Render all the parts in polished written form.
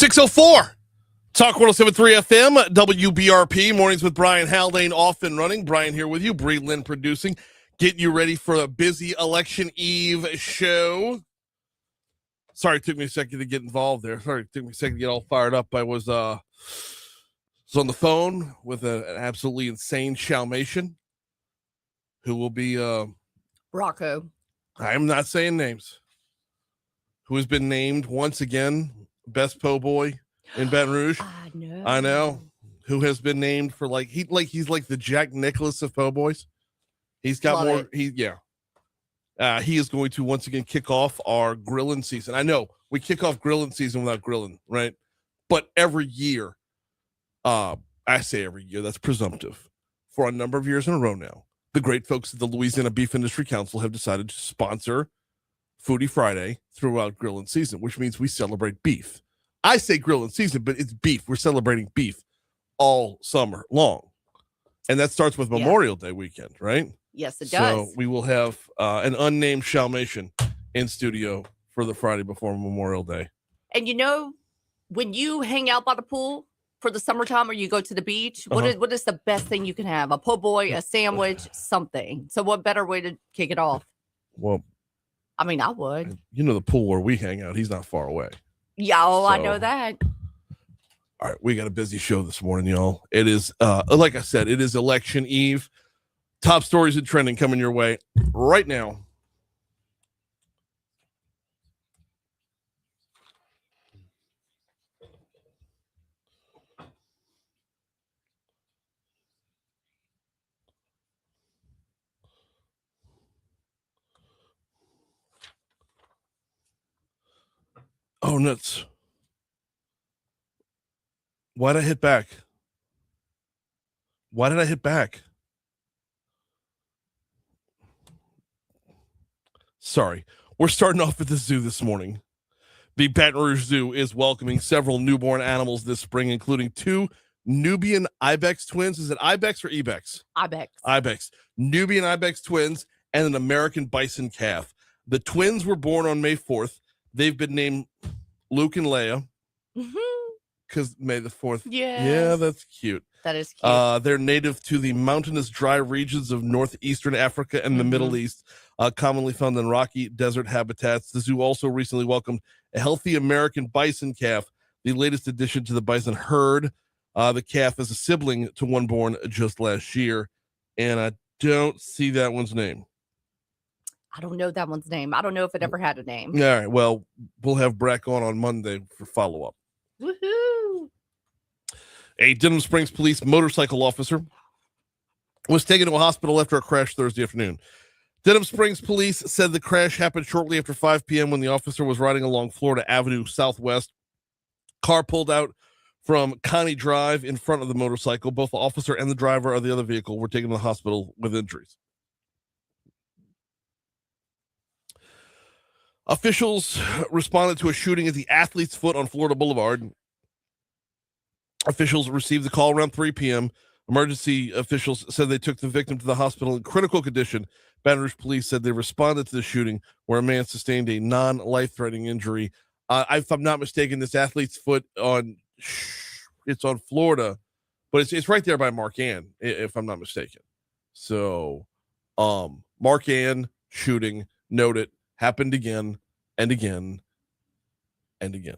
6:04. Talk 107.3 FM, WBRP. Mornings with Brian Haldane off and running. Brian here with you. Bree Lynn producing. Getting you ready for a busy election eve show. Sorry, it took me a second to get involved there. Sorry, it took me a second to get all fired up. I was on the phone with an absolutely insane Shalmation who will be Rocco. I'm not saying names. Who has been named once again best po' boy in Baton Rouge. I know. Who has been named for he's like the Jack Nicklaus of po' boys. He's got Love more. it. He is going to once again kick off our grilling season. I know we kick off grilling season without grilling, right? But every year, I say every year, that's presumptive. For a number of years in a row now, the great folks at the Louisiana Beef Industry Council have decided to sponsor Foodie Friday throughout grilling season, which means we celebrate beef. I say grilling season, but it's beef. We're celebrating beef all summer long. And that starts with Memorial Day weekend, right? Yes, it does. So we will have an unnamed Shalmation in studio for the Friday before Memorial Day. And you know, when you hang out by the pool for the summertime or you go to the beach, what is the best thing you can have? A po' boy, a sandwich, something. So what better way to kick it off? Well, I mean, I would. You know the pool where we hang out, he's not far away. Yeah, I know that. All right, we got a busy show this morning, y'all. It is, like I said, it is election eve. Top stories and trending coming your way right now. Oh, nuts. Why did I hit back? Why did I hit back? Sorry. We're starting off at the zoo this morning. The Baton Rouge Zoo is welcoming several newborn animals this spring, including two Nubian ibex twins. Is it ibex or ibex? Ibex. Ibex. Nubian ibex twins and an American bison calf. The twins were born on May 4th. They've been named Luke and Leia. Because May the 4th. Yeah, that's cute. That is cute. They're native to the mountainous, dry regions of northeastern Africa and the Middle East, commonly found in rocky desert habitats. The zoo also recently welcomed a healthy American bison calf, the latest addition to the bison herd. The calf is a sibling to one born just last year, and I don't see that one's name. I don't know that one's name. I don't know if it ever had a name. All right, well, we'll have Brack on Monday for follow-up. Woohoo! A Denham Springs police motorcycle officer was taken to a hospital after a crash Thursday afternoon. Denham Springs police said the crash happened shortly after 5 p.m. when the officer was riding along Florida Avenue Southwest. Car pulled out from Connie Drive in front of the motorcycle. Both the officer and the driver of the other vehicle were taken to the hospital with injuries. Officials responded to a shooting at the Athlete's Foot on Florida Boulevard. Officials received the call around 3 p.m. Emergency officials said they took the victim to the hospital in critical condition. Baton Rouge police said they responded to the shooting where a man sustained a non-life-threatening injury. If I'm not mistaken, this Athlete's Foot it's on Florida, but it's right there by Mark Ann, if I'm not mistaken. So, Mark Ann shooting, note it, happened again and again and again.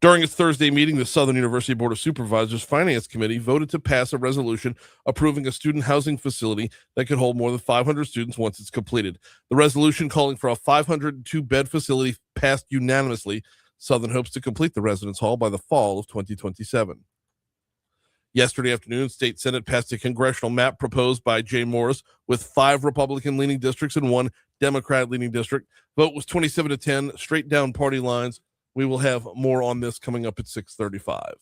During its Thursday meeting, the Southern University Board of Supervisors Finance Committee voted to pass a resolution approving a student housing facility that could hold more than 500 students once it's completed. The resolution calling for a 502-bed facility passed unanimously. Southern hopes to complete the residence hall by the fall of 2027. Yesterday afternoon, State Senate passed a congressional map proposed by Jay Morris with 5 Republican-leaning districts and 1 Democrat-leaning district. Vote was 27-10, straight down party lines. We will have more on this coming up at 6:35.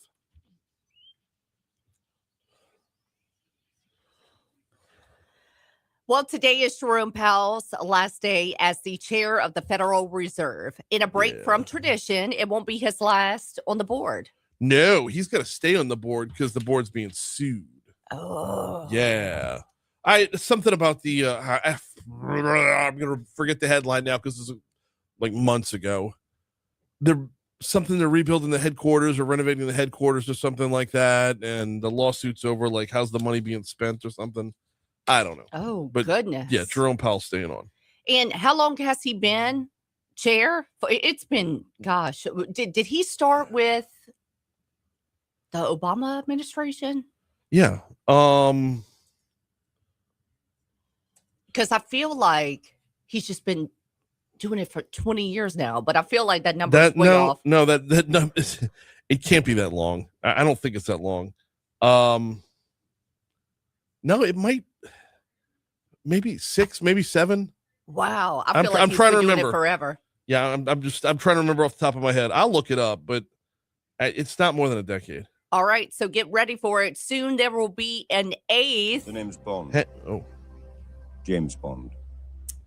Well, today is Jerome Powell's last day as the chair of the Federal Reserve. In a break from tradition, it won't be his last on the board. No, he's got to stay on the board because the board's being sued. Oh. Yeah. Something about the, I'm going to forget the headline now because this is like months ago. something they're rebuilding the headquarters or renovating the headquarters or something like that, and the lawsuit's over. Like, how's the money being spent or something? I don't know. Oh, But goodness. yeah, Jerome Powell's staying on. And how long has he been chair? It's been, gosh, did he start with the Obama administration? Yeah. Because I feel like he's just been doing it for 20 years now, but I feel like that number's way off. No, that number, it can't be that long. I don't think it's that long. No, it might, maybe 6, maybe 7. Wow. I feel like I'm he's trying been to doing remember. it forever. Yeah, I'm trying to remember off the top of my head. I'll look it up, but it's not more than a decade. All right, so get ready for it. Soon there will be an 8th. The name's Bond. Oh, James Bond.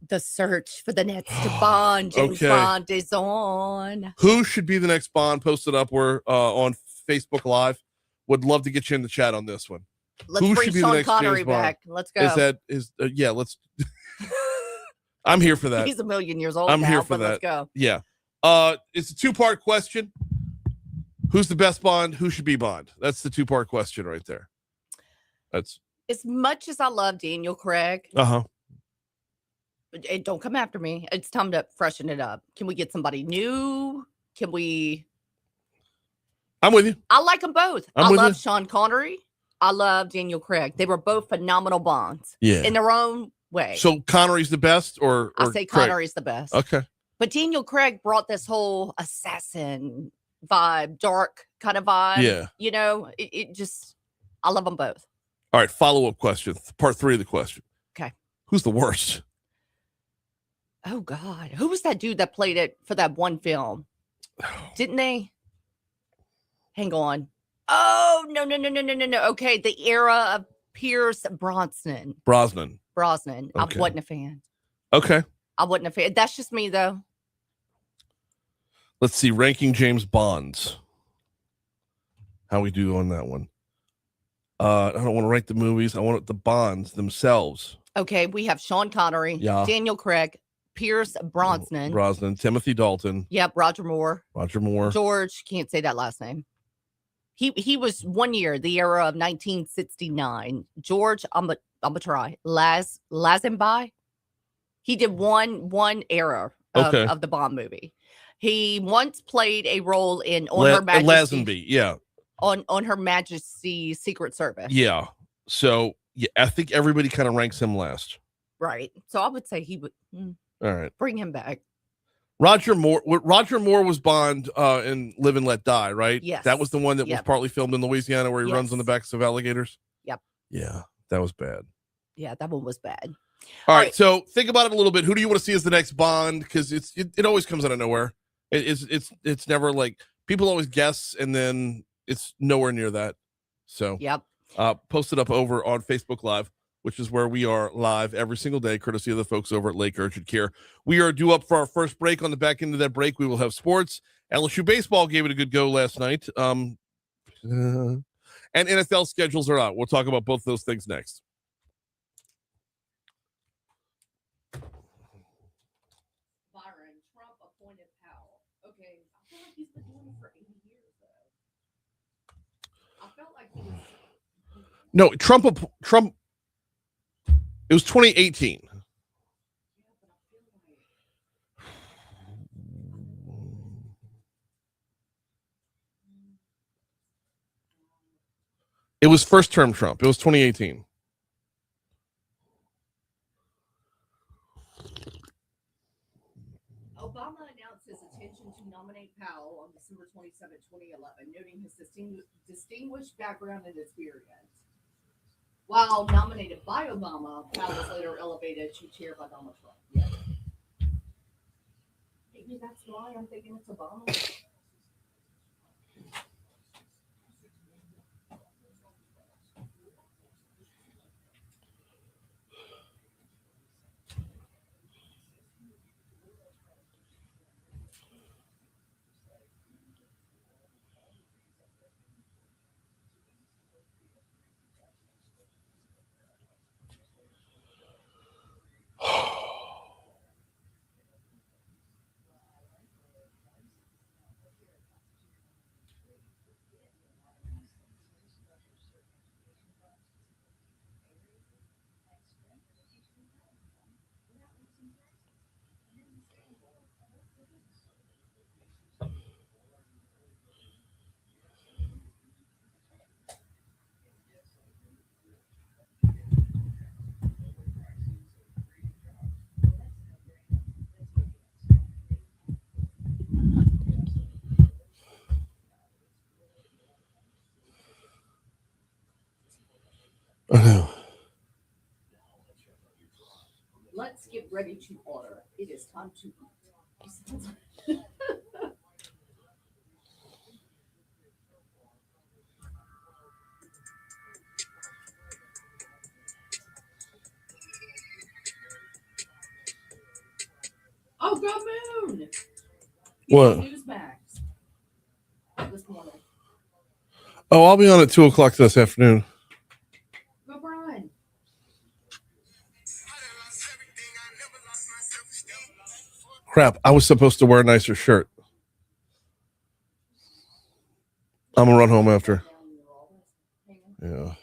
The search for the next Bond. James Okay. Bond is on. who should be the next Bond? Post it up. We're on Facebook Live. Would love to get you in the chat on this one. Let's Who bring should be the Sean next Connery James Bond? back. Let's go. Yeah, let's. I'm here for that. He's a million years old I'm now, here for but let's that. go. Yeah. It's a 2-part question. Who's the best Bond? Who should be Bond? That's the 2-part question right there. That's As much as I love Daniel Craig, don't come after me. It's time to freshen it up. Can we get somebody new? Can we? I'm with you. I like them both. I'm I with love you. Sean Connery. I love Daniel Craig. They were both phenomenal Bonds Yeah. in their own way. So Connery's the best, or I say Craig? Connery's the best. Okay. But Daniel Craig brought this whole assassin vibe, dark kind of vibe. Yeah. You know, it just, I love them both. All right. Follow-up question. Part 3 of the question. Okay. Who's the worst? Oh, God. Who was that dude that played it for that one film? Didn't they? Hang on. Oh, no. Okay. The era of Pierce Brosnan. Brosnan. Okay. I wasn't a fan. Okay. I wasn't a fan. That's just me, though. Let's see. Ranking James Bonds. How we do on that one? I don't want to rank the movies. I want the Bonds themselves. Okay. We have Sean Connery, Yeah. Daniel Craig, Pierce Brosnan. Timothy Dalton. Yep. Roger Moore. George. Can't say that last name. He was 1 year, the era of 1969. George, I'm gonna try. Lazenby. He did one era of the Bond movie. He once played a role in Her Majesty's Lazenby, yeah. On Her Majesty's Secret Service. Yeah. So yeah, I think everybody kind of ranks him last. Right. So I would say he would All right. bring him back. Roger Moore was Bond in Live and Let Die, right? Yes. That was the one that was Yep. partly filmed in Louisiana where he runs on the backs of alligators. Yep. Yeah, that was bad. Yeah, that one was bad. All right, so think about it a little bit. Who do you want to see as the next Bond? Because it always comes out of nowhere. It's never like people always guess and then it's nowhere near that. So Yep. Post it up over on Facebook Live, which is where we are live every single day, courtesy of the folks over at Lake Urgent Care. We are due up for our first break. On the back end of that break, we will have sports. LSU baseball gave it a good go last night. And NFL schedules are out. We'll talk about both those things next. Byron, Trump appointed Powell. Okay, I feel like he's been doing it for 80 years, though. I felt like he was. No, Trump. It was 2018. It was first term Trump. It was 2018. Obama announced his intention to nominate Powell on December 27, 2011, noting his distinguished background and experience. While nominated by Obama, Powell was later elevated to chair by Donald Trump. Yeah. Maybe that's why I'm thinking it's Obama. I know. Let's get ready to order. It is time to eat. Oh, go Moon! What? Newsmax this morning. Oh, I'll be on at 2:00 this afternoon. Go Brian. Crap! I was supposed to wear a nicer shirt. I'm gonna run home after. Yeah.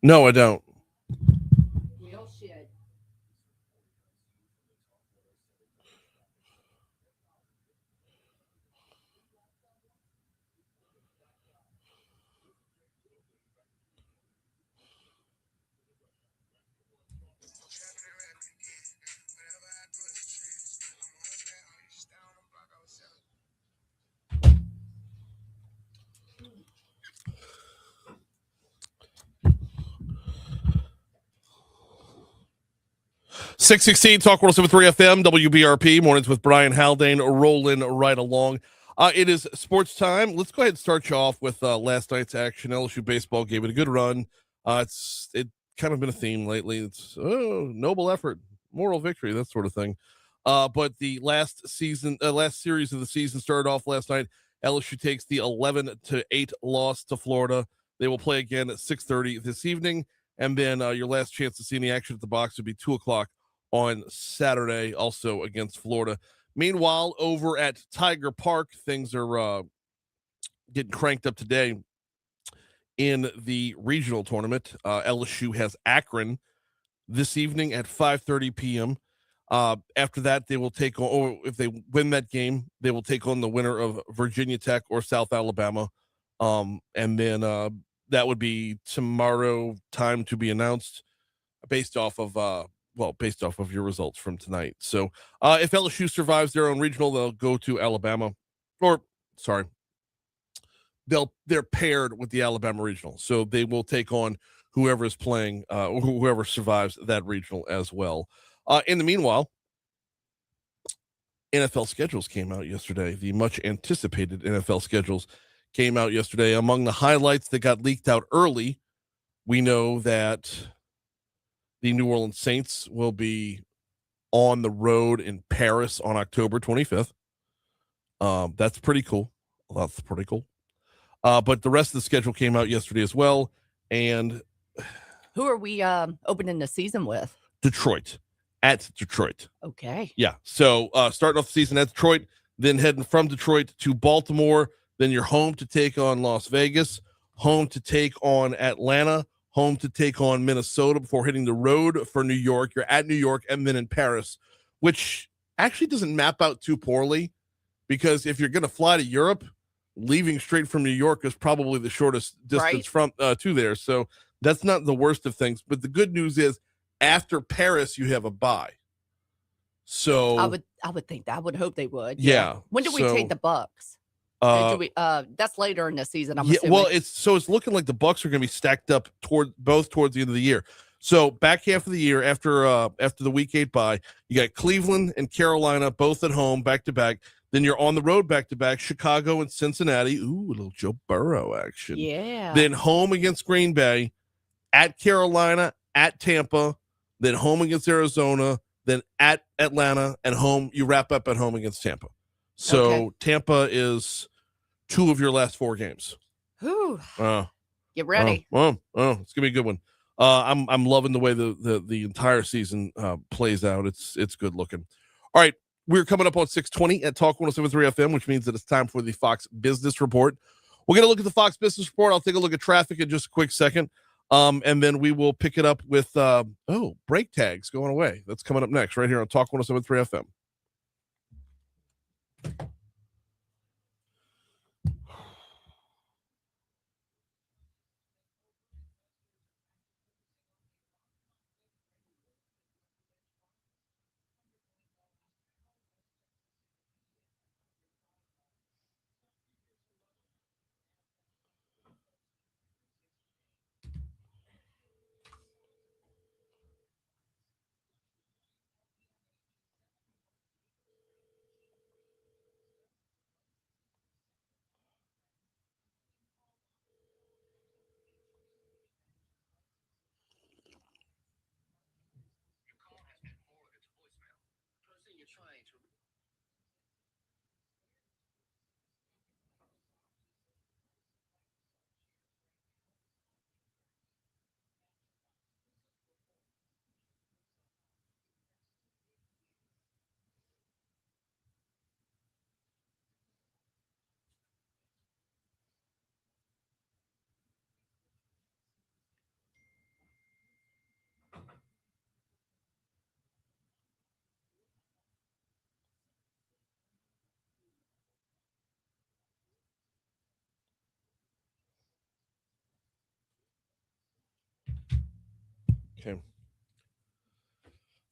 No, I don't. Real shit. Six 616 Talk 107.3 FM WBRP mornings with Brian Haldane rolling right along. It is sports time. Let's go ahead and start you off with last night's action. LSU baseball gave it a good run. It kind of been a theme lately. It's noble effort, moral victory, that sort of thing. But the last series of the season started off last night. LSU takes the 11-8 loss to Florida. They will play again at 6:30 this evening, and then your last chance to see any action at the box would be 2:00 on Saturday, also against Florida. Meanwhile, over at Tiger Park, things are getting cranked up today in the regional tournament. LSU has Akron this evening at 5:30 p.m. After that, they will take on, or if they win that game, they will take on the winner of Virginia Tech or South Alabama. And then that would be tomorrow, time to be announced based off of your results from tonight. So if LSU survives their own regional, they'll go to Alabama, or sorry, they're paired with the Alabama regional, so they will take on whoever is playing, whoever survives that regional as well. In the meanwhile, NFL schedules came out yesterday. The much anticipated NFL schedules came out yesterday. Among the highlights that got leaked out early, we know that the New Orleans Saints will be on the road in Paris on October 25th. That's pretty cool. But the rest of the schedule came out yesterday as well. And who are we opening the season with? Detroit. At Detroit. Okay. Yeah. So starting off the season at Detroit, then heading from Detroit to Baltimore. Then you're home to take on Las Vegas, home to take on Atlanta, home to take on Minnesota before hitting the road for New York. You're at New York and then in Paris, which actually doesn't map out too poorly, because if you're going to fly to Europe, leaving straight from New York is probably the shortest distance from to there. So that's not the worst of things. But the good news is after Paris, you have a bye. So I would think that. I would hope they would. Yeah. When do we take the Bucks? That's later in the season. I'm assuming. Well, it's looking like the Bucks are going to be stacked up towards the end of the year. So back half of the year after the week 8 bye, you got Cleveland and Carolina both at home back to back. Then you're on the road back to back, Chicago and Cincinnati. Ooh, a little Joe Burrow action. Yeah. Then home against Green Bay, at Carolina, at Tampa, then home against Arizona, then at Atlanta, and home. You wrap up at home against Tampa. So Tampa is 2 of your last 4 games. Whew. Get ready. It's gonna be a good one. I'm loving the way the entire season plays out. It's good looking. All right, we're coming up on 6:20 at Talk 107.3 FM, which means that it's time for the Fox Business Report. We're gonna look at the Fox Business Report. I'll take a look at traffic in just a quick second, and then we will pick it up with brake tags going away. That's coming up next right here on Talk 107.3 FM. Okay.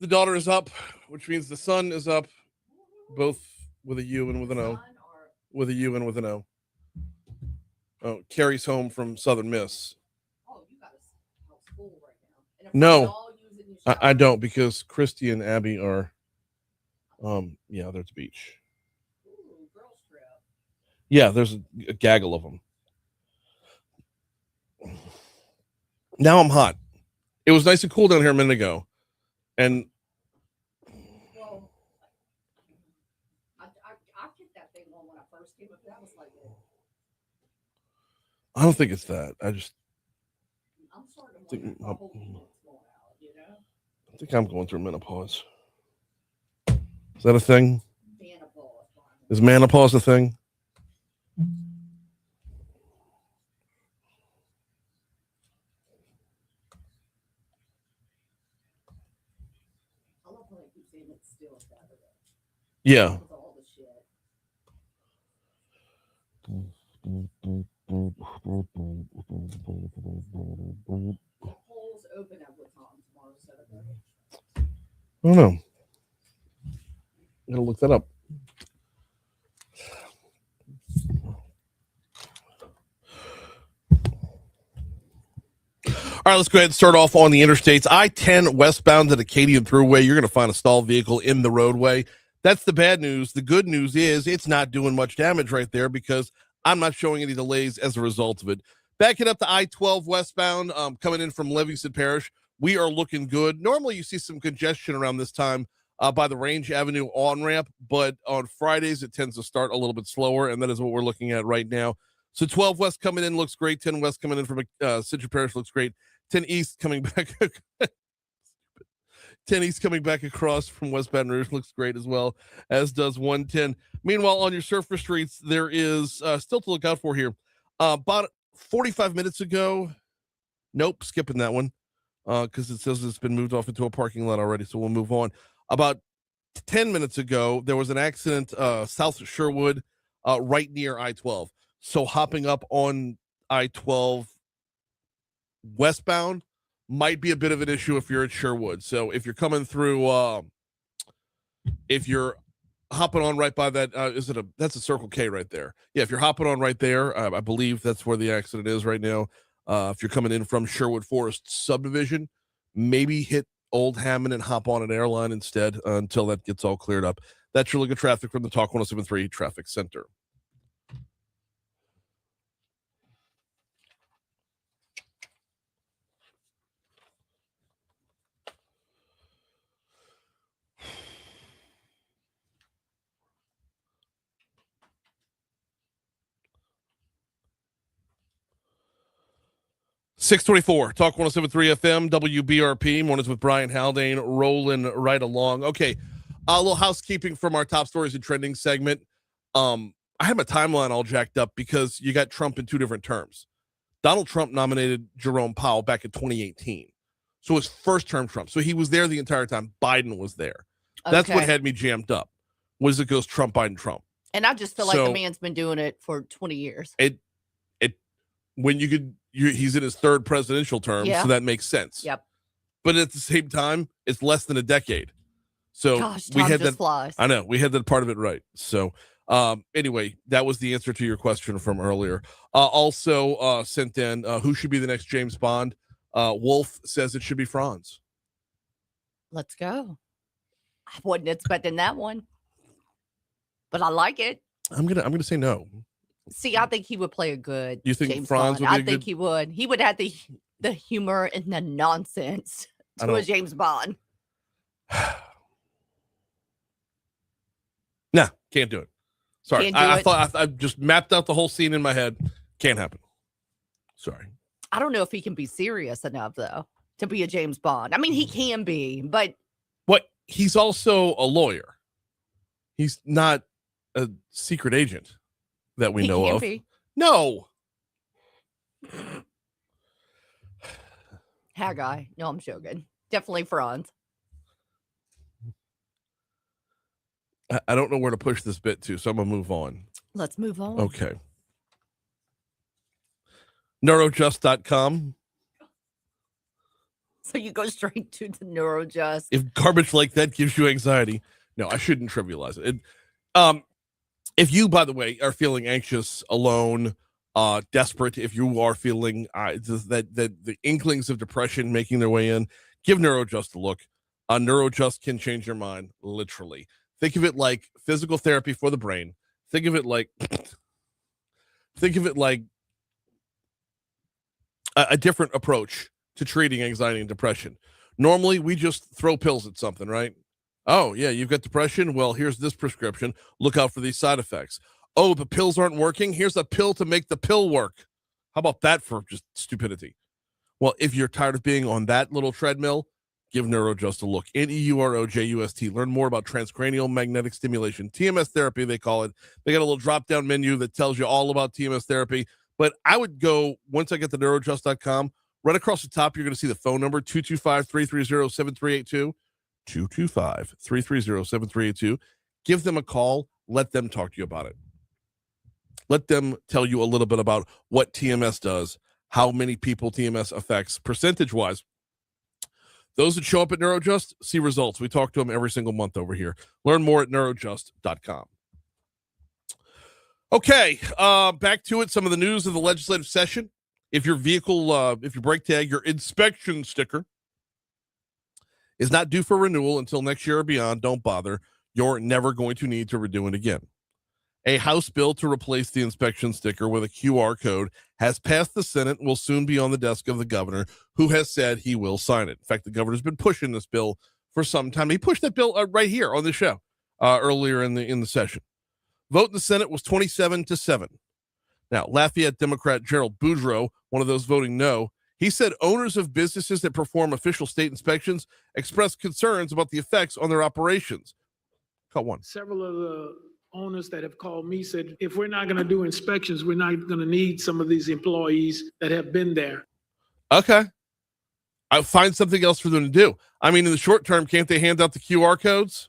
The daughter is up, which means the son is up, both with a U and with an O. With a U and with an O. Oh, Carrie's home from Southern Miss. Oh, you got a school right now. No, I don't, because Christy and Abby are, yeah, they're at the beach. Ooh, girls trip. Yeah, there's a gaggle of them. Now I'm hot. It was nice and cool down here a minute ago. And well, I kicked that thing on when I first came up. That was like it. I don't think it's that. I'm starting to think I think I'm going through menopause. Is that a thing? Is menopause a thing? Yeah. I don't know. I'm gonna look that up. All right, let's go ahead and start off on the interstates. I-10 westbound to the Acadian Thruway. You're going to find a stalled vehicle in the roadway. That's the bad news. The good news is it's not doing much damage right there because I'm not showing any delays as a result of it. Backing up to I-12 westbound, coming in from Livingston Parish, we are looking good. Normally, you see some congestion around this time by the Range Avenue on-ramp, but on Fridays, it tends to start a little bit slower, and that is what we're looking at right now. So 12 west coming in looks great. 10 west coming in from Citrus Parish looks great. 10 east coming back. 10 east coming back across from West Baton Rouge looks great as well, as does 110. Meanwhile, on your surface streets, there is still to look out for here. About 45 minutes ago, nope, skipping that one because it says it's been moved off into a parking lot already, so we'll move on. About 10 minutes ago, there was an accident south of Sherwood, right near I-12. So hopping up on I-12 westbound might be a bit of an issue if you're at Sherwood. So if you're coming through, if you're hopping on right by that, that's a Circle K right there. Yeah, if you're hopping on right there, I believe that's where the accident is right now. If you're coming in from Sherwood Forest subdivision, maybe hit Old Hammond and hop on an airline instead until that gets all cleared up. That's your look at traffic from the Talk 107.3 Traffic Center. .624 Talk 107.3 FM WBRP mornings with Brian Haldane rolling right along. Okay, a little housekeeping from our top stories and trending segment. I had my timeline all jacked up because you got Trump in two different terms. Donald Trump nominated Jerome Powell back in 2018, so his first term Trump. So he was there the entire time. Biden was there. That's what had me jammed up. Was it goes Trump, Biden, Trump, and I just feel like the man's been doing it for 20 years. When he's in his third presidential term, so that makes sense. Yep. But at the same time, it's less than a decade. So we had that. Flies. I know we had that part of it right. So anyway, that was the answer to your question from earlier. Also sent in who should be the next James Bond. Wolf says it should be Franz. Let's go. I wasn't expecting that one, but I like it. I'm gonna say no. See, I think he would play a good. You think James Franz Bond. would be I think he would. He would have the humor and the nonsense to a James Bond. Nah, can't do it. Sorry. Can't do I it. thought I just mapped out the whole scene in my head. Can't happen. Sorry. I don't know if he can be serious enough, though, to be a James Bond. I mean, he can be, but He's also a lawyer. He's not a secret agent that we he know can of. be. No. Haggai. No, I'm joking. Definitely Franz. I don't know where to push this bit to, so I'm going to move on. Let's move on. Okay. Neurojust.com. So you go straight to the Neurojust. If garbage like that gives you anxiety, no, I shouldn't trivialize it. If you, by the way, are feeling anxious, alone, desperate, if you are feeling that the inklings of depression making their way in, give Neurojust a look. Neurojust can change your mind, literally. Think of it like physical therapy for the brain. Think of it like a different approach to treating anxiety and depression. Normally, we just throw pills at something, right? Oh, yeah, you've got depression. Well, here's this prescription. Look out for these side effects. Oh, the pills aren't working. Here's a pill to make the pill work. How about that for just stupidity? Well, if you're tired of being on that little treadmill, give Neurojust a look. Neurojust. Learn more about transcranial magnetic stimulation. TMS therapy, they call it. They got a little drop-down menu that tells you all about TMS therapy. But I would go, once I get to neurojust.com, right across the top, you're going to see the phone number, 225-330-7382. 225-330-7382. Give them a call. Let them talk to you about it. Let them tell you a little bit about what TMS does, how many people TMS affects percentage-wise. Those that show up at Neurojust see results. We talk to them every single month over here. Learn more at neurojust.com. Okay, back to it. Some of the news of the legislative session. If your vehicle, if your brake tag, your inspection sticker is not due for renewal until next year or beyond, don't bother. You're never going to need to redo it again. A House bill to replace the inspection sticker with a QR code has passed the Senate and will soon be on the desk of the governor, who has said he will sign it. In fact, the governor's been pushing this bill for some time. He pushed that bill right here on the show earlier in the session. Vote in the Senate was 27-7. Now, Lafayette Democrat Gerald Boudreaux, one of those voting no, he said owners of businesses that perform official state inspections expressed concerns about the effects on their operations. Cut one. Several of the owners that have called me said, if we're not going to do inspections, we're not going to need some of these employees that have been there. Okay. I'll find something else for them to do. I mean, in the short term, can't they hand out the QR codes?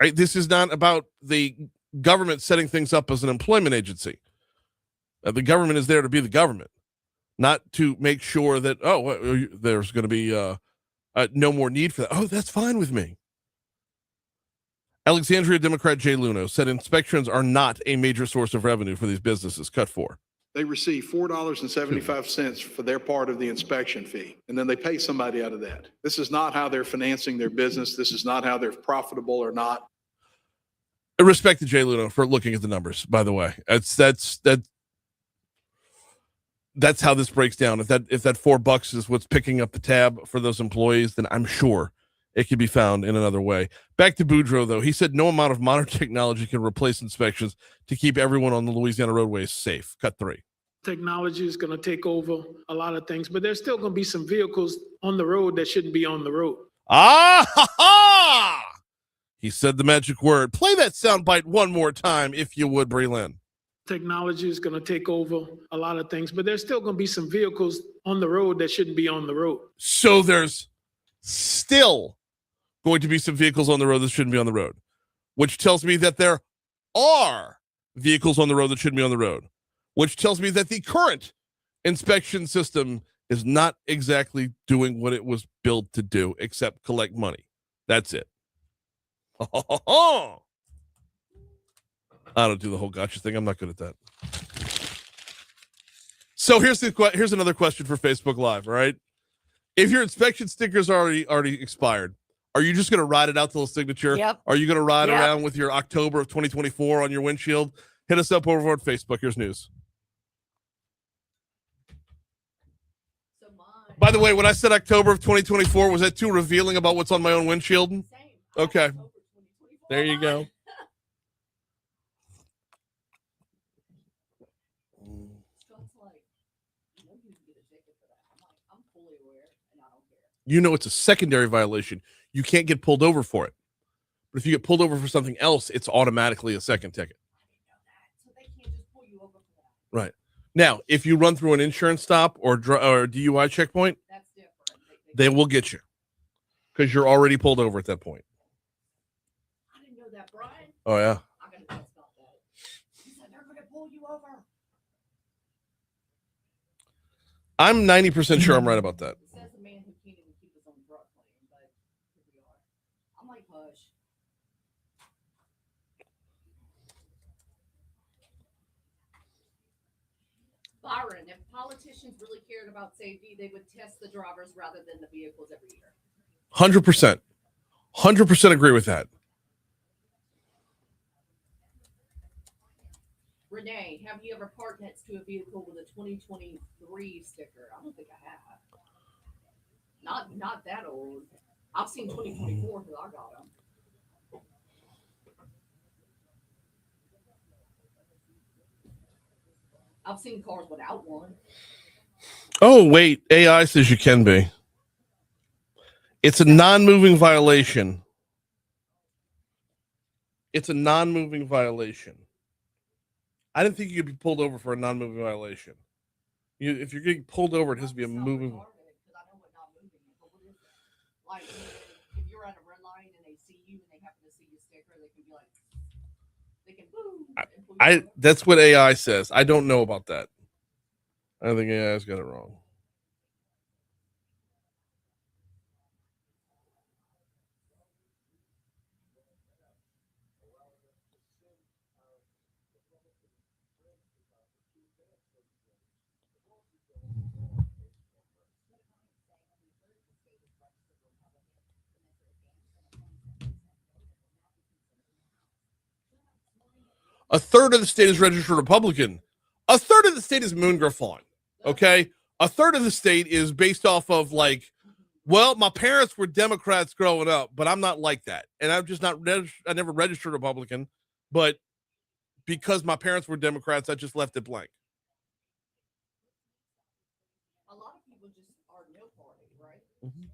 Right? This is not about the government setting things up as an employment agency. The government is there to be the government, not to make sure that, there's going to be no more need for that. Oh, that's fine with me. Alexandria Democrat Jay Luno said inspections are not a major source of revenue for these businesses. Cut 4. They receive $4.75 for their part of the inspection fee, and then they pay somebody out of that. This is not how they're financing their business. This is not how they're profitable or not. I respect to Jay Luno for looking at the numbers, by the way. That's how this breaks down. If that $4 is what's picking up the tab for those employees, then I'm sure it can be found in another way. Back to Boudreaux, though. He said no amount of modern technology can replace inspections to keep everyone on the Louisiana roadways safe. Cut 3. Technology is going to take over a lot of things, but there's still going to be some vehicles on the road that shouldn't be on the road. Ah, ha, ha! He said the magic word. Play that soundbite one more time, if you would, Breland. Technology is going to take over a lot of things, but there's still going to be some vehicles on the road that shouldn't be on the road. So there's still going to be some vehicles on the road that shouldn't be on the road, which tells me that there are vehicles on the road that shouldn't be on the road, which tells me that the current inspection system is not exactly doing what it was built to do, except collect money. That's it. I don't do the whole gotcha thing. I'm not good at that. So here's another question for Facebook Live. All right, if your inspection sticker's already expired, are you just going to ride it out till the signature? Yep. Are you going to ride around with your October of 2024 on your windshield? Hit us up over on Facebook. Here's news. By the way, when I said October of 2024, was that too revealing about what's on my own windshield? Okay. There you go. You know it's a secondary violation. You can't get pulled over for it. But if you get pulled over for something else, it's automatically a second ticket. Right. Now, if you run through an insurance stop or DUI checkpoint, That's different. they will get you because you're already pulled over at that point. I didn't know that, Brian. Oh, yeah. I gotta test about that. He said they're gonna pull you over. I'm 90% sure I'm right about that. It says the man who can't even keep his own drug claim, but here we are. I'm like, hush. Byron, if politicians really cared about safety, they would test the drivers rather than the vehicles every year. 100%. 100% agree with that. Renee, have you ever parked next to a vehicle with a 2023 sticker? I don't think I have. Not that old. I've seen 2024 because I got them. I've seen cars without one. Oh, wait. AI says you can be. It's a non-moving violation. It's a non-moving violation. I didn't think you could be pulled over for a non-moving violation. If you're getting pulled over, it has to be a moving. Because I know what not moving is, but what is it? Like if you're at a red line and they see you and they happen to see your sticker, they can be like, they can boom. and pull you over. That's what AI says. I don't know about that. I think AI's got it wrong. A third of the state is registered Republican. A third of the state is Moon Griffon. Okay. A third of the state is based off of like, well, my parents were Democrats growing up, but I'm not like that. And I'm just not, I never registered Republican, but because my parents were Democrats, I just left it blank. A lot of people just are no party, right? Mm-hmm.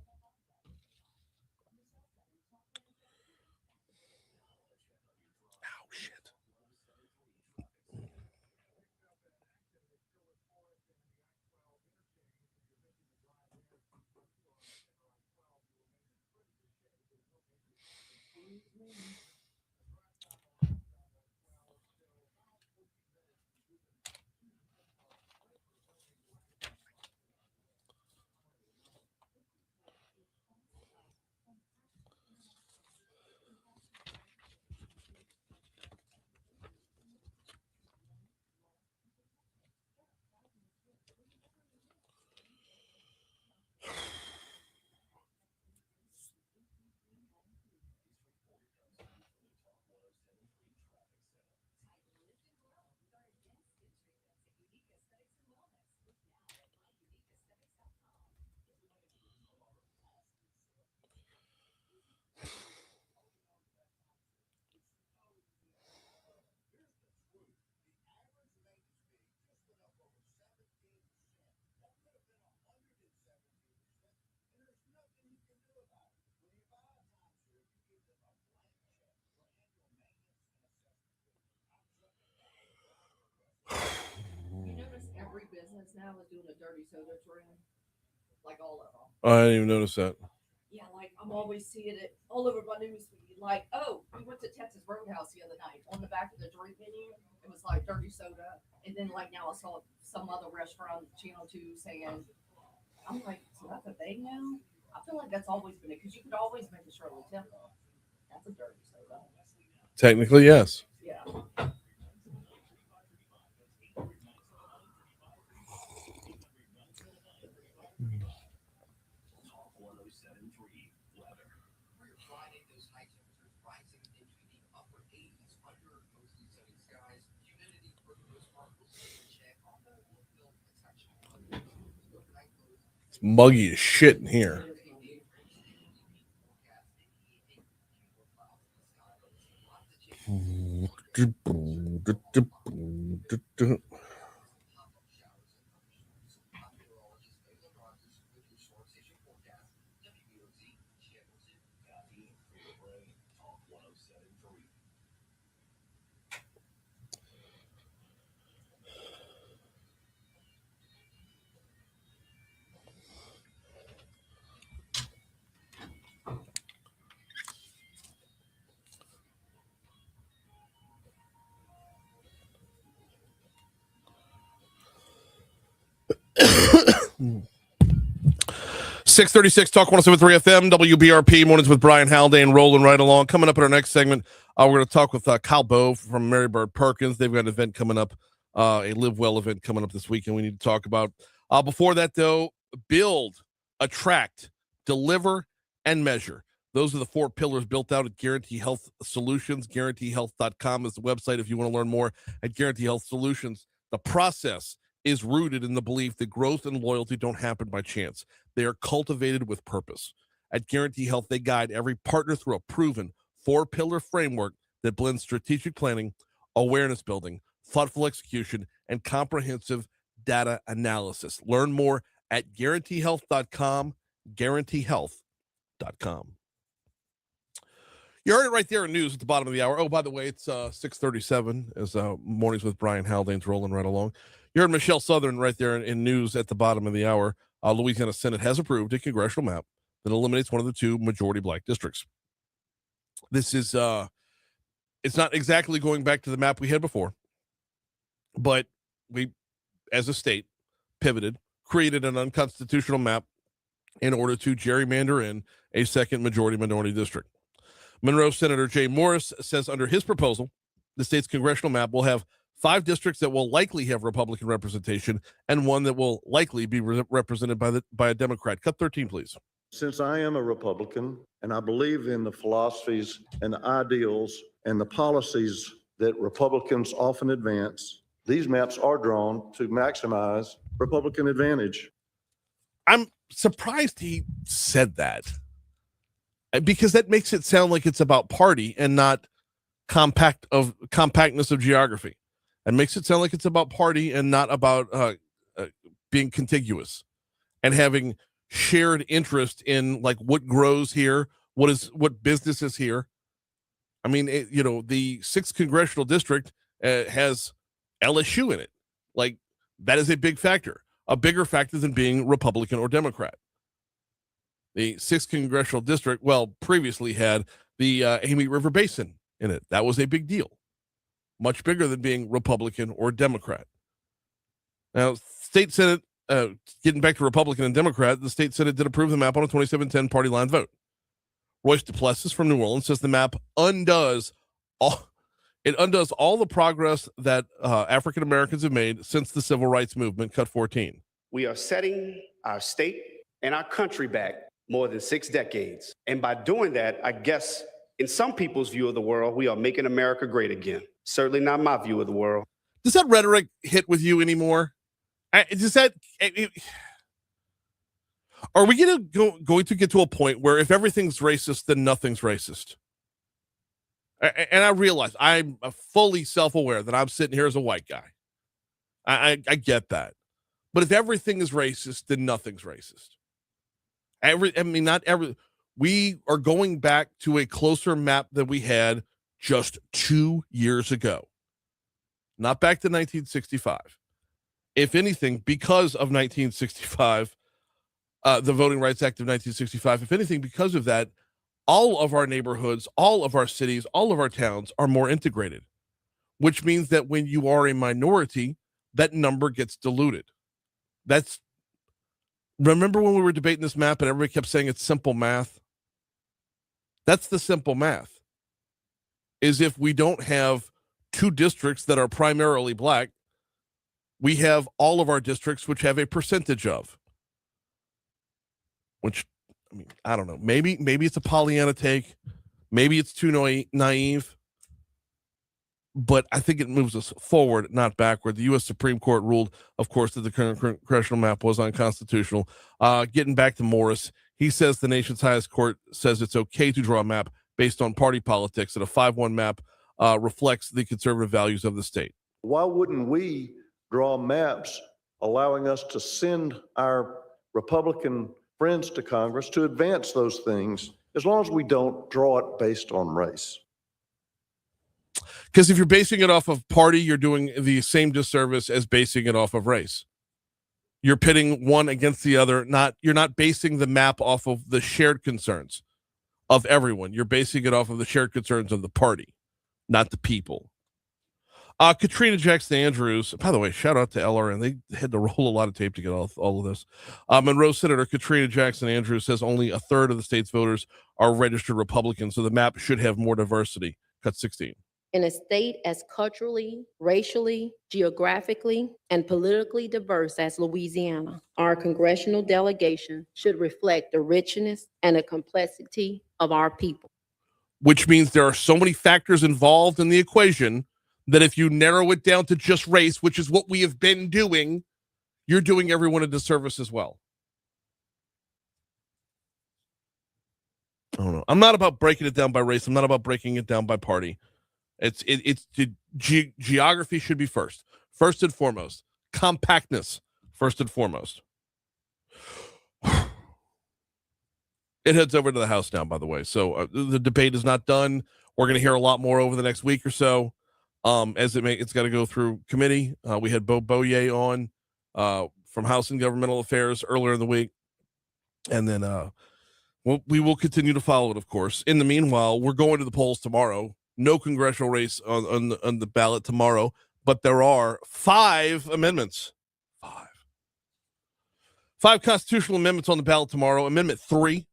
Oh, shit. You notice every business now is doing a dirty soda trend, like all of them. Oh, I didn't even notice that. Yeah, like I'm always seeing it all over my news feed. Like, oh, we went to Texas Roadhouse the other night. On the back of the drink menu, it was like dirty soda. And then like now I saw some other restaurant, Channel 2, saying, I'm like, so that's a thing now? I feel like that's always been it because you could always make a Shirley Temple. That's a dirty soda. Technically, yes. Yeah. It's muggy as shit in here. .636 Talk 107.3 FM WBRP mornings with Brian Haldane rolling right along. Coming up in our next segment, we're going to talk with Kyle Bowe from Marybird Perkins. They've got an event coming up, a Live Well event coming up this weekend we need to talk about. Before that, though, build, attract, deliver, and measure. Those are the 4 pillars built out at Guarantee Health Solutions. GuaranteeHealth.com is the website if you want to learn more. At Guarantee Health Solutions, the process is rooted in the belief that growth and loyalty don't happen by chance. They are cultivated with purpose. At Guarantee Health, they guide every partner through a proven 4-pillar framework that blends strategic planning, awareness building, thoughtful execution, and comprehensive data analysis. Learn more at GuaranteeHealth.com, GuaranteeHealth.com. You heard it right there in news at the bottom of the hour. Oh, by the way, it's 6:37 as Mornings with Brian Haldane's rolling right along. You heard Michelle Southern right there in news at the bottom of the hour. Louisiana Senate has approved a congressional map that eliminates one of the 2 majority black districts. This is, it's not exactly going back to the map we had before, but we, as a state, pivoted, created an unconstitutional map in order to gerrymander in a second majority minority district. Monroe Senator Jay Morris says under his proposal, the state's congressional map will have 5 districts that will likely have Republican representation and 1 that will likely be represented by a Democrat. Cut 13, please. Since I am a Republican and I believe in the philosophies and the ideals and the policies that Republicans often advance, these maps are drawn to maximize Republican advantage. I'm surprised he said that, because that makes it sound like it's about party and not compactness of geography. It makes it sound like it's about party and not about being contiguous and having shared interest in like what grows here, what business is here. I mean, the 6th congressional district has LSU in it. Like, that is a big factor, a bigger factor than being Republican or Democrat. The 6th congressional district, previously had the Amy River Basin in it. That was a big deal, much bigger than being Republican or Democrat. Now, state Senate, getting back to Republican and Democrat, the state Senate did approve the map on a 2710 party line vote. Royce Duplessis from New Orleans says the map undoes all the progress that African Americans have made since the Civil Rights Movement. Cut 14. We are setting our state and our country back more than 6 decades. And by doing that, I guess in some people's view of the world, we are making America great again. Certainly not my view of the world. Does that rhetoric hit with you anymore? Are we going to get to a point where if everything's racist, then nothing's racist? And I realize I'm fully self-aware that I'm sitting here as a white guy. I get that. But if everything is racist, then nothing's racist. We are going back to a closer map than we had just 2 years ago. Not back to 1965. If anything, because of 1965, the Voting Rights Act of 1965, if anything, because of that, all of our neighborhoods, all of our cities, all of our towns are more integrated, which means that when you are a minority, that number gets diluted. Remember when we were debating this map and everybody kept saying it's simple math? That's the simple math. Is if we don't have 2 districts that are primarily black, we have all of our districts which have a percentage of. Which, I mean, I don't know. Maybe it's a Pollyanna take. Maybe it's too naive. But I think it moves us forward, not backward. The U.S. Supreme Court ruled, of course, that the current congressional map was unconstitutional. Getting back to Morris, he says the nation's highest court says it's okay to draw a map based on party politics, and a 5-1 map reflects the conservative values of the state. Why wouldn't we draw maps allowing us to send our Republican friends to Congress to advance those things, as long as we don't draw it based on race? Because if you're basing it off of party, you're doing the same disservice as basing it off of race. You're pitting one against the other. You're not basing the map off of the shared concerns of everyone. You're basing it off of the shared concerns of the party, not the people. Katrina Jackson Andrews, by the way, shout out to LRN. They had to roll a lot of tape to get all of this. Monroe Senator Katrina Jackson Andrews says only a third of the state's voters are registered Republicans, so the map should have more diversity. Cut 16. In a state as culturally, racially, geographically, and politically diverse as Louisiana, our congressional delegation should reflect the richness and the complexity of our people. Which means there are so many factors involved in the equation that if you narrow it down to just race, which is what we have been doing, you're doing everyone a disservice as well. I don't know. I'm not about breaking it down by race. I'm not about breaking it down by party. Geography should be first and foremost. Compactness, first and foremost. It heads over to the House now, by the way. So the debate is not done. We're going to hear a lot more over the next week or so. As it's got to go through committee. We had Bo Boyer on from House and Governmental Affairs earlier in the week. And then we will continue to follow it, of course. In the meanwhile, we're going to the polls tomorrow. No congressional race on the ballot tomorrow, but there are 5 amendments. 5 constitutional amendments on the ballot tomorrow. Amendment 3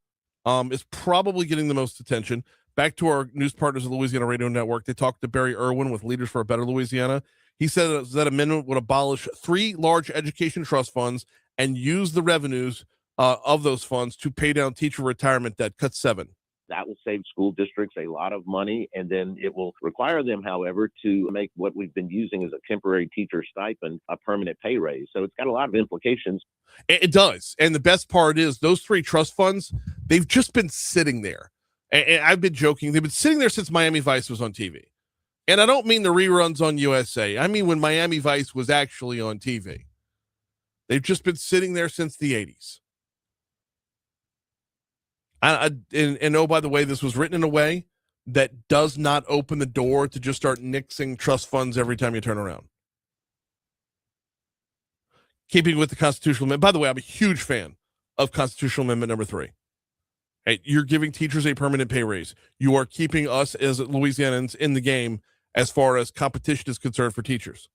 is probably getting the most attention. Back to our news partners at Louisiana Radio Network. They talked to Barry Irwin with Leaders for a Better Louisiana. He said that amendment would abolish 3 large education trust funds and use the revenues of those funds to pay down teacher retirement debt. Cut 7. That will save school districts a lot of money, and then it will require them, however, to make what we've been using as a temporary teacher stipend a permanent pay raise. So it's got a lot of implications. It does. And the best part is those 3 trust funds, they've just been sitting there. And I've been joking. They've been sitting there since Miami Vice was on TV. And I don't mean the reruns on USA. I mean when Miami Vice was actually on TV. They've just been sitting there since the 80s. And oh, by the way, this was written in a way that does not open the door to just start nixing trust funds every time you turn around. Keeping with the constitutional amendment. By the way, I'm a huge fan of constitutional amendment number 3. Hey, you're giving teachers a permanent pay raise. You are keeping us as Louisianans in the game as far as competition is concerned for teachers.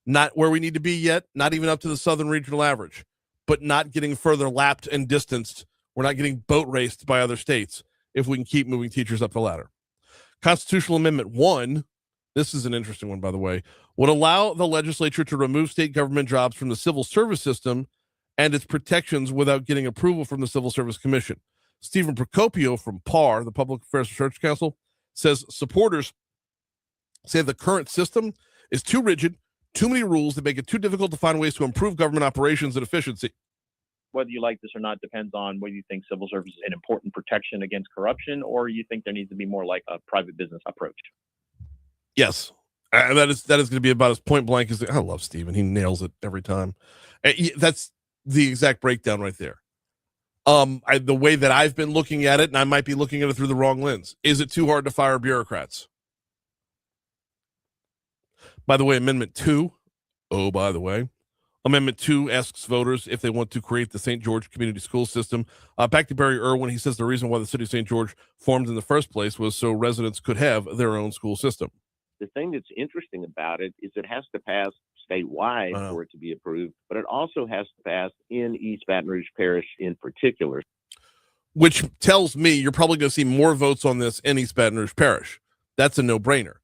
Not where we need to be yet, not even up to the Southern regional average, but not getting further lapped and distanced. We're not getting boat raced by other states if we can keep moving teachers up the ladder. Constitutional Amendment 1, this is an interesting one, by the way, would allow the legislature to remove state government jobs from the civil service system and its protections without getting approval from the Civil Service Commission. Stephen Procopio from PAR, the Public Affairs Research Council, says supporters say the current system is too rigid, too many rules that make it too difficult to find ways to improve government operations and efficiency. Whether you like this or not depends on whether you think civil service is an important protection against corruption or you think there needs to be more like a private business approach. Yes. That is going to be about as point blank as I love Stephen. He nails it every time. That's the exact breakdown right there. The way that I've been looking at it, and I might be looking at it through the wrong lens. Is it too hard to fire bureaucrats? By the way, Amendment 2, Amendment 2 asks voters if they want to create the St. George Community School System. Back to Barry Irwin, he says the reason why the city of St. George formed in the first place was so residents could have their own school system. The thing that's interesting about it is it has to pass statewide for it to be approved, but it also has to pass in East Baton Rouge Parish in particular. Which tells me you're probably going to see more votes on this in East Baton Rouge Parish. That's a no-brainer.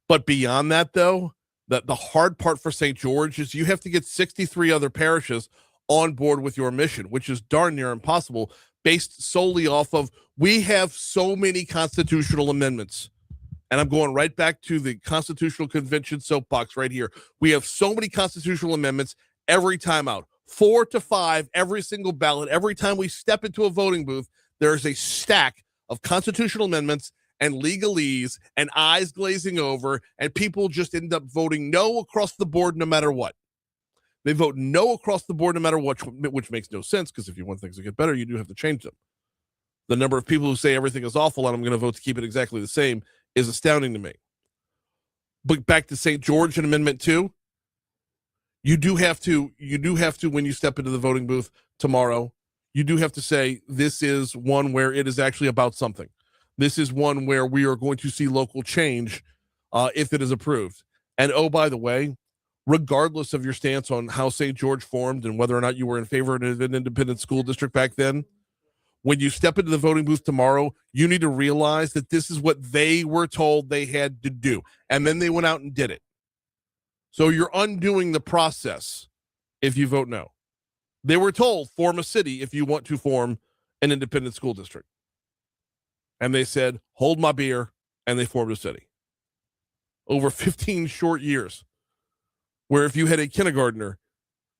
But beyond that, though, the hard part for St. George is you have to get 63 other parishes on board with your mission, which is darn near impossible, based solely off of we have so many constitutional amendments. And I'm going right back to the Constitutional Convention soapbox right here. We have so many constitutional amendments every time out, 4 to 5 every single ballot. Every time we step into a voting booth, there is a stack of constitutional amendments, and legalese and eyes glazing over, and people just end up voting no across the board no matter what. They vote no across the board no matter what, which makes no sense, because if you want things to get better, you do have to change them. The number of people who say everything is awful and I'm going to vote to keep it exactly the same is astounding to me. But back to St. George and Amendment 2, you do have to, when you step into the voting booth tomorrow, you do have to say, this is one where it is actually about something. This is one where we are going to see local change if it is approved. And oh, by the way, regardless of your stance on how St. George formed and whether or not you were in favor of an independent school district back then, when you step into the voting booth tomorrow, you need to realize that this is what they were told they had to do. And then they went out and did it. So you're undoing the process if you vote no. They were told, form a city if you want to form an independent school district. And they said, hold my beer, and they formed a city. Over 15 short years, where if you had a kindergartner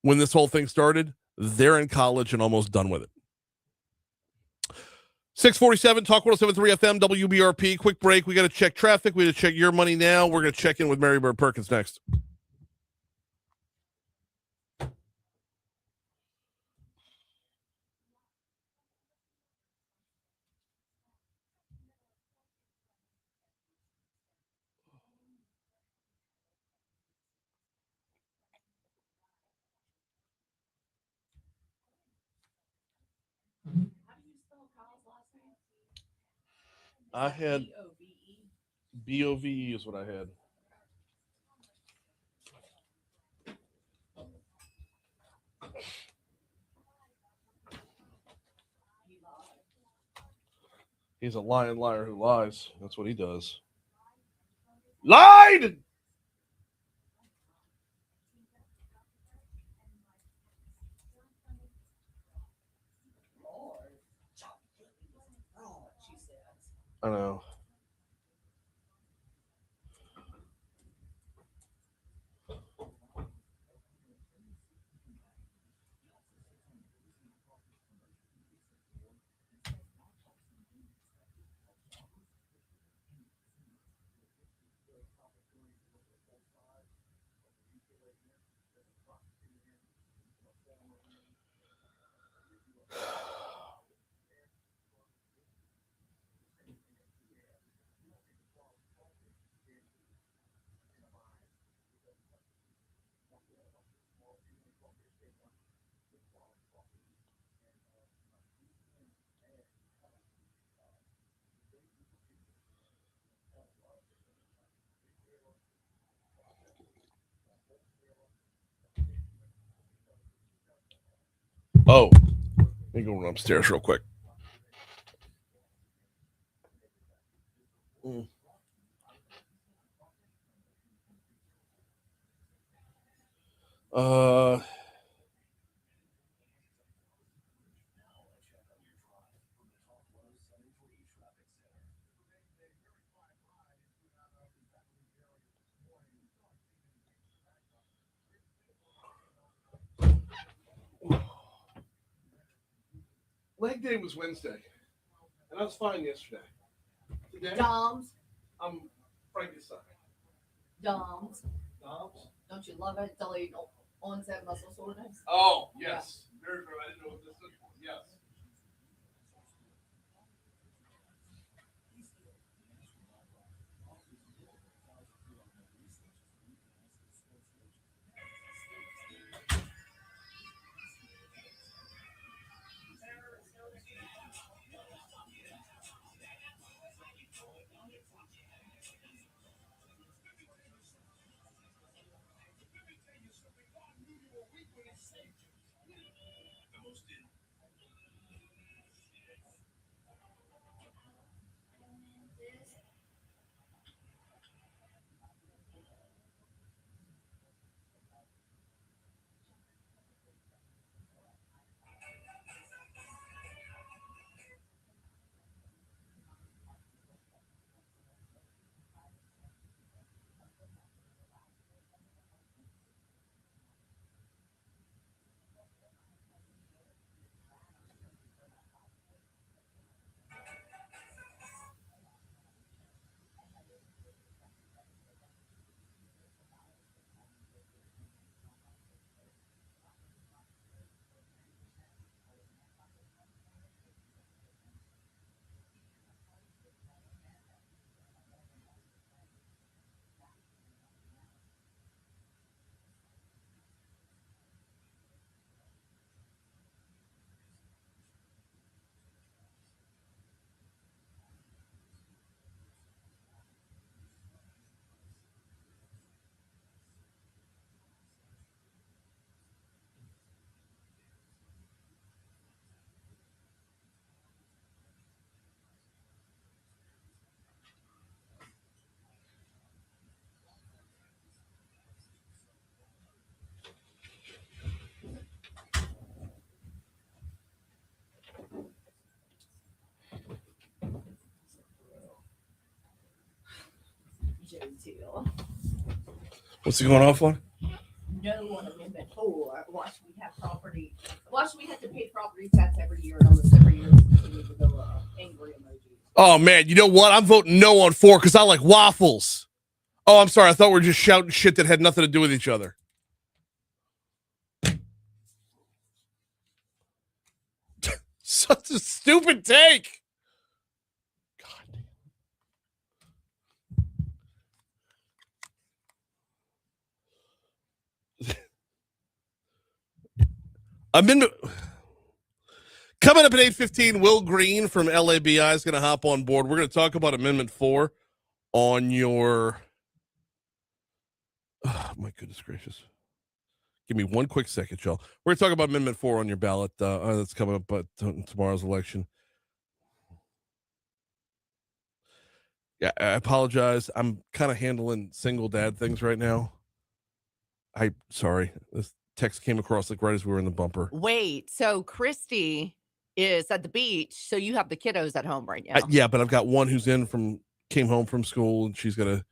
when this whole thing started, they're in college and almost done with it. 647 Talk 107.3 FM WBRP. Quick break. We got to check traffic. We got to check your money now. We're going to check in with Mary Bird Perkins next. I had B-O-V-E is what I had. He's a lying liar who lies. That's what he does. Lied! I know. Oh, let me go upstairs real quick. Leg day was Wednesday, and I was fine yesterday. Today, Doms. I'm Frankenstein. Doms. Doms? Don't you love it? Delayed onset muscle soreness. Oh, yes. Very good. I didn't know what this was. Yes. to. What's he going off on? No on Amendment 4. Why should we have property? Why should we have to pay property tax every year and almost every year continue to go angry emojis? Oh man, you know what? I'm voting no on 4 because I like waffles. Oh, I'm sorry. I thought we were just shouting shit that had nothing to do with each other. Such a stupid take. God. Amendment coming up at 8:15. Will Green from LABI is going to hop on board. We're going to talk about Amendment 4 on your. Oh, my goodness gracious! Give me one quick second, y'all. We're going to talk about Amendment 4 on your ballot. That's coming up at tomorrow's election. Yeah, I apologize. I'm kind of handling single dad things right now. Sorry. This text came across like right as we were in the bumper. Wait, so Christy is at the beach, so you have the kiddos at home right now. Yeah, but I've got one who's came home from school, and she's gonna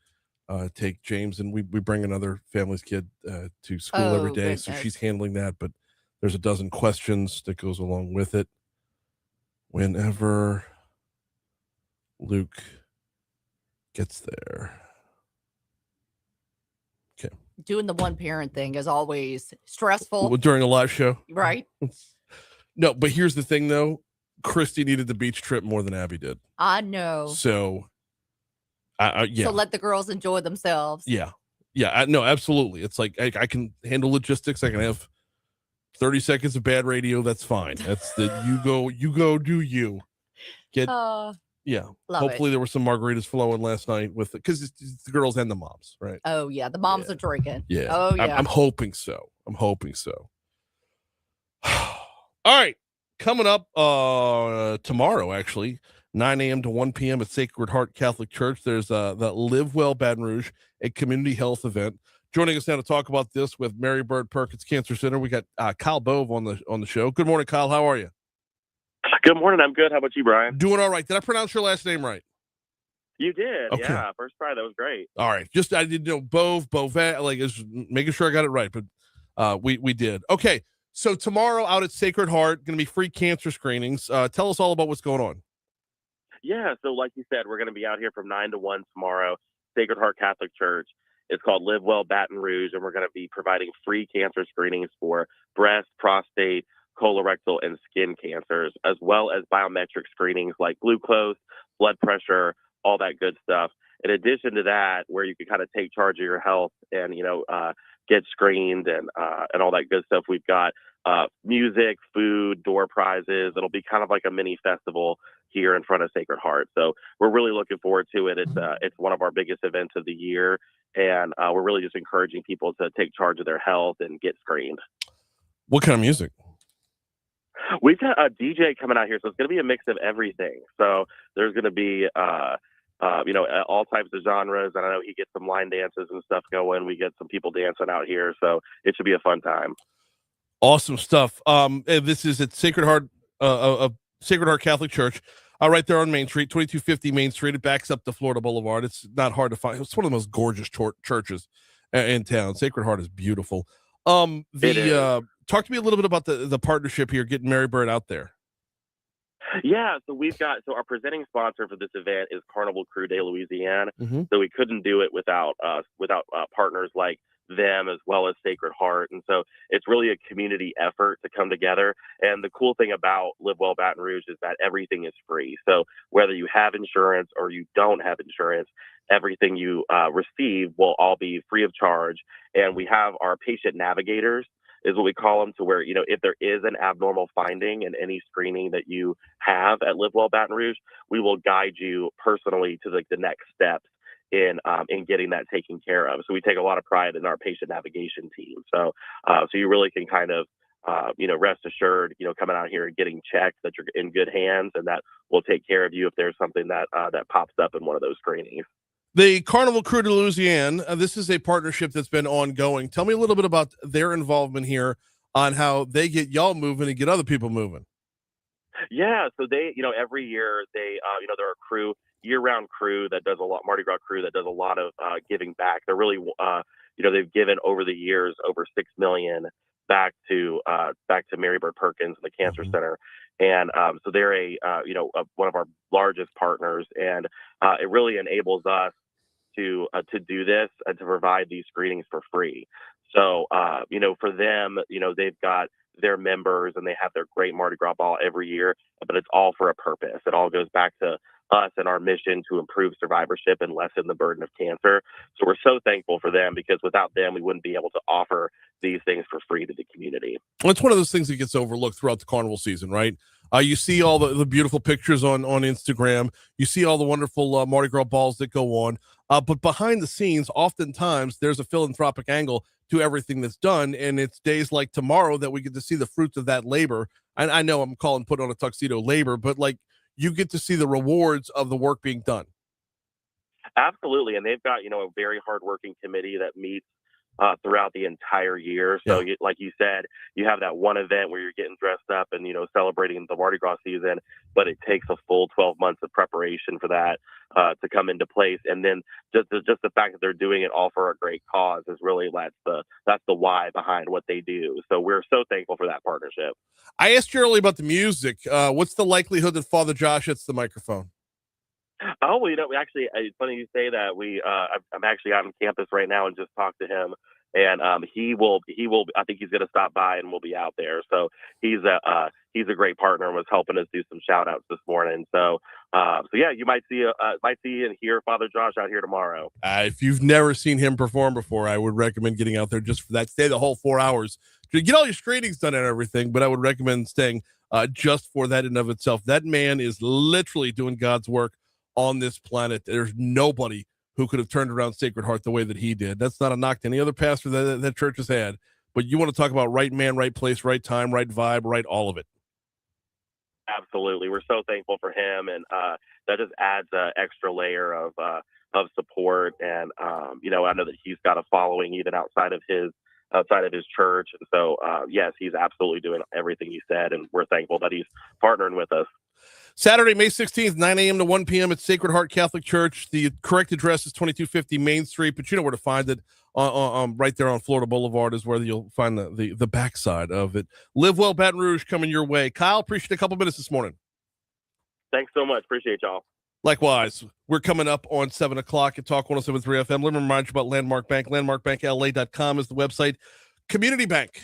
take James, and we bring another family's kid to school every day. Goodness. So she's handling that, but there's a dozen questions that goes along with it. Whenever Luke gets there. Okay. Doing the one parent thing is always stressful. During a live show. Right. No, but here's the thing though. Christy needed the beach trip more than Abby did. I know. So yeah. So let the girls enjoy themselves. Yeah. Yeah. No, absolutely. It's like I can handle logistics. I can have 30 seconds of bad radio. That's fine. That's you go do you. Yeah. Hopefully there were some margaritas flowing last night with it because it's the girls and the moms, right? Oh yeah, the moms are drinking. Yeah. Oh yeah. I'm hoping so. All right. Coming up tomorrow, actually, 9 a.m. to 1 p.m. at Sacred Heart Catholic Church. There's the Live Well Baton Rouge, a community health event. Joining us now to talk about this with Mary Bird Perkins Cancer Center, we got Kyle Bove on the show. Good morning, Kyle. How are you? Good morning. I'm good. How about you, Brian? Doing all right. Did I pronounce your last name right? You did. Okay. Yeah. First try. That was great. All right. Just I didn't know Bovet, like just making sure I got it right, but we did. Okay. So tomorrow out at Sacred Heart, going to be free cancer screenings. Tell us all about what's going on. Yeah. So like you said, we're going to be out here from 9 to 1 tomorrow, Sacred Heart Catholic Church. It's called Live Well Baton Rouge, and we're going to be providing free cancer screenings for breast, prostate, colorectal, and skin cancers, as well as biometric screenings like glucose, blood pressure, all that good stuff. In addition to that, where you can kind of take charge of your health and, get screened and all that good stuff, we've got music, food, door prizes. It'll be kind of like a mini festival here in front of Sacred Heart. So we're really looking forward to it. It's one of our biggest events of the year, and we're really just encouraging people to take charge of their health and get screened. What kind of music? We've got a DJ coming out here, so it's going to be a mix of everything. So there's going to be, all types of genres, and I know he gets some line dances and stuff going. We get some people dancing out here, so it should be a fun time. Awesome stuff. This is at Sacred Heart, Sacred Heart Catholic Church, right there on Main Street, 2250 Main Street. It backs up to Florida Boulevard. It's not hard to find. It's one of the most gorgeous churches in town. Sacred Heart is beautiful. Talk to me a little bit about the partnership here, getting Mary Bird out there. Yeah, so our presenting sponsor for this event is Carnival Crew de Louisiane. Mm-hmm. So we couldn't do it without partners like them as well as Sacred Heart. And so it's really a community effort to come together. And the cool thing about Live Well Baton Rouge is that everything is free. So whether you have insurance or you don't have insurance, everything you receive will all be free of charge. And we have our patient navigators, is what we call them, to where, if there is an abnormal finding in any screening that you have at Live Well Baton Rouge, we will guide you personally to the next steps in getting that taken care of. So we take a lot of pride in our patient navigation team. So you really can kind of, rest assured, coming out here and getting checked that you're in good hands, and that we'll take care of you if there's something that pops up in one of those screenings. The Carnival Crew de Louisiane, this is a partnership that's been ongoing. Tell me a little bit about their involvement here on how they get y'all moving and get other people moving. Yeah, so they, every year they, they're a crew year-round crew that does a lot, Mardi Gras crew that does a lot of giving back. They're really, they've given over the years over $6 million back to Mary Bird Perkins and the Cancer Center, and so they're one of our largest partners, and it really enables us to do this and to provide these screenings for free. So for them, they've got their members and they have their great Mardi Gras ball every year, but it's all for a purpose. It all goes back to us and our mission to improve survivorship and lessen the burden of cancer. So we're so thankful for them, because without them, we wouldn't be able to offer these things for free to the community. Well, it's one of those things that gets overlooked throughout the carnival season, right? You see all the beautiful pictures on Instagram. You see all the wonderful Mardi Gras balls that go on. But behind the scenes, oftentimes there's a philanthropic angle to everything that's done. And it's days like tomorrow that we get to see the fruits of that labor. And I know I'm calling putting on a tuxedo labor, but like, you get to see the rewards of the work being done. Absolutely. And they've got, a very hardworking committee that meets throughout the entire year. So like you said, you have that one event where you're getting dressed up and, celebrating the Mardi Gras season, but it takes a full 12 months of preparation for that to come into place. And then just the fact that they're doing it all for a great cause is really, that's the why behind what they do. So we're so thankful for that partnership. I asked you earlier about the music. What's the likelihood that Father Josh hits the microphone? Oh, well, it's funny you say that. I'm actually out on campus right now and just talked to him, and he will. I think he's going to stop by and we'll be out there. So he's a great partner and was helping us do some shout outs this morning. So yeah, you might see and hear Father Josh out here tomorrow. If you've never seen him perform before, I would recommend getting out there just for that. Stay the whole 4 hours to get all your screenings done and everything. But I would recommend staying just for that in of itself. That man is literally doing God's work on this planet. There's nobody who could have turned around Sacred Heart the way that he did. That's not a knock to any other pastor that church has had, but you want to talk about right man, right place, right time, right vibe, right all of it. Absolutely. We're so thankful for him, and that just adds an extra layer of support. And I know that he's got a following even outside of his church. So yes, he's absolutely doing everything he said, and we're thankful that he's partnering with us. Saturday, May 16th, 9 a.m. to 1 p.m. at Sacred Heart Catholic Church. The correct address is 2250 Main Street, but you know where to find it. Right there on Florida Boulevard is where you'll find the backside of it. Live Well Baton Rouge coming your way. Kyle, appreciate a couple minutes this morning. Thanks so much. Appreciate y'all. Likewise, we're coming up on 7 o'clock at Talk 107.3 FM. Let me remind you about Landmark Bank. LandmarkBankLA.com is the website. Community Bank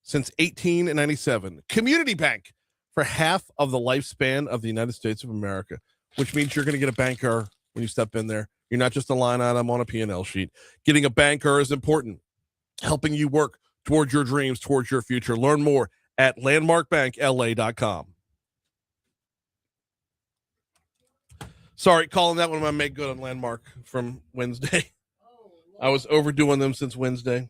since 1897. Community Bank for half of the lifespan of the United States of America, which means you're going to get a banker when you step in there. You're not just a line item on a P&L sheet. Getting a banker is important, helping you work towards your dreams, towards your future. Learn more at LandmarkBankLA.com. Sorry, calling that one of my make good on Landmark from Wednesday. I was overdoing them since Wednesday.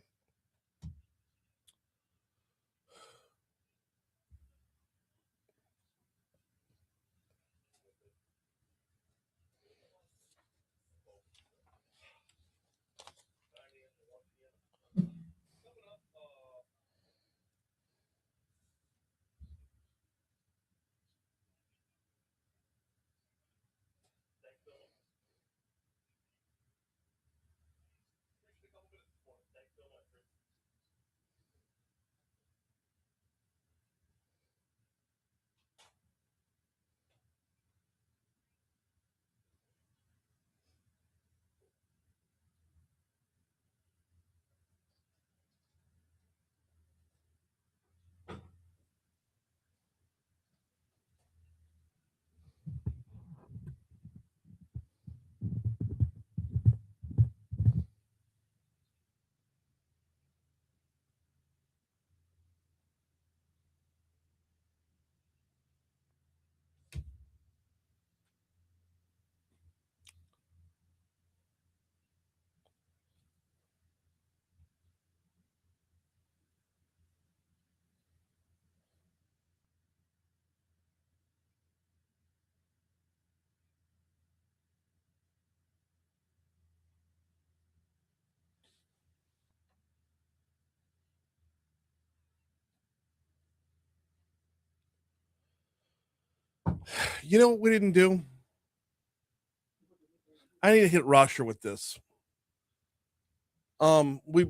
You know what we didn't do? I need to hit Rasher with this. We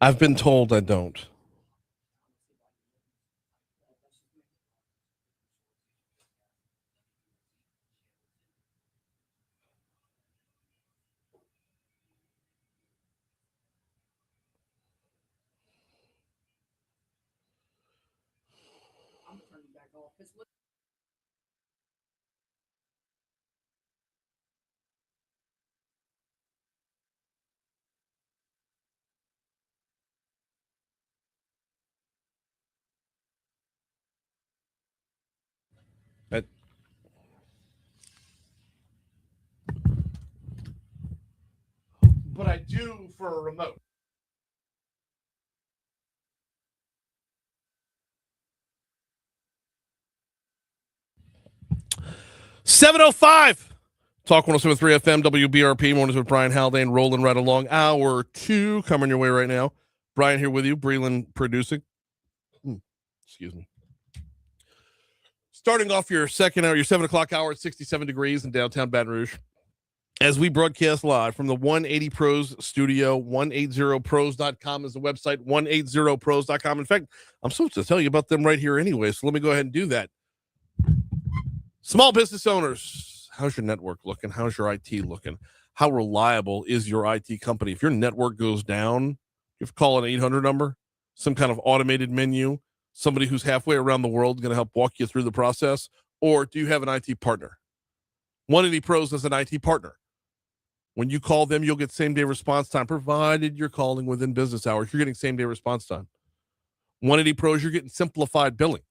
I've been told I don't. But I do for a remote. $7:05. Talk 107.3 FM, WBRP, mornings with Brian Haldane, rolling right along. Hour 2 coming your way right now. Brian here with you, Breland producing. Excuse me. Starting off your second hour, your 7 o'clock hour at 67 degrees in downtown Baton Rouge. As we broadcast live from the 180 Pros studio, 180pros.com is the website, 180pros.com. In fact, I'm supposed to tell you about them right here anyway, so let me go ahead and do that. Small business owners, how's your network looking? How's your IT looking? How reliable is your IT company? If your network goes down, you have to call an 800 number, some kind of automated menu, somebody who's halfway around the world going to help walk you through the process, or do you have an IT partner? 180 Pros is an IT partner. When you call them, you'll get same-day response time, provided you're calling within business hours. You're getting same-day response time. 180 Pros, you're getting simplified billing.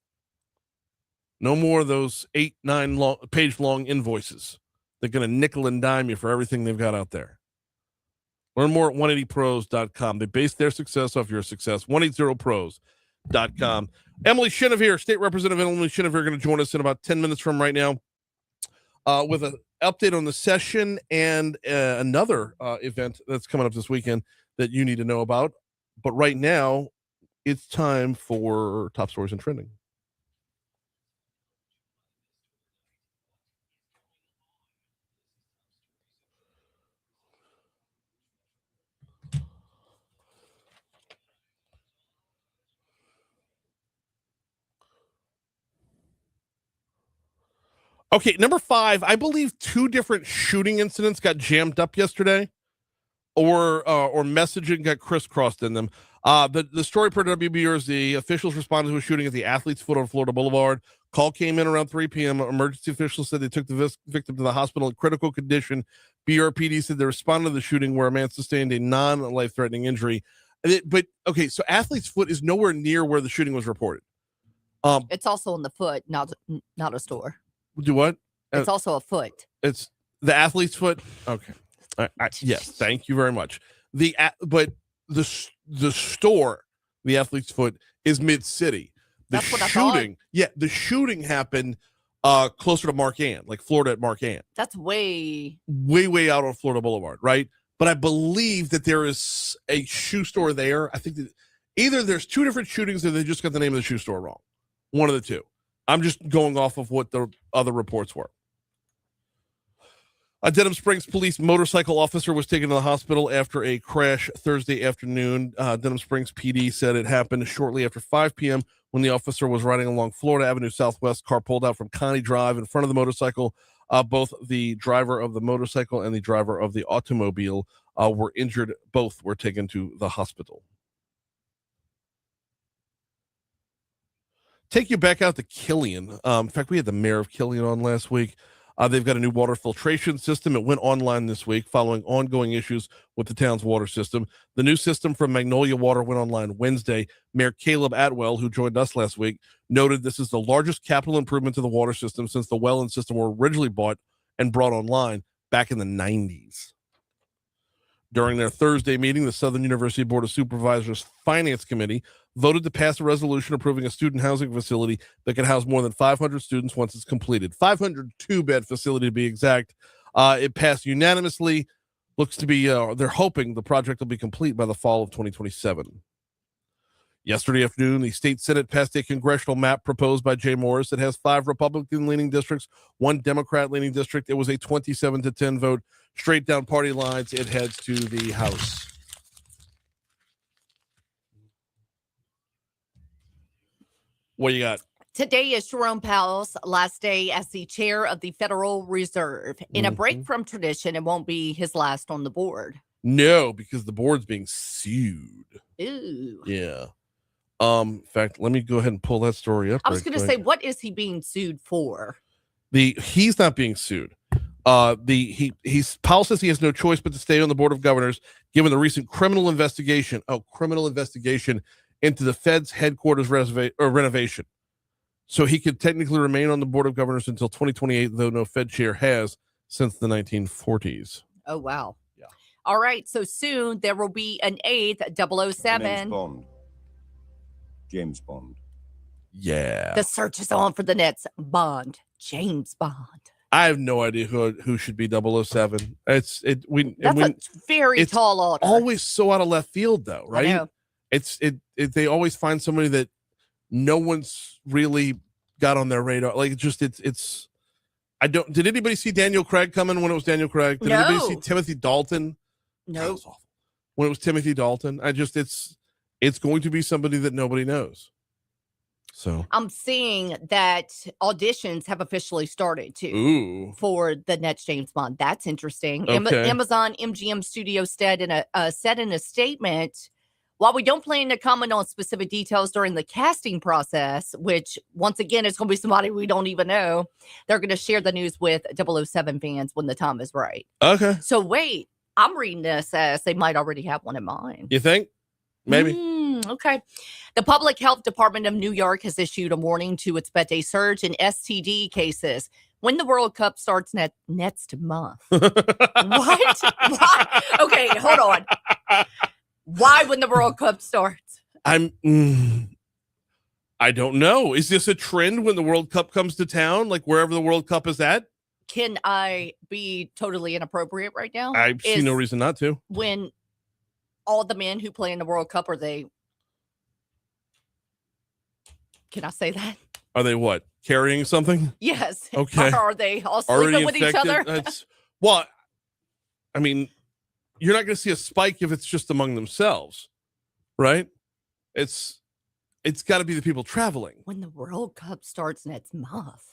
No more of those 8-9 page long invoices. They're going to nickel and dime you for everything they've got out there. Learn more at 180pros.com. They base their success off your success. 180pros.com. Emily Chenevert, State Representative Emily Chenevert, going to join us in about 10 minutes from right now with an update on the session and another event that's coming up this weekend that you need to know about. But right now, it's time for Top Stories and Trending. Okay, number 5. I believe 2 different shooting incidents got jammed up yesterday, or messaging got crisscrossed in them. The story per WBR is the officials responded to a shooting at the Athlete's Foot on Florida Boulevard. Call came in around 3 p.m. Emergency officials said they took the victim to the hospital in critical condition. BRPD said they responded to the shooting where a man sustained a non-life-threatening injury. But okay, so Athlete's Foot is nowhere near where the shooting was reported. It's also on the foot, not a store. Do what? It's also a foot. It's the Athlete's Foot. Okay. Yes, thank you very much. But the store, the Athlete's Foot, is mid-city. That's what I thought. Yeah, the shooting happened closer to Mark Ann, like Florida at Mark Ann. That's way out on Florida Boulevard, right? But I believe that there is a shoe store there. I think that either there's 2 different shootings or they just got the name of the shoe store wrong. One of the 2. I'm just going off of what the other reports were. A Denham Springs police motorcycle officer was taken to the hospital after a crash Thursday afternoon. Denham Springs PD said it happened shortly after 5 p.m. when the officer was riding along Florida Avenue Southwest. Car pulled out from Connie Drive in front of the motorcycle. Both the driver of the motorcycle and the driver of the automobile were injured. Both were taken to the hospital. Take you back out to Killian. In fact, we had the mayor of Killian on last week. They've got a new water filtration system. It went online this week following ongoing issues with the town's water system. The new system from Magnolia Water went online Wednesday. Mayor Caleb Atwell, who joined us last week, noted this is the largest capital improvement to the water system since the well and system were originally bought and brought online back in the 90s. During their Thursday meeting, the Southern University Board of Supervisors Finance Committee voted to pass a resolution approving a student housing facility that can house more than 500 students once it's completed. 502-bed facility to be exact. It passed unanimously. Looks to be, they're hoping the project will be complete by the fall of 2027. Yesterday afternoon, the state Senate passed a congressional map proposed by Jay Morris that has 5 Republican-leaning districts, 1 Democrat-leaning district. It was a 27-10 vote. Straight down party lines, it heads to the House. What you got? Today is Jerome Powell's last day as the chair of the Federal Reserve. In a break from tradition, it won't be his last on the board. No, because the board's being sued. Ooh. Yeah. In fact, let me go ahead and pull that story up. I was going to say, what is he being sued for? He's not being sued. Powell says he has no choice but to stay on the board of governors given the recent criminal investigation into the Fed's headquarters renovation. So he could technically remain on the board of governors until 2028, though no Fed chair has since the 1940s. Oh, wow. Yeah. All right. So soon there will be an 8th 007. James Bond. Yeah. The search is on for the next Bond, James Bond. I have no idea who should be 007. That's a very tall order. Always so out of left field, though, right? I know. They always find somebody that no one's really got on their radar. Like it's. I don't. Did anybody see Daniel Craig coming when it was Daniel Craig? Did anybody see Timothy Dalton? No. When it was Timothy Dalton, it's going to be somebody that nobody knows. So I'm seeing that auditions have officially started too for the next James Bond. That's interesting. Okay. Amazon MGM Studios said in a statement, while we don't plan to comment on specific details during the casting process, which once again is going to be somebody we don't even know, they're going to share the news with 007 fans when the time is right. Okay. So wait, I'm reading this as they might already have one in mind. You think? Maybe. Okay. The Public Health Department of New York has issued a warning to expect a surge in STD cases when the World Cup starts next month. What? Why? Okay, hold on. Why when the World Cup starts? I don't know. Is this a trend when the World Cup comes to town, like wherever the World Cup is at? Can I be totally inappropriate right now? I see no reason not to. When all the men who play in the World Cup, are they... Can I say that? Are they what? Carrying something? Yes. Okay. Are they all sleeping with each other? Well, I mean, you're not going to see a spike if it's just among themselves, right? It's got to be the people traveling. When the World Cup starts next month.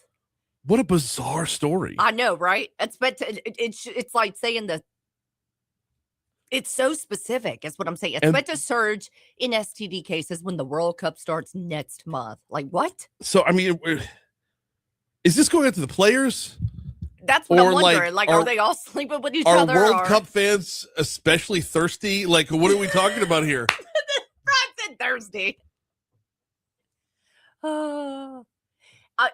What a bizarre story. I know, right? It's like saying that it's so specific. Is what I'm saying. Expect a surge in STD cases when the World Cup starts next month. Like what? So I mean, is this going out to the players? That's what Or, I'm wondering. like, Are they all sleeping with each Are other? World Cup fans especially thirsty? Like, what are we talking about here? Brian said Thursday.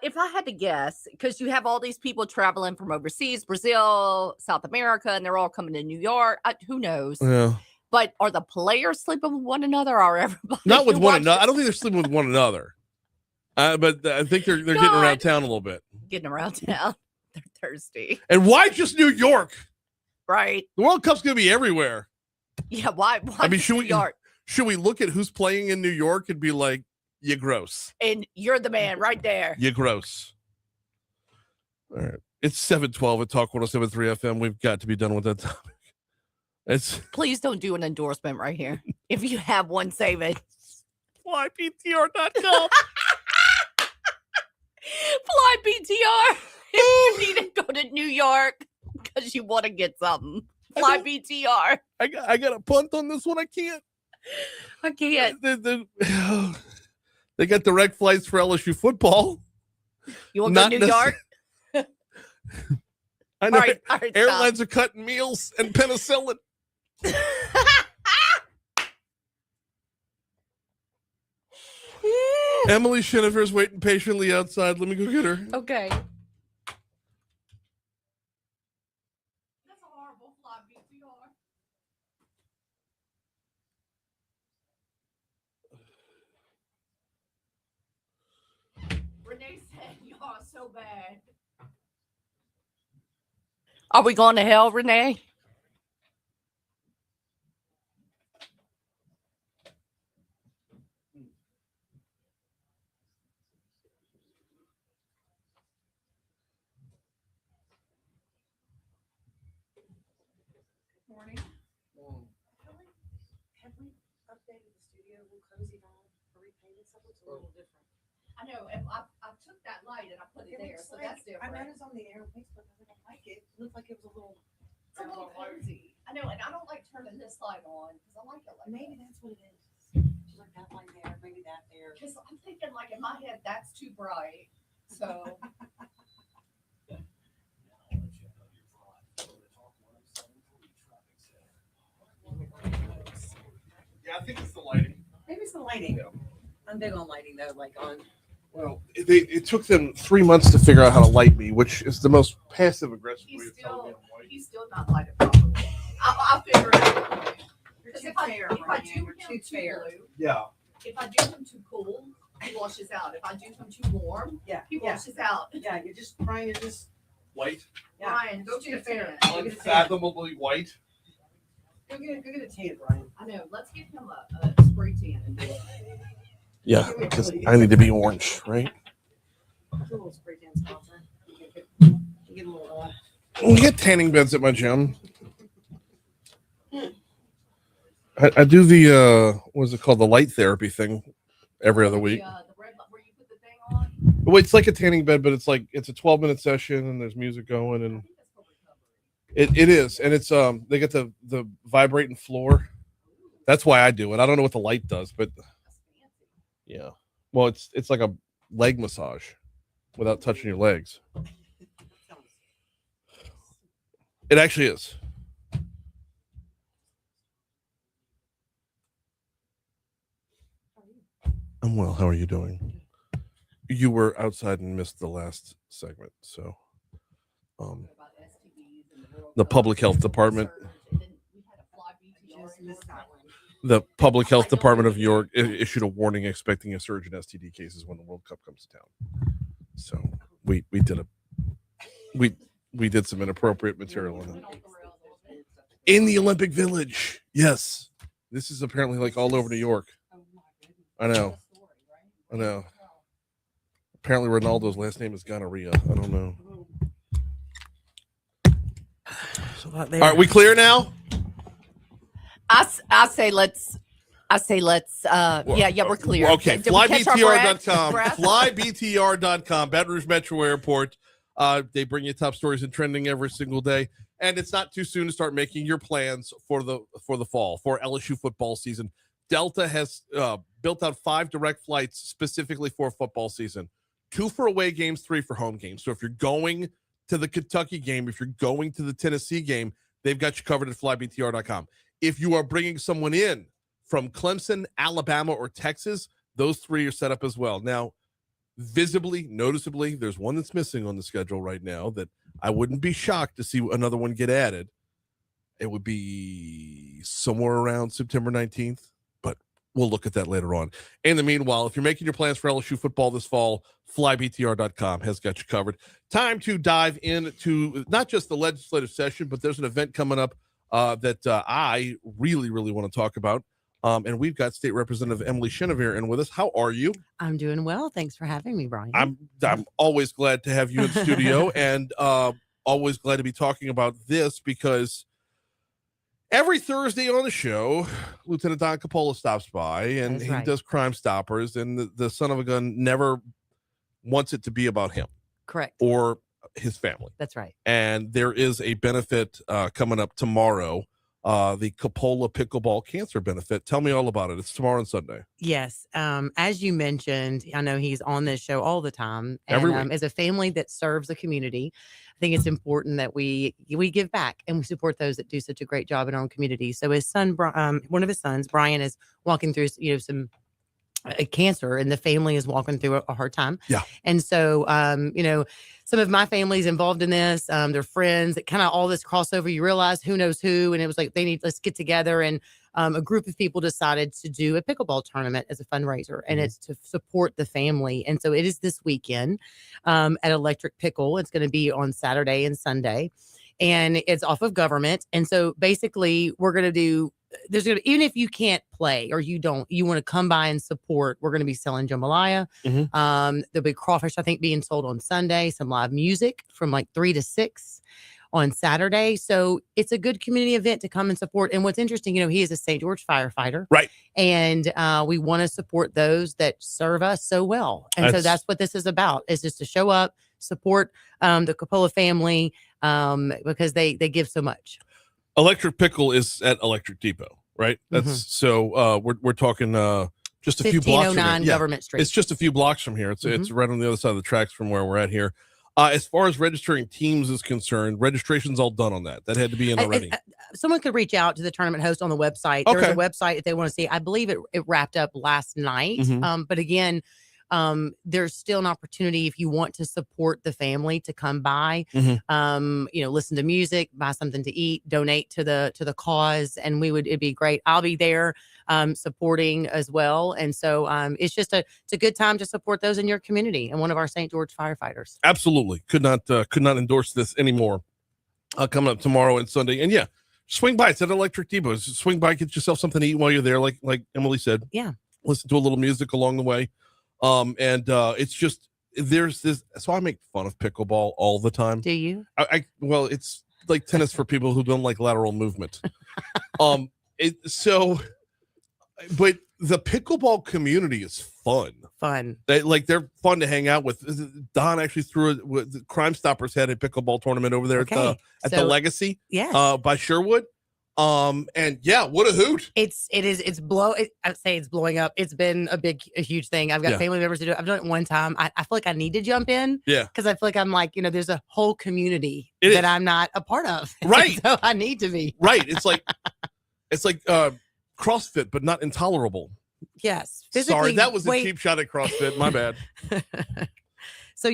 If I had to guess, because you have all these people traveling from overseas, Brazil, South America, and they're all coming to New York. Who knows? Yeah. But are the players sleeping with one another, or everybody? Not with who one watches- another. I don't think they're sleeping with one another. But I think they're getting around town a little bit. Getting around town. They're thirsty. And why just New York? Right. The World Cup's going to be everywhere. Yeah. Why I mean, just New York? should we look at who's playing in New York and be like, you gross. And you're the man right there. You gross. All right. It's 7:12 at Talk 107.3 FM. We've got to be done with that topic. Please don't do an endorsement right here. If you have one, save it. FlyPTR.com. Fly BTR. If you need to go to New York because you want to get something. Fly BTR. I got a punt on this one. I can't. I can't. They got direct flights for LSU football. You want to go to New York? I know. All right, Airlines are cutting meals and penicillin. Emily Chenevert is waiting patiently outside. Let me go get her. Okay. That's a horrible fly BTR. Renee said you are so bad. Are we going to hell, Renee? Morning. Have we updated the studio? Will cozy on or repainted something? It's a little different. I know. I took that light and I put it there, looks so like- that's different. I noticed on the air Facebook, I don't like it. It looked like it was a little. It's a little cozy. I know, and I don't like turning this light on because I like it like Maybe that's what it is. Just like that light there, maybe that there. Because I'm thinking, like, in my head, that's too bright. So, Yeah, I think it's the lighting. Maybe it's the lighting. I'm big on lighting though, like on. Well, it took them 3 months to figure out how to light me, which is the most passive aggressive way of telling me I'm white. he's still not lighted properly. I'll figure it out. Because if I do him too blue, Yeah. if I do him too cool, he washes out. If I do him too warm, Yeah. he washes out. Yeah, you're just Brian. You're just. White. Yeah. Brian, go Just get a fair. tan. Go get a tan. Unfathomably white. Go get a tan, Brian. I know. Let's give him a spray tan and do it. Yeah, because I need to be orange, right? A little spray tan sponsor. You get a little. We get tanning beds at my gym. I do the what is it called, the light therapy thing every other week. The red light where you put the thing on. Well, it's like a tanning bed, but it's a 12-minute session and there's music going and it is, and it's they get the vibrating floor. That's why I do it. I don't know what the light does, but yeah. Well, it's like a leg massage without touching your legs. It actually is. I'm well. How are you doing? You were outside and missed the last segment, so the public health department. The Public Health Department of York issued a warning expecting a surge in STD cases when the World Cup comes to town. So we did some inappropriate material in the Olympic Village. Yes, this is apparently like all over New York. I know. Apparently Ronaldo's last name is gonorrhea. I don't know. All right, we clear now? I say let's we're clear. Okay, Did we catch our flybtr.com. breath? Flybtr.com. Baton Rouge Metro Airport. They bring you top stories and trending every single day. And it's not too soon to start making your plans for the fall, for LSU football season. Delta has built out 5 direct flights specifically for football season. 2 for away games, 3 for home games. So if you're going to the Kentucky game, if you're going to the Tennessee game, they've got you covered at flybtr.com. If you are bringing someone in from Clemson, Alabama, or Texas, those 3 are set up as well. Now, visibly, noticeably, there's one that's missing on the schedule right now that I wouldn't be shocked to see another one get added. It would be somewhere around September 19th, but we'll look at that later on. In the meanwhile, if you're making your plans for LSU football this fall, flybtr.com has got you covered. Time to dive into not just the legislative session, but there's an event coming up that I really, really want to talk about. And we've got State Representative Emily Chenevert in with us. How are you? I'm doing well. Thanks for having me, Brian. I'm always glad to have you in studio and always glad to be talking about this because every Thursday on the show, Lieutenant Don Coppola stops by and he does Crime Stoppers, and the son of a gun never wants it to be about him. Correct. Or his family. That's right. And there is a benefit coming up tomorrow. The Coppola Pickleball Cancer Benefit. Tell me all about it. It's tomorrow and Sunday. Yes. As you mentioned, I know he's on this show all the time. And Every week. As a family that serves the community, I think it's important that we give back and we support those that do such a great job in our own community. So his son, one of his sons, Brian, is walking through, some cancer, and the family is walking through a hard time. Yeah. And so, some of my family's involved in this. They're friends. Kind of all this crossover. You realize who knows who, and it was like let's get together. And a group of people decided to do a pickleball tournament as a fundraiser, and it's to support the family. And so it is this weekend at Electric Pickle. It's going to be on Saturday and Sunday, and it's off of Government. And so basically, we're going to do. Even if you can't play or you want to come by and support, we're going to be selling jambalaya. There'll be crawfish, I think, being sold on Sunday, some live music from like 3 to 6 on Saturday. So it's a good community event to come and support. And what's interesting, he is a St. George firefighter. Right. And we want to support those that serve us so well. And so that's what this is about, is just to show up, support the Coppola family because they give so much. Electric Pickle is at Electric Depot, right? That's so we're talking just a few blocks from here. Government Street. It's just a few blocks from here. It's right on the other side of the tracks from where we're at here. As far as registering teams is concerned, registration's all done on that. That had to be in already. Someone could reach out to the tournament host on the website. There's a website if they want to see. I believe it wrapped up last night. But again, there's still an opportunity if you want to support the family to come by, listen to music, buy something to eat, donate to the cause. And it'd be great. I'll be there, supporting as well. And so, it's a good time to support those in your community and one of our St. George firefighters. Absolutely. Could not endorse this anymore. Coming up tomorrow and Sunday. And yeah, swing by. It's at Electric Depot. Swing by, get yourself something to eat while you're there. Like Emily said, listen to a little music along the way. It's just there's this, so I make fun of pickleball all the time. Do you? Well, it's like tennis for people who don't like lateral movement. But the pickleball community is fun. They're fun to hang out with. Don actually threw it with the Crime Stoppers had a pickleball tournament over there at the Legacy. By Sherwood. And yeah, what a hoot. I'd say it's blowing up. It's been a huge thing. I've got family members to do it. I've done it one time. I feel like I need to jump in. Because I feel like I'm like, there's a whole community that I'm not a part of. Right. So I need to be. Right. It's like CrossFit, but not intolerable. Yes. Sorry, that was a cheap shot at CrossFit. My bad. So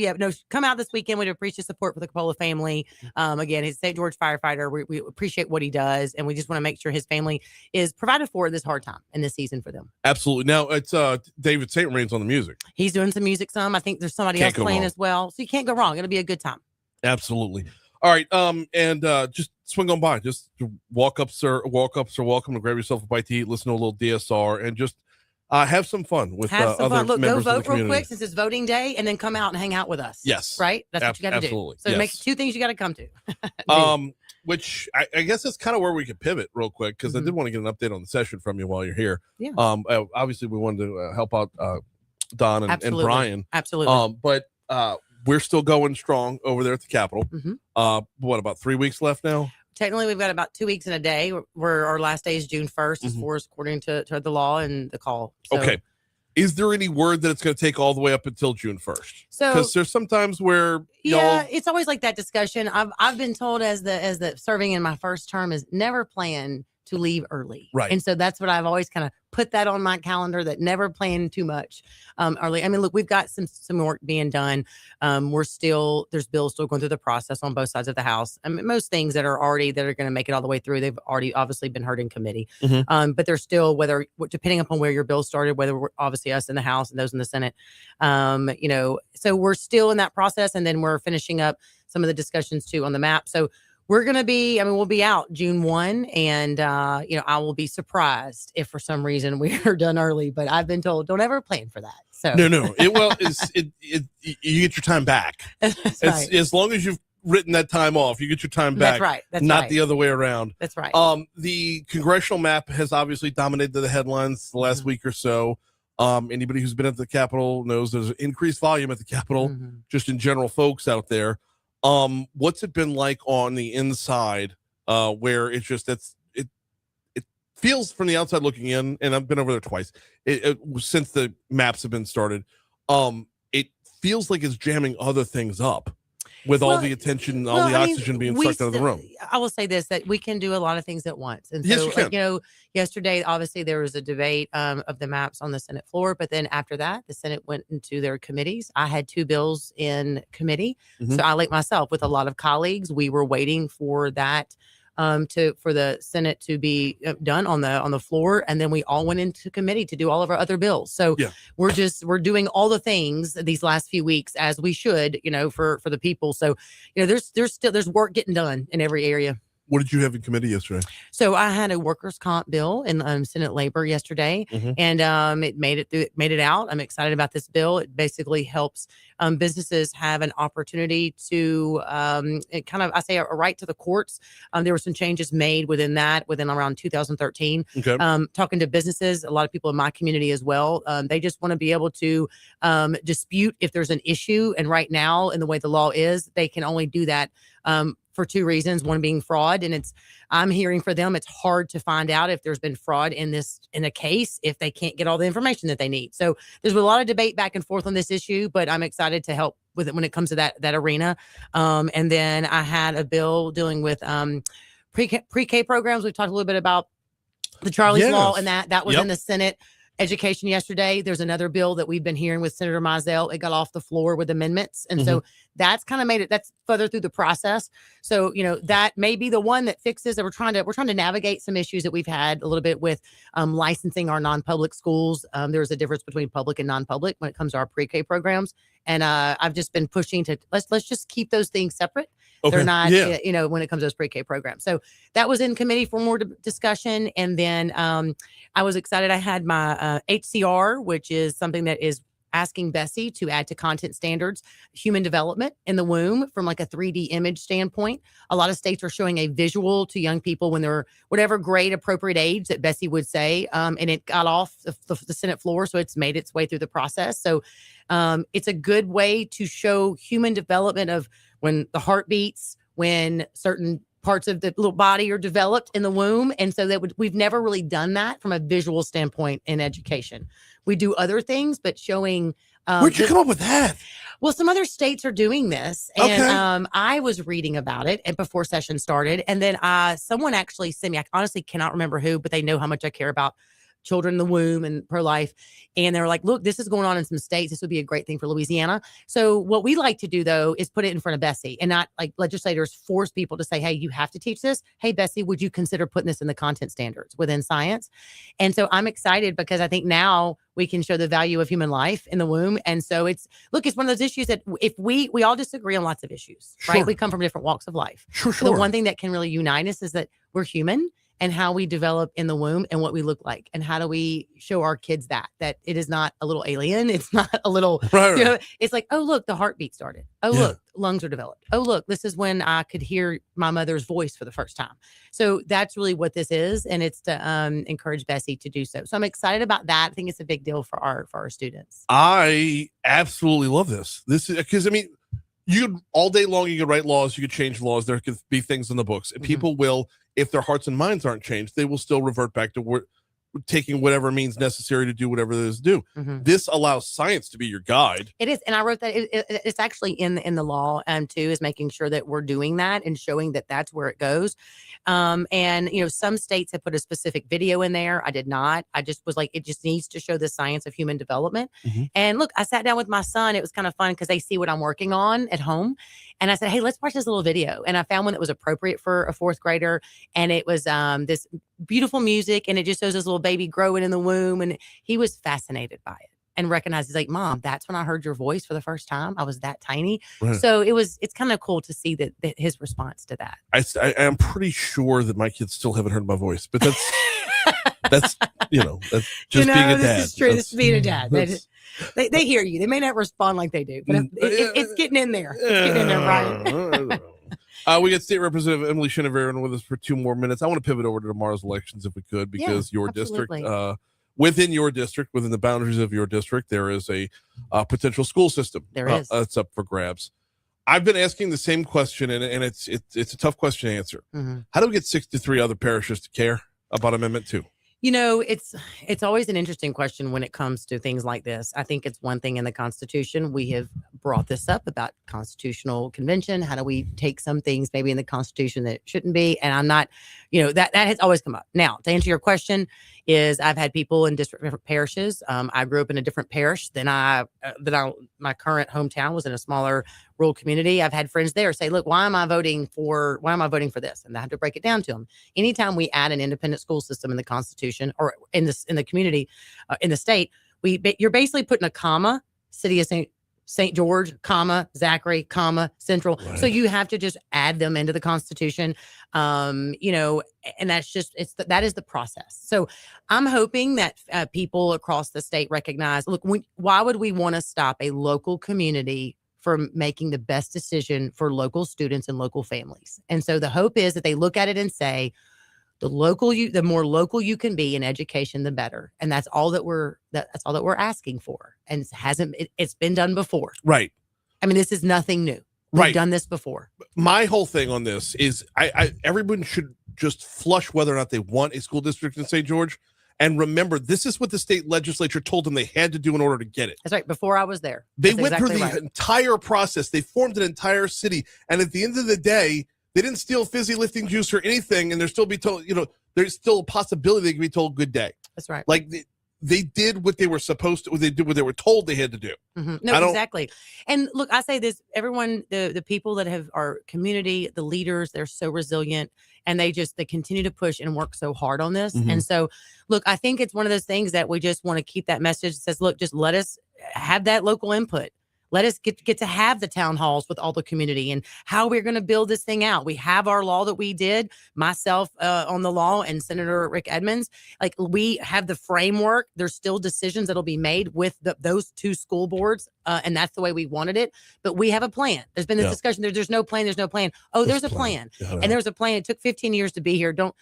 come out this weekend. We'd appreciate support for the Coppola family. Again, he's a St. George firefighter. We appreciate what he does, and we just want to make sure his family is provided for this hard time in this season for them. Absolutely. Now it's David St. Rain's on the music. He's doing some music. I think there's somebody else playing as well. So you can't go wrong. It'll be a good time. Absolutely. All right. And just swing on by. Just walk-ups are welcome to grab yourself a bite to eat, listen to a little DSR, and just have some fun with other Look, members go of the vote real community. quick since it's voting day, and then come out and hang out with us. Yes, right. That's what you got to do. Absolutely. So yes. make 2 things you got to come to. Which I guess that's kind of where we could pivot real quick because I did want to get an update on the session from you while you're here. Yeah. Obviously we wanted to help out Don and Brian. Absolutely. But we're still going strong over there at the Capitol. Mhm. What, about 3 weeks left now? Technically, we've got about 2 weeks and a day. Where our last day is June 1st, as far as according to the law and the call. So, Okay. Is there any word that it's going to take all the way up until June 1st? So Because there's sometimes where yeah, it's always like that discussion. I've been told as the serving in my first term is never plan to leave early. Right. And so that's what I've always kind of put that on my calendar, that never plan too much early. I mean, look, we've got some work being done. There's bills still going through the process on both sides of the house. I mean, most things that are going to make it all the way through, they've already obviously been heard in committee. But there's still, depending upon where your bill started, whether we're obviously us in the House and those in the Senate, so we're still in that process. And then we're finishing up some of the discussions too on the map. So we're going to we'll be out June 1, and, I will be surprised if for some reason we are done early, but I've been told don't ever plan for that. So no, you get your time back. That's right. As long as you've written that time off, you get your time back. That's right. That's not right. the other way around. That's right. The congressional map has obviously dominated the headlines the last week or so. Anybody who's been at the Capitol knows there's an increased volume at the Capitol, just in general, folks out there. What's it been like on the inside, where it's just it feels from the outside looking in, and I've been over there twice since the maps have been started. It feels like it's jamming other things up with all the attention, all the oxygen being sucked out of the room. I will say this, that we can do a lot of things at once. And Yes, so, you can. yesterday, obviously there was a debate of the maps on the Senate floor, but then after that, the Senate went into their committees. I had 2 bills in committee. So I, like myself, with a lot of colleagues, we were waiting for that for the Senate to be done on the floor, and then we all went into committee to do all of our other bills. So we're doing all the things these last few weeks as we should, for the people. So there's work getting done in every area. What did you have in committee yesterday? So I had a workers' comp bill in Senate Labor yesterday, and it made it out. I'm excited about this bill. It basically helps businesses have an opportunity to a right to the courts. There were some changes made within around 2013. Okay. Talking to businesses, a lot of people in my community as well, they just want to be able to dispute if there's an issue. And right now, in the way the law is, they can only do that for 2 reasons, one being fraud. And I'm hearing for them, it's hard to find out if there's been fraud in a case if they can't get all the information that they need. So there's been a lot of debate back and forth on this issue, but I'm excited to help with it when it comes to that arena. And then I had a bill dealing with pre-K programs. We've talked a little bit about the Charlie's Law, and that was in the Senate Education yesterday. There's another bill that we've been hearing with Senator Mizell. It got off the floor with amendments. And so that's kind of made it, that's further through the process. So, that may be the one that fixes that. We're trying to navigate some issues that we've had a little bit with licensing our non-public schools. There's a difference between public and non-public when it comes to our pre-K programs. And I've just been pushing to let's just keep those things separate. Okay. They're not, when it comes to those pre-K programs. So that was in committee for more discussion. And then I was excited. I had my HCR, which is something that is asking Bessie to add to content standards, human development in the womb from like a 3D image standpoint. A lot of states are showing a visual to young people when they're whatever grade appropriate age that Bessie would say. And it got off the Senate floor. So it's made its way through the process. So it's a good way to show human development of when the heart beats, when certain parts of the little body are developed in the womb. And so we've never really done that from a visual standpoint in education. We do other things, but showing. Where'd you come up with that? Well, some other states are doing this. And I was reading about it before session started. And then someone actually sent me, I honestly cannot remember who, but they know how much I care about children in the womb and pro-life. And they were like, look, this is going on in some states. This would be a great thing for Louisiana. So what we like to do, though, is put it in front of Bessie and not like legislators force people to say, hey, you have to teach this. Hey, Bessie, would you consider putting this in the content standards within science? And so I'm excited because I think now we can show the value of human life in the womb. And so it's one of those issues that if we all disagree on lots of issues, right? We come from different walks of life. Sure. The one thing that can really unite us is that we're human, and how we develop in the womb and what we look like. And how do we show our kids that it is not a little alien. It's not a little, it's like, oh, look, the heartbeat started. Oh, look, lungs are developed. Oh, look, this is when I could hear my mother's voice for the first time. So that's really what this is. And it's to encourage Bessie to do so. So I'm excited about that. I think it's a big deal for our students. I absolutely love this. This is because, You could all day long, you could write laws, you could change laws. There could be things in the books, and people will, if their hearts and minds aren't changed, they will still revert back to taking whatever means necessary to do whatever it is to do. This allows science to be your guide. It is, and I wrote that it's actually in the law, too, is making sure that we're doing that and showing that that's where it goes. And some states have put a specific video in there. I did not. I just was like, it just needs to show the science of human development. And look, I sat down with my son. It was kind of fun because they see what I'm working on at home, and I said, hey, let's watch this little video. And I found one that was appropriate for a fourth grader, and it was this beautiful music, and it just shows this little baby growing in the womb, and he was fascinated by it and recognized, he's like, Mom, that's when I heard your voice for the first time. I was that tiny. Right. So it's kind of cool to see that his response to that. I am pretty sure that my kids still haven't heard my voice, but that's that's that's just being a dad. This is true. This is being a dad. They hear you. They may not respond like they do, but it's getting in there. It's getting in there, Brian. We got State Representative Emily Chenevert with us for 2 more minutes. I want to pivot over to tomorrow's elections if we could, because your district, within your district, within the boundaries of your district, there is a potential school system. There is. That's up for grabs. I've been asking the same question, and it's a tough question to answer. How do we get 63 other parishes to care about Amendment 2? It's always an interesting question when it comes to things like this. I think it's one thing in the Constitution. We have brought this up about constitutional convention. How do we take some things maybe in the Constitution that shouldn't be? And I'm not, that has always come up. Now, to answer your question, is I've had people in different parishes. I grew up in a different parish than my current hometown was in a smaller rural community. I've had friends there say, look, why am I voting for this? And I have to break it down to them. Anytime we add an independent school system in the Constitution or in the community, in the state, you're basically putting a comma, City of St. George, comma, Zachary, comma, Central. Right. So you have to just add them into the Constitution. And that's just, that is the process. So I'm hoping that people across the state recognize, look, why would we want to stop a local community from making the best decision for local students and local families? And so the hope is that they look at it and say, the more local you can be in education, the better. And that's all that we're asking for. And it's been done before. Right. I mean, this is nothing new. We've done this before. My whole thing on this is everyone should just flush whether or not they want a school district in St. George. And remember, this is what the state legislature told them they had to do in order to get it. That's right. Before I was there. They went through the entire process. They formed an entire city. And at the end of the day, they didn't steal fizzy lifting juice or anything. And they're still be told, there's still a possibility they can be told good day. That's right. Like they did what they were supposed to, they did what they were told they had to do. No, exactly. And look, I say this, everyone, the people that have our community, the leaders, they're so resilient, and they continue to push and work so hard on this. And so, look, I think it's one of those things that we just want to keep that message that says, look, just let us have that local input. Let us get to have the town halls with all the community and how we're going to build this thing out. We have our law that we did, myself on the law and Senator Rick Edmonds. Like, we have the framework. There's still decisions that'll be made with those 2 school boards. And that's the way we wanted it. But we have a plan. There's been this discussion. There's no plan. There's no plan. Oh, there's a plan. And there's a plan. It took 15 years to be here. Don't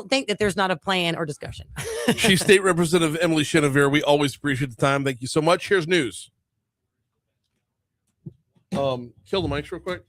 think that there's not a plan or discussion. She's State Representative Emily Chenevert. We always appreciate the time. Thank you so much. Here's news. Kill the mics real quick.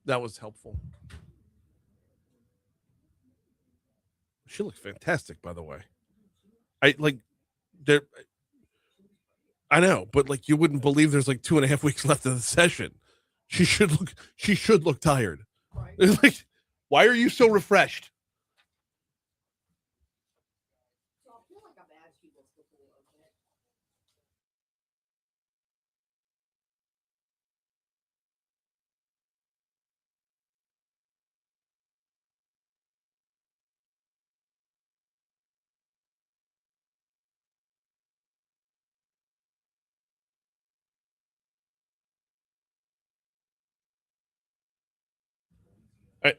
That was helpful. She looks fantastic, by the way. I know, but like you wouldn't believe there's like 2.5 weeks left of the session. She should look tired. It's like, why are you so refreshed?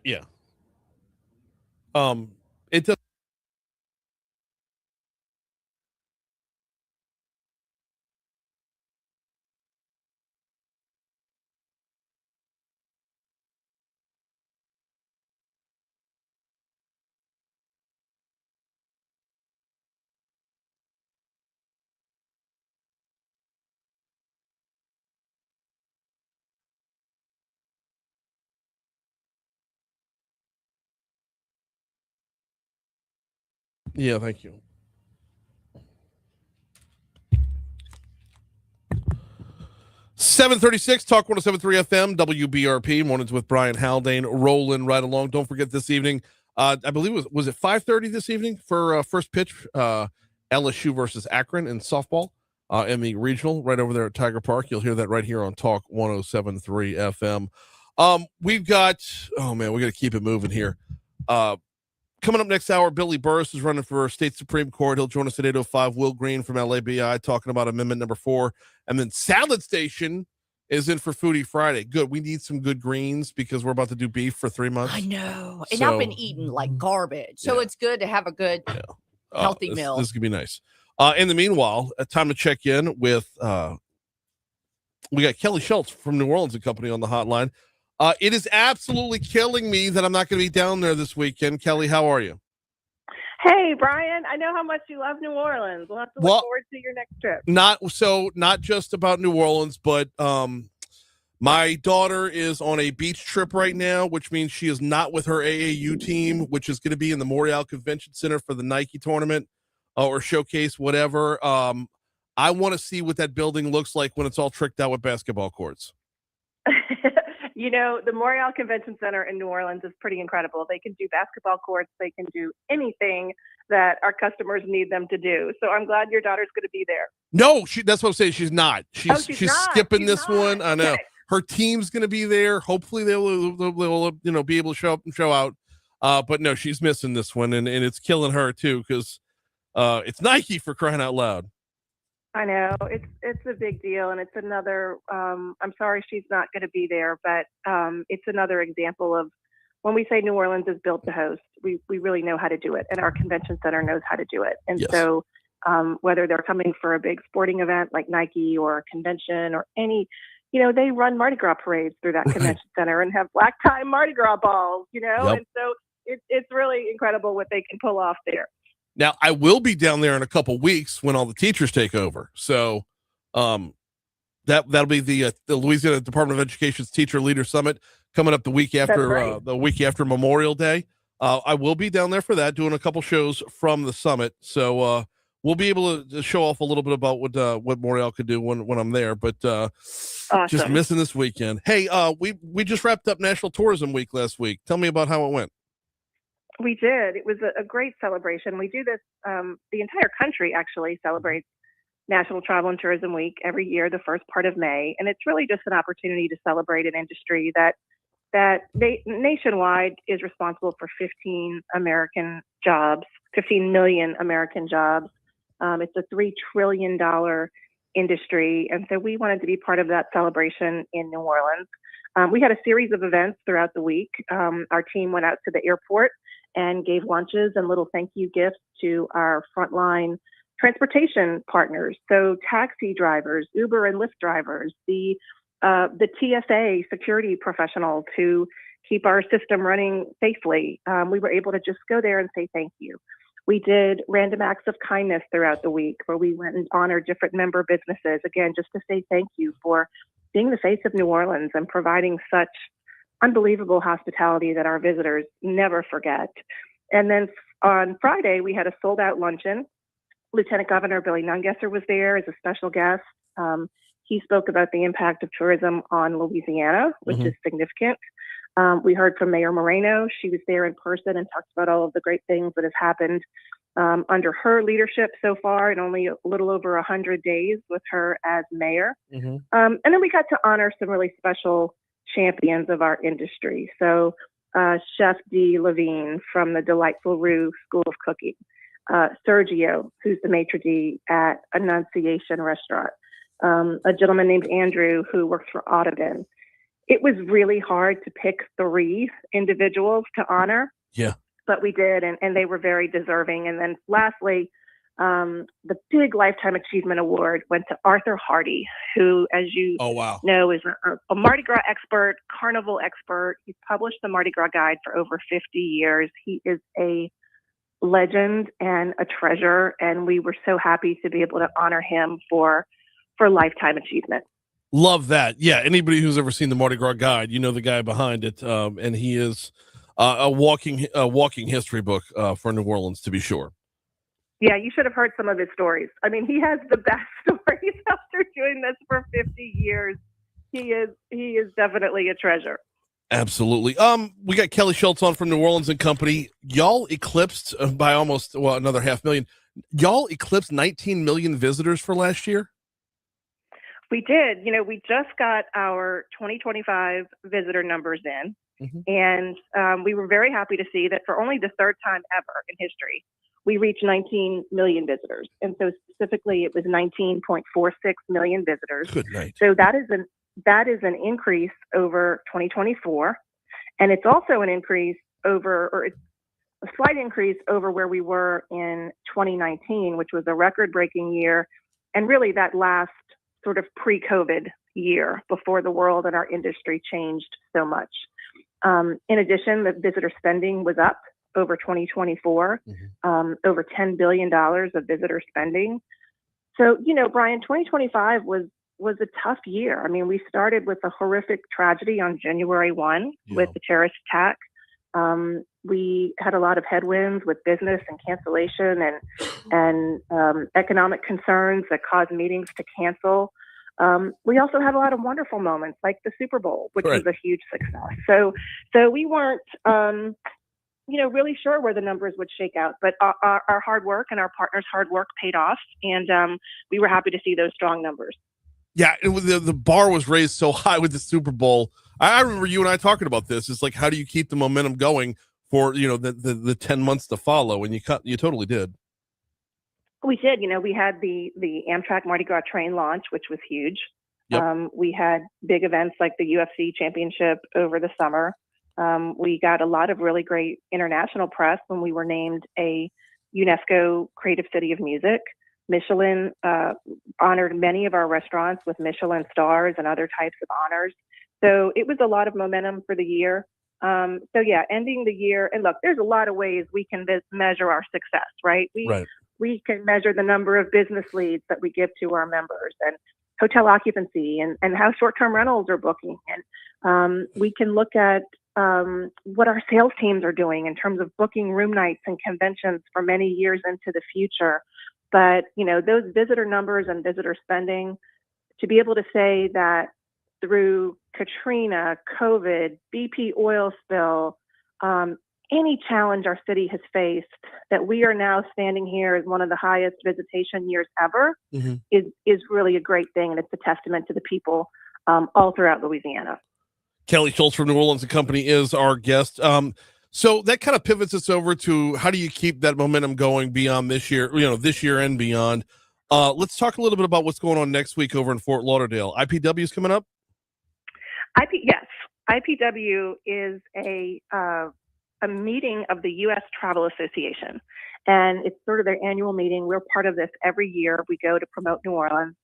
Yeah. It does. Yeah, thank you. .736 Talk 107.3 FM WBRP mornings with Brian Haldane rolling right along. Don't forget this evening. I believe was it 5:30 this evening for first pitch. LSU versus Akron in softball in the regional right over there at Tiger Park. You'll hear that right here on Talk 107.3 FM. We've got we got to keep it moving here. Coming up next hour, Billy Burris is running for state Supreme Court. He'll join us at 8:05. Will Green from LABI talking about amendment number 4. And then Salad Station is in for Foodie Friday. Good. We need some good greens because we're about to do beef for 3 months. I know. And I've been eating like garbage. So it's good to have a good healthy meal. This could be nice. In the meanwhile, time to check in with we got Kelly Shulz from New Orleans and Company on the hotline. It is absolutely killing me that I'm not going to be down there this weekend. Kelly, how are you? Hey, Brian, I know how much you love New Orleans. We'll have to look forward to your next trip. Not just about New Orleans, but my daughter is on a beach trip right now, which means she is not with her AAU team, which is going to be in the Montreal Convention Center for the Nike tournament or showcase, whatever. I want to see what that building looks like when it's all tricked out with basketball courts. You know, the Montreal Convention Center in New Orleans is pretty incredible. They can do basketball courts. They can do anything that our customers need them to do. So I'm glad your daughter's going to be there. No, that's what I'm saying. She's not. She's not. skipping She's this not. one. I know. Okay. Her team's going to be there. Hopefully they'll be able to show up and show out. But no, she's missing this one, and it's killing her too because it's Nike, for crying out loud. I know it's a big deal, and it's another. I'm sorry she's not going to be there, but it's another example of when we say New Orleans is built to host. We really know how to do it, and our convention center knows how to do it. And so, whether they're coming for a big sporting event like Nike or a convention or any, they run Mardi Gras parades through that convention center and have black tie Mardi Gras balls. And so it's really incredible what they can pull off there. Now, I will be down there in a couple weeks when all the teachers take over. So that'll be the Louisiana Department of Education's Teacher Leader Summit coming up the week after Memorial Day. I will be down there for that, doing a couple shows from the summit. So we'll be able to show off a little bit about what Montreal could do when I'm there. But awesome. Just missing this weekend. Hey, we just wrapped up National Tourism Week last week. Tell me about how it went. We did. It was a great celebration. We do this, the entire country actually celebrates National Travel and Tourism Week every year, the first part of May. And it's really just an opportunity to celebrate an industry that nationwide is responsible for 15 million American jobs. It's a $3 trillion industry. And so we wanted to be part of that celebration in New Orleans. We had a series of events throughout the week. Our team went out to the airport and gave lunches and little thank you gifts to our frontline transportation partners. So taxi drivers, Uber and Lyft drivers, the TSA security professionals who keep our system running safely. We were able to just go there and say thank you. We did random acts of kindness throughout the week where we went and honored different member businesses, again, just to say thank you for being the face of New Orleans and providing such unbelievable hospitality that our visitors never forget. And then on Friday, we had a sold out luncheon. Lieutenant Governor Billy Nungesser was there as a special guest. He spoke about the impact of tourism on Louisiana, which is significant. We heard from Mayor Moreno. She was there in person and talked about all of the great things that have happened under her leadership so far in only a little over 100 days with her as mayor. And then we got to honor some really special champions of our industry. So Chef D. Levine from the Delightful Rue School of Cooking, Sergio, who's the maitre d' at Annunciation Restaurant, a gentleman named Andrew who works for Audubon. It was really hard to pick 3 individuals to honor. Yeah. But we did, and they were very deserving. And then lastly, the big Lifetime Achievement Award went to Arthur Hardy, who, as you know, is a Mardi Gras expert, carnival expert. He's published the Mardi Gras Guide for over 50 years. He is a legend and a treasure, and we were so happy to be able to honor him for Lifetime Achievement. Love that. Yeah, anybody who's ever seen the Mardi Gras Guide, you know the guy behind it, and he is a walking history book for New Orleans, to be sure. Yeah, you should have heard some of his stories. I mean, he has the best stories after doing this for 50 years. He is definitely a treasure. Absolutely. We got Kelly Shulz on from New Orleans and Company. Y'all eclipsed by almost another 500,000. Y'all eclipsed 19 million visitors for last year. We did. You know, we just got our 2025 visitor numbers in, and we were very happy to see that for only the 3rd time ever in history, we reached 19 million visitors. And so specifically, it was 19.46 million visitors. Good night. So that is an increase over 2024, and it's also an increase over, or it's a slight increase over where we were in 2019, which was a record-breaking year, and really that last sort of pre-COVID year before the world and our industry changed so much. In addition, the visitor spending was up over 2024, over $10 billion of visitor spending. So, you know, Brian, 2025 was a tough year. I mean, we started with a horrific tragedy on January 1 with the terrorist attack. We had a lot of headwinds with business and cancellation and economic concerns that caused meetings to cancel. We also had a lot of wonderful moments like the Super Bowl, which was a huge success. So we weren't, really sure where the numbers would shake out, but our hard work and our partners' hard work paid off, and we were happy to see those strong numbers. Yeah, the bar was raised so high with the Super Bowl. I remember you and I talking about this. It's like, how do you keep the momentum going for the 10 months to follow? And you totally did. We did. We had the Amtrak Mardi Gras train launch, which was huge. Yep. We had big events like the UFC championship over the summer. We got a lot of really great international press when we were named a UNESCO Creative City of Music. Michelin honored many of our restaurants with Michelin stars and other types of honors. So it was a lot of momentum for the year. Ending the year, and look, there's a lot of ways we can measure our success, right? We can measure the number of business leads that we give to our members and hotel occupancy and how short-term rentals are booking. And we can look at what our sales teams are doing in terms of booking room nights and conventions for many years into the future. But, those visitor numbers and visitor spending, to be able to say that through Katrina, COVID, BP oil spill, any challenge our city has faced, that we are now standing here as one of the highest visitation years ever is really a great thing. And it's a testament to the people all throughout Louisiana. Kelly Shulz from New Orleans and Company is our guest. So that kind of pivots us over to how do you keep that momentum going beyond this year, this year and beyond. Let's talk a little bit about what's going on next week over in Fort Lauderdale. IPW is coming up? Yes. IPW is a meeting of the U.S. Travel Association, and it's sort of their annual meeting. We're part of this every year. We go to promote New Orleans.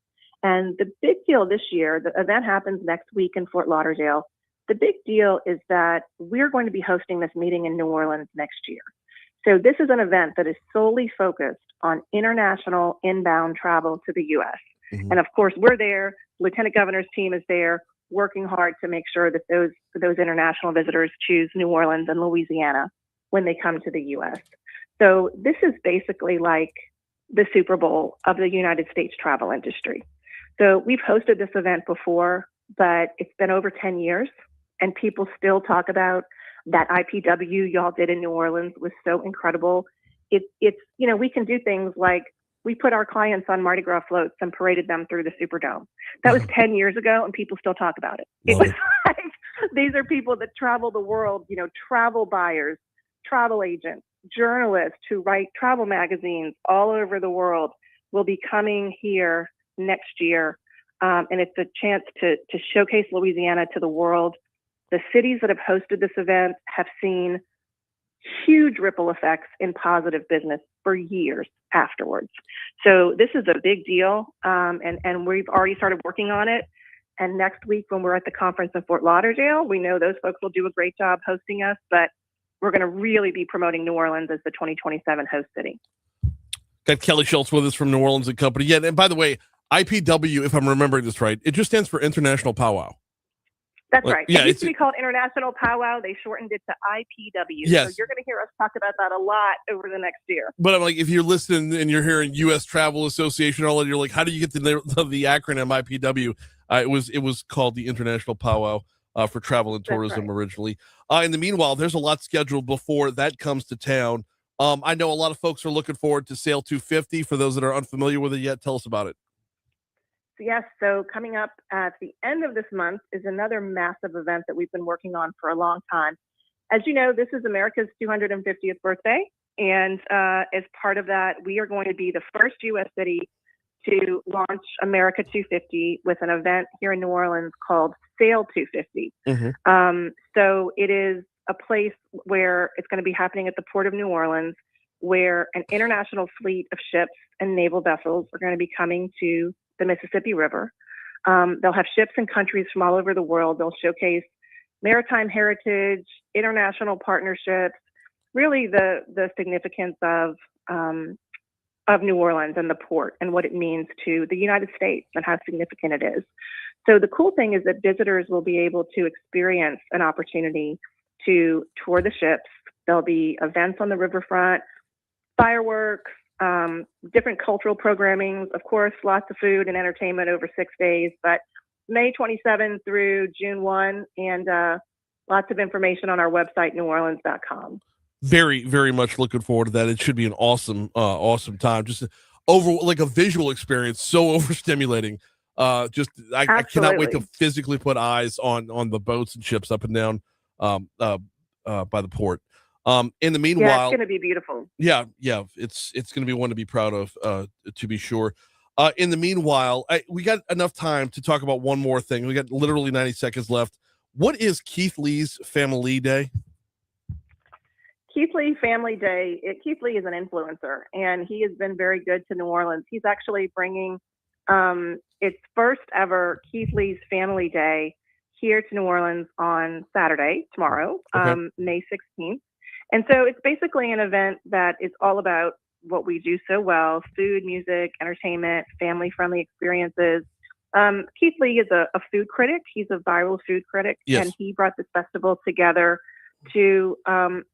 And the big deal this year, the event happens next week in Fort Lauderdale. The big deal is that we're going to be hosting this meeting in New Orleans next year. So this is an event that is solely focused on international inbound travel to the U.S. And of course, we're there. Lieutenant Governor's team is there. working hard to make sure that those international visitors choose New Orleans and Louisiana when they come to the U.S. So this is basically like the Super Bowl of the United States travel industry. So we've hosted this event before, but it's been over 10 years, and people still talk about that IPW y'all did in New Orleans was so incredible. It's we can do things like we put our clients on Mardi Gras floats and paraded them through the Superdome. That was 10 years ago, and people still talk about it. It was like, these are people that travel the world, travel buyers, travel agents, journalists who write travel magazines all over the world will be coming here next year. And it's a chance to showcase Louisiana to the world. The cities that have hosted this event have seen huge ripple effects in positive business for years afterwards. So this is a big deal, and we've already started working on it. And next week when we're at the conference in Fort Lauderdale, we know those folks will do a great job hosting us, but we're going to really be promoting New Orleans as the 2027 host city. Got Kelly Shulz with us from New Orleans and Company. Yeah, and by the way, IPW, if I'm remembering this right, it just stands for International Powwow. That's right. Yeah, it used to be called International Powwow. They shortened it to IPW. Yes. So you're going to hear us talk about that a lot over the next year. But I'm like, if you're listening and you're hearing U.S. Travel Association, all that, you're like, how do you get the acronym IPW? It was called the International Powwow for Travel and Tourism originally. In the meanwhile, there's a lot scheduled before that comes to town. I know a lot of folks are looking forward to Sail 250. For those that are unfamiliar with it yet, tell us about it. Yes, so coming up at the end of this month is another massive event that we've been working on for a long time. As you know, this is America's 250th birthday, and as part of that, we are going to be the first U.S. city to launch America 250 with an event here in New Orleans called Sail 250. So it is a place where it's going to be happening at the Port of New Orleans, where an international fleet of ships and naval vessels are going to be coming to the Mississippi River. They'll have ships and countries from all over the world. They'll showcase maritime heritage, international partnerships, really the significance of New Orleans and the port and what it means to the United States and how significant it is. So the cool thing is that visitors will be able to experience an opportunity to tour the ships. There'll be events on the riverfront, fireworks, different cultural programming, of course, lots of food and entertainment over 6 days, but May 27 through June 1, and lots of information on our website, neworleans.com. Very, very much looking forward to that. It should be an awesome time. Just like a visual experience, so overstimulating. I cannot wait to physically put eyes on the boats and ships up and down by the port. In the meanwhile, yeah, it's going to be beautiful. Yeah, it's going to be one to be proud of, to be sure. In the meanwhile, we got enough time to talk about one more thing. We got literally 90 seconds left. What is Keith Lee's Family Day? Keith Lee Family Day. Keith Lee is an influencer, and he has been very good to New Orleans. He's actually bringing its first ever Keith Lee's Family Day here to New Orleans on Saturday, tomorrow, May 16th. And so it's basically an event that is all about what we do so well: food, music, entertainment, family-friendly experiences. Keith Lee is a food critic. He's a viral food critic, and he brought this festival together to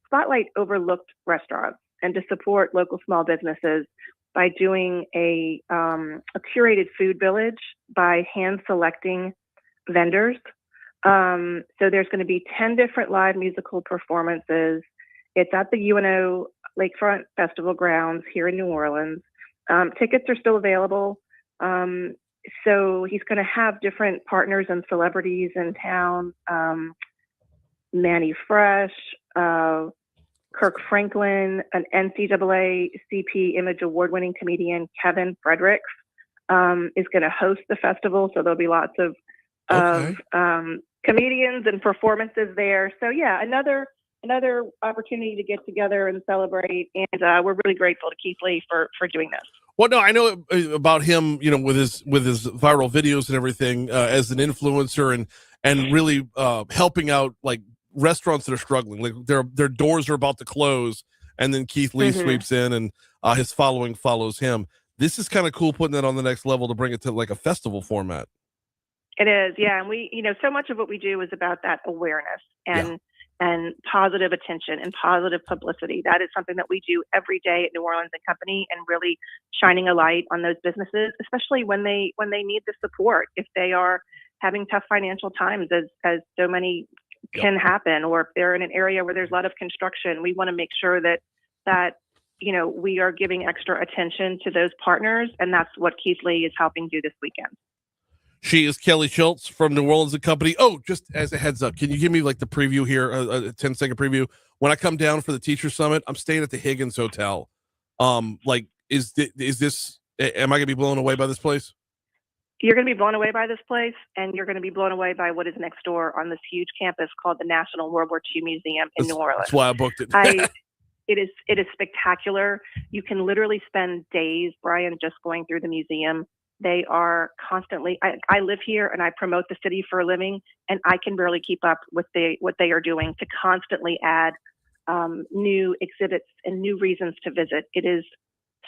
spotlight overlooked restaurants and to support local small businesses by doing a curated food village by hand selecting vendors. So there's going to be 10 different live musical performances. It's at the UNO Lakefront Festival grounds here in New Orleans. Tickets are still available. So he's going to have different partners and celebrities in town. Manny Fresh, Kirk Franklin, an NCAA Image Award-winning comedian, Kevin Fredericks, is going to host the festival. So there'll be lots of comedians and performances there. So yeah, another opportunity to get together and celebrate. And we're really grateful to Keith Lee for doing this. Well, no, I know about him, with his viral videos and everything, as an influencer and really helping out like restaurants that are struggling, like their doors are about to close, and then Keith Lee sweeps in and his following follows him. This is kind of cool, putting that on the next level to bring it to like a festival format. It is, yeah. And we, so much of what we do is about that awareness and positive attention and positive publicity. That is something that we do every day at New Orleans and Company, and really shining a light on those businesses, especially when they need the support, if they are having tough financial times, as so many can happen, or if they're in an area where there's a lot of construction. We want to make sure that we are giving extra attention to those partners, and that's what Keith Lee is helping do this weekend. She is Kelly Shulz from New Orleans and Company. Oh, just as a heads up, can you give me like the preview here, a 10-second preview? When I come down for the Teacher Summit, I'm staying at the Higgins Hotel. Like, is this? Am I gonna be blown away by this place? You're going to be blown away by this place, and you're going to be blown away by what is next door on this huge campus called the National World War II Museum in New Orleans. That's why I booked it. It is spectacular. You can literally spend days, Brian, just going through the museum. They are constantly, I live here and I promote the city for a living, and I can barely keep up with what they are doing to constantly add new exhibits and new reasons to visit. It is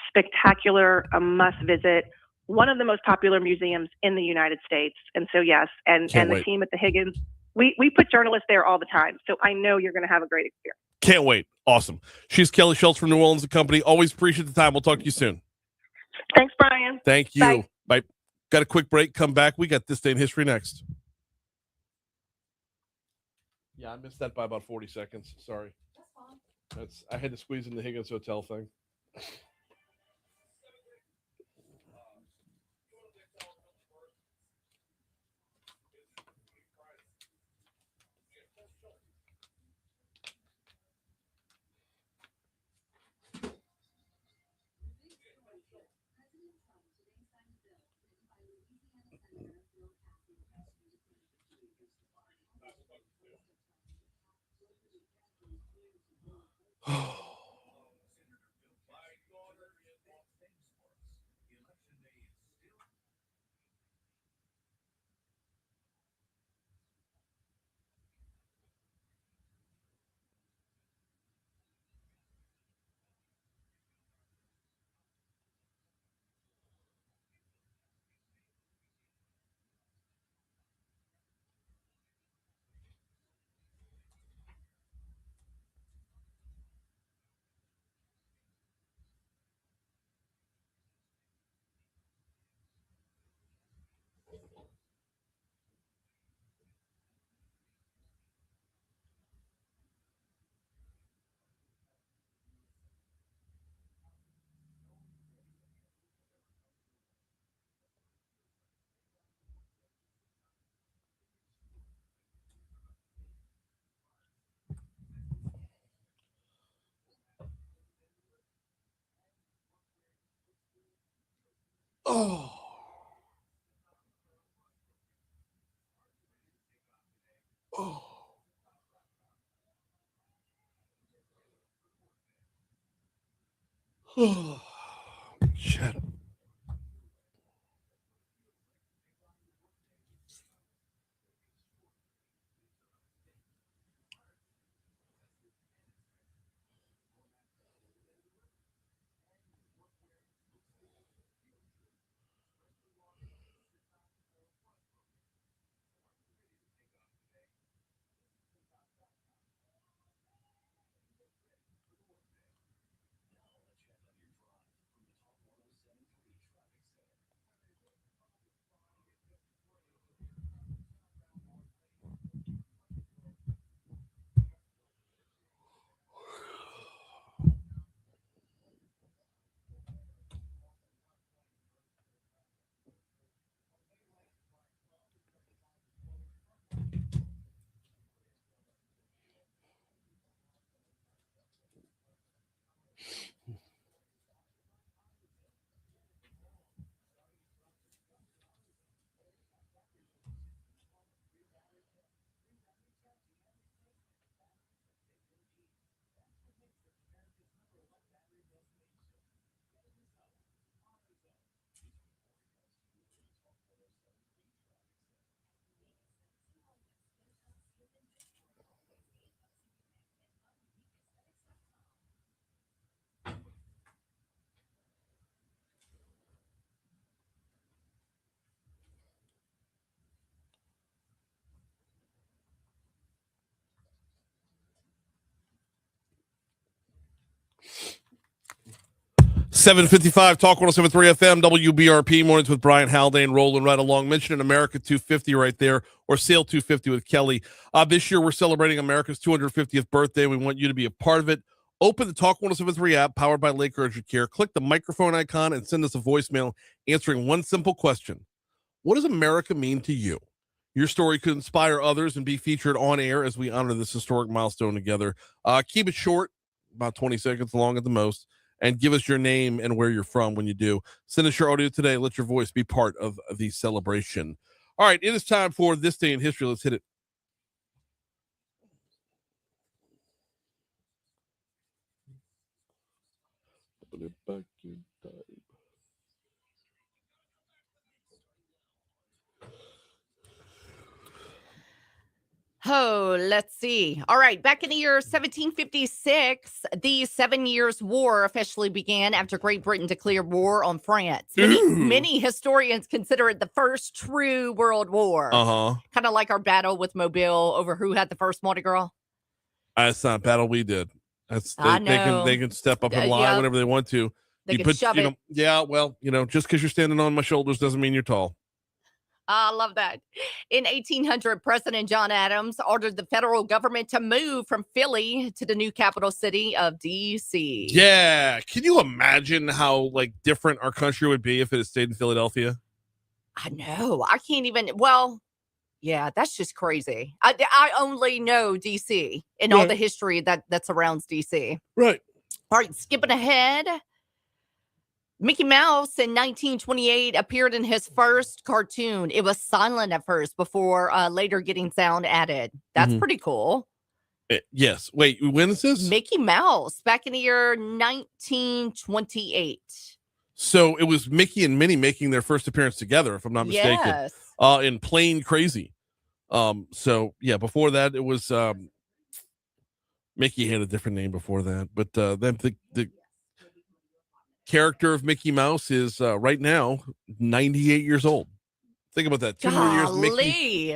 spectacular, a must visit, one of the most popular museums in the United States. And so, yes, and the team at the Higgins, we put journalists there all the time. So I know you're going to have a great experience. Can't wait. Awesome. She's Kelly Shulz from New Orleans and Company. Always appreciate the time. We'll talk to you soon. Thanks, Brian. Thank you. Bye. Got a quick break. Come back. We got This Day in History next. Yeah, I missed that by about 40 seconds. Sorry. That's fine. I had to squeeze in the Higgins Hotel thing. Oh. Oh. Oh. Shut up. 7:55 Talk 107.3 FM WBRP mornings with Brian Haldane rolling right along. Mentioning America 250 right there, or Sail 250 with Kelly. This year we're celebrating America's 250th birthday. We want you to be a part of it. Open the Talk 107.3 app powered by Lake Urgent Care. Click the microphone icon and send us a voicemail answering one simple question. What does America mean to you? Your story could inspire others and be featured on air as we honor this historic milestone together. Keep it short, about 20 seconds long at the most, and give us your name and where you're from when you do. Send us your audio today. Let your voice be part of the celebration. All right, it is time for This Day in History. Let's hit it. Oh, let's see. All right. Back in the year 1756, the 7 Years' War officially began after Great Britain declared war on France. Many historians consider it the first true world war. Kind of like our battle with Mobile over who had the first Mardi Gras. That's not a battle we did. That's I know. They can step up and lie whenever they want to. They can shove it. Just because you're standing on my shoulders doesn't mean you're tall. I love that. In 1800, President John Adams ordered the federal government to move from Philly to the new capital city of D.C. Yeah. Can you imagine how different our country would be if it had stayed in Philadelphia? I know. I can't even. Well, yeah, that's just crazy. I only know D.C. and all the history that surrounds D.C. Right. All right. Skipping ahead. Mickey Mouse in 1928 appeared in his first cartoon. It was silent at first before later getting sound added. That's pretty cool. Yes. Wait, when is this? Mickey Mouse back in the year 1928. So it was Mickey and Minnie making their first appearance together, if I'm not mistaken. Yes. In Plain Crazy. So yeah, before that it was Mickey had a different name before that, but then the character of Mickey Mouse is right now 98 years old. Think about that. 2 more years,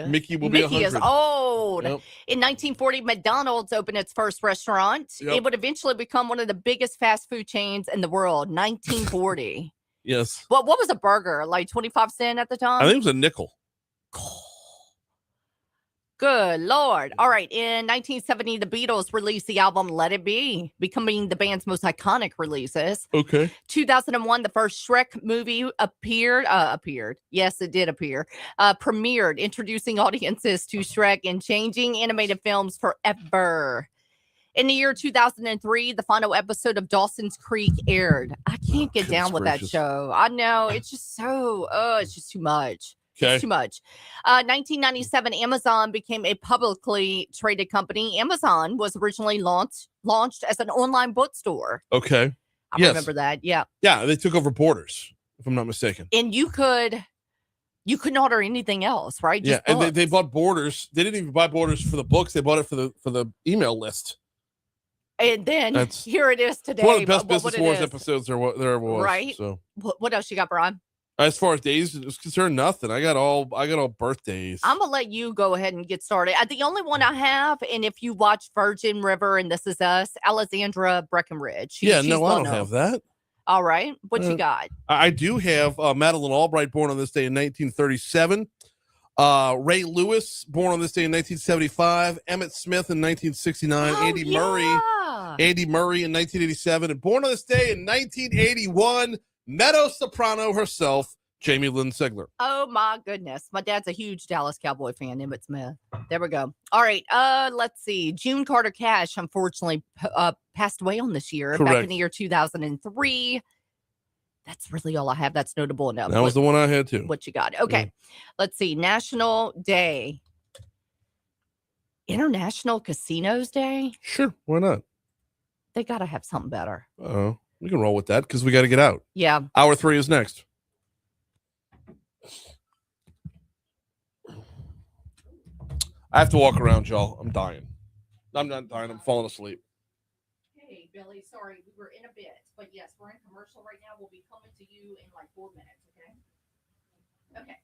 Mickey will be 100. Mickey is old. Yep. In 1940, McDonald's opened its first restaurant. Yep. It would eventually become one of the biggest fast food chains in the world. 1940. Yes. What was a burger? Like 25 cents at the time? I think it was a nickel. Good Lord. All right. In 1970, the Beatles released the album Let It Be, becoming the band's most iconic releases. Okay. 2001, the first Shrek movie appeared. Yes, it did appear. Premiered, introducing audiences to Shrek and changing animated films forever. In the year 2003, the final episode of Dawson's Creek aired. I can't get down with that show. I know. It's just it's just too much. Okay. It's too much. 1997, Amazon became a publicly traded company. Amazon was originally launched as an online bookstore. Okay. I remember that. Yeah. Yeah, they took over Borders, if I'm not mistaken. And you couldn't order anything else, right? Just and they bought Borders. They didn't even buy Borders for the books. They bought it for the email list. And then here it is today. One of the best Business Wars episodes there was. Right. So what else you got, Brian? As far as days is concerned, nothing. I got all birthdays. I'm gonna let you go ahead and get started. The only one I have, and if you watch Virgin River and This Is Us, Alexandra Breckenridge. She's I don't have that. All right, what you got? I do have Madeleine Albright, born on this day in 1937. Ray Lewis, born on this day in 1975. Emmett Smith in 1969. Andy Murray in 1987, and born on this day in 1981. Meadow soprano herself, Jamie Lynn Sigler. Oh my goodness. My dad's a huge Dallas Cowboy fan, Emmett Smith. There we go. All right. Let's see. June Carter Cash, unfortunately, passed away on this year. Correct. Back in the year 2003. That's really all I have. That's notable enough. That was the one I had too. What you got? Okay. Let's see. National Day. International Casinos Day? Sure. Why not? They got to have something better. Oh. We can roll with that because we got to get out. Yeah. Hour 3 is next. I have to walk around, y'all. I'm dying. I'm not dying. I'm falling asleep. Hey, Billy. Sorry, we were in a bit. But yes, we're in commercial right now. We'll be coming to you in like 4 minutes, okay? Okay.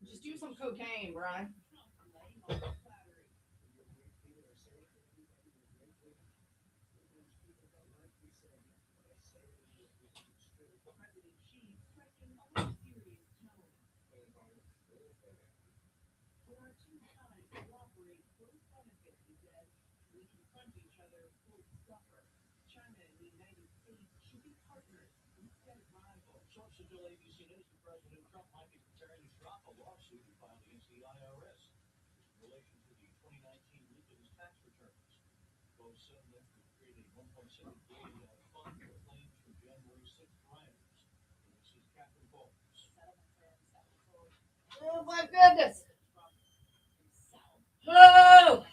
Just do some cocaine, Brian. Oh my goodness. Oh.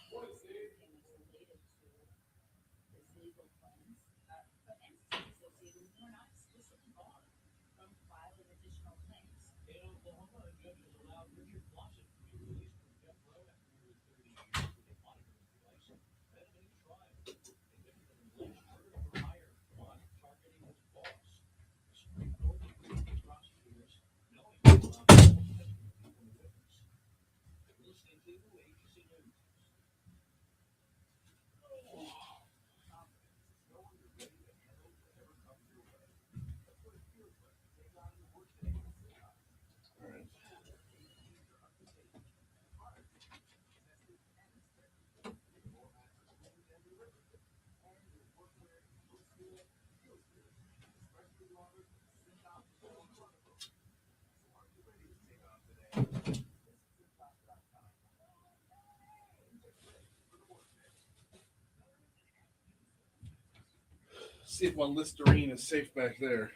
See if my Listerine is safe back there.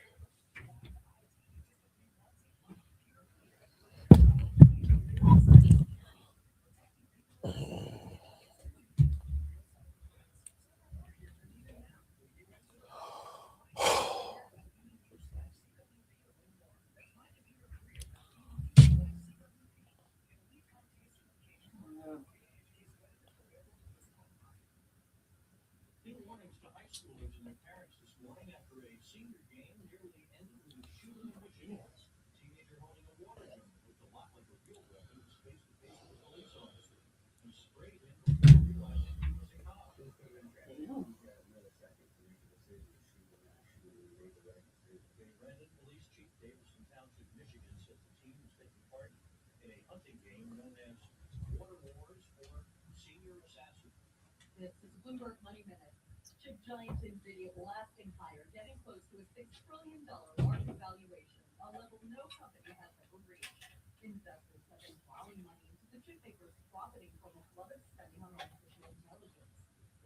This is Bloomberg Money Minute. Chip giant NVIDIA blasting higher, getting close to a $6 trillion market valuation, a level no company has ever reached. Investors have been plowing money into the chip makers, profiting from a flood of spending on artificial intelligence.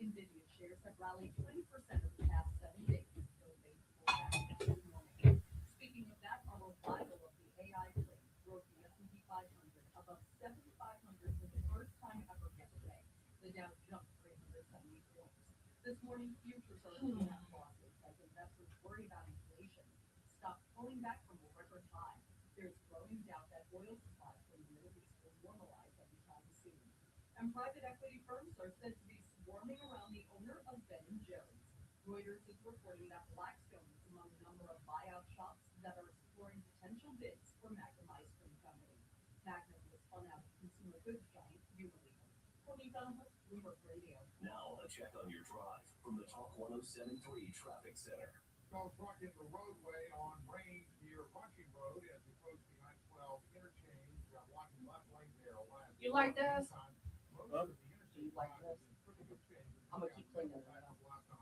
NVIDIA shares have rallied 20% over the past 7 days, though they pulled back this morning. Speaking of that, a revival of the AI play broke the S&P 500 above 7,500 for the first time ever yesterday. The Dow jumped 370 points. This morning, futures are looking at losses as investors worry about inflation. Stocks pulling back from a record high. There's growing doubt that oil supply from the Middle East will normalize anytime soon. And private equity firms are said to be swarming around the owner of Ben & Jones. Reuters is reporting that Blackstone is among a number of buyout shops that are exploring potential bids for Magnum Ice Cream Company. Magnum was spun out of consumer goods giant Unilever. Courtney Donovan, Bloomberg Radio. Now a check on your drive from the Talk 107.3 Traffic Center. Cars blocking the roadway on Range near Rushing Road as we approach the I-12 interchange. Blocking left lane there. You like this? You like this? I'm gonna keep cleaning it up.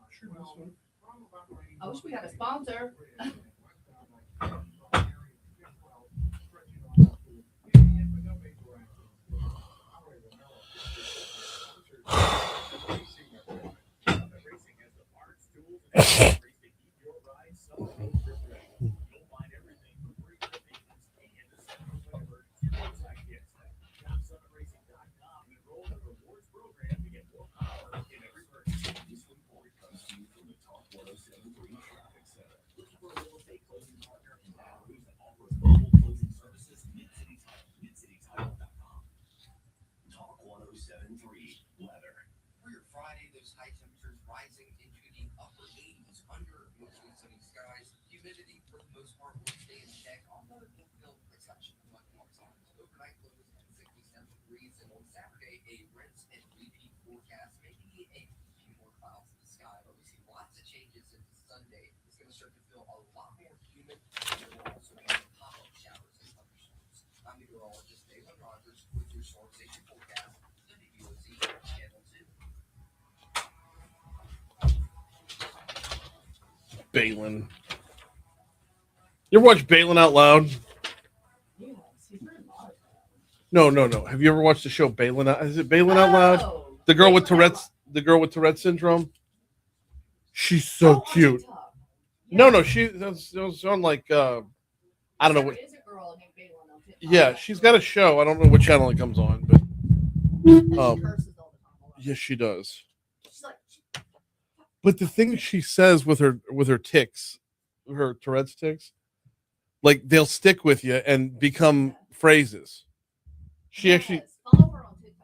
Sure, this one. I wish we had a sponsor. those high temperatures rising into the upper 80s under mostly sunny skies. Humidity, for the most part, will stay in check, although it will feel a touch much more times. Overnight lows at 67 degrees, and on Saturday, a rinse and repeat forecast, maybe a few more clouds in the sky, but we see lots of changes into Sunday. It's going to start to feel a lot more humid, and we'll also have pop-up showers and thunderstorms. I'm meteorologist Dalen Rogers with your Storm Station forecast, WBOZ Channel 2. Balin. You ever watch Balin Out Loud? No. Have you ever watched the show Balin Out? Is it Balin Out Loud? The girl with Tourette's. The girl with Tourette's syndrome. She's so cute. No. She was on like I don't know what. Yeah, she's got a show. I don't know what channel it comes on, but yes, she does. But the thing she says with her tics, her Tourette's tics, like they'll stick with you and become phrases. She actually.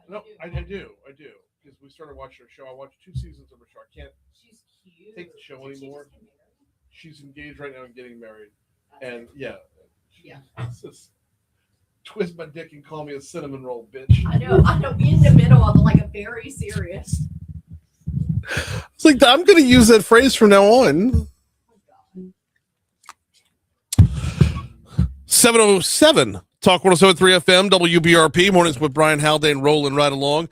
No, I do because we started watching her show. I watched 2 seasons of her show. I can't take the show anymore. She's engaged right now and getting married, and yeah. Just twist my dick and call me a cinnamon roll, bitch. I know. In the middle of like a very serious. It's like I'm going to use that phrase from now on. 7:07 Talk 107.3 FM WBRP mornings with Brian Haldane rolling right along.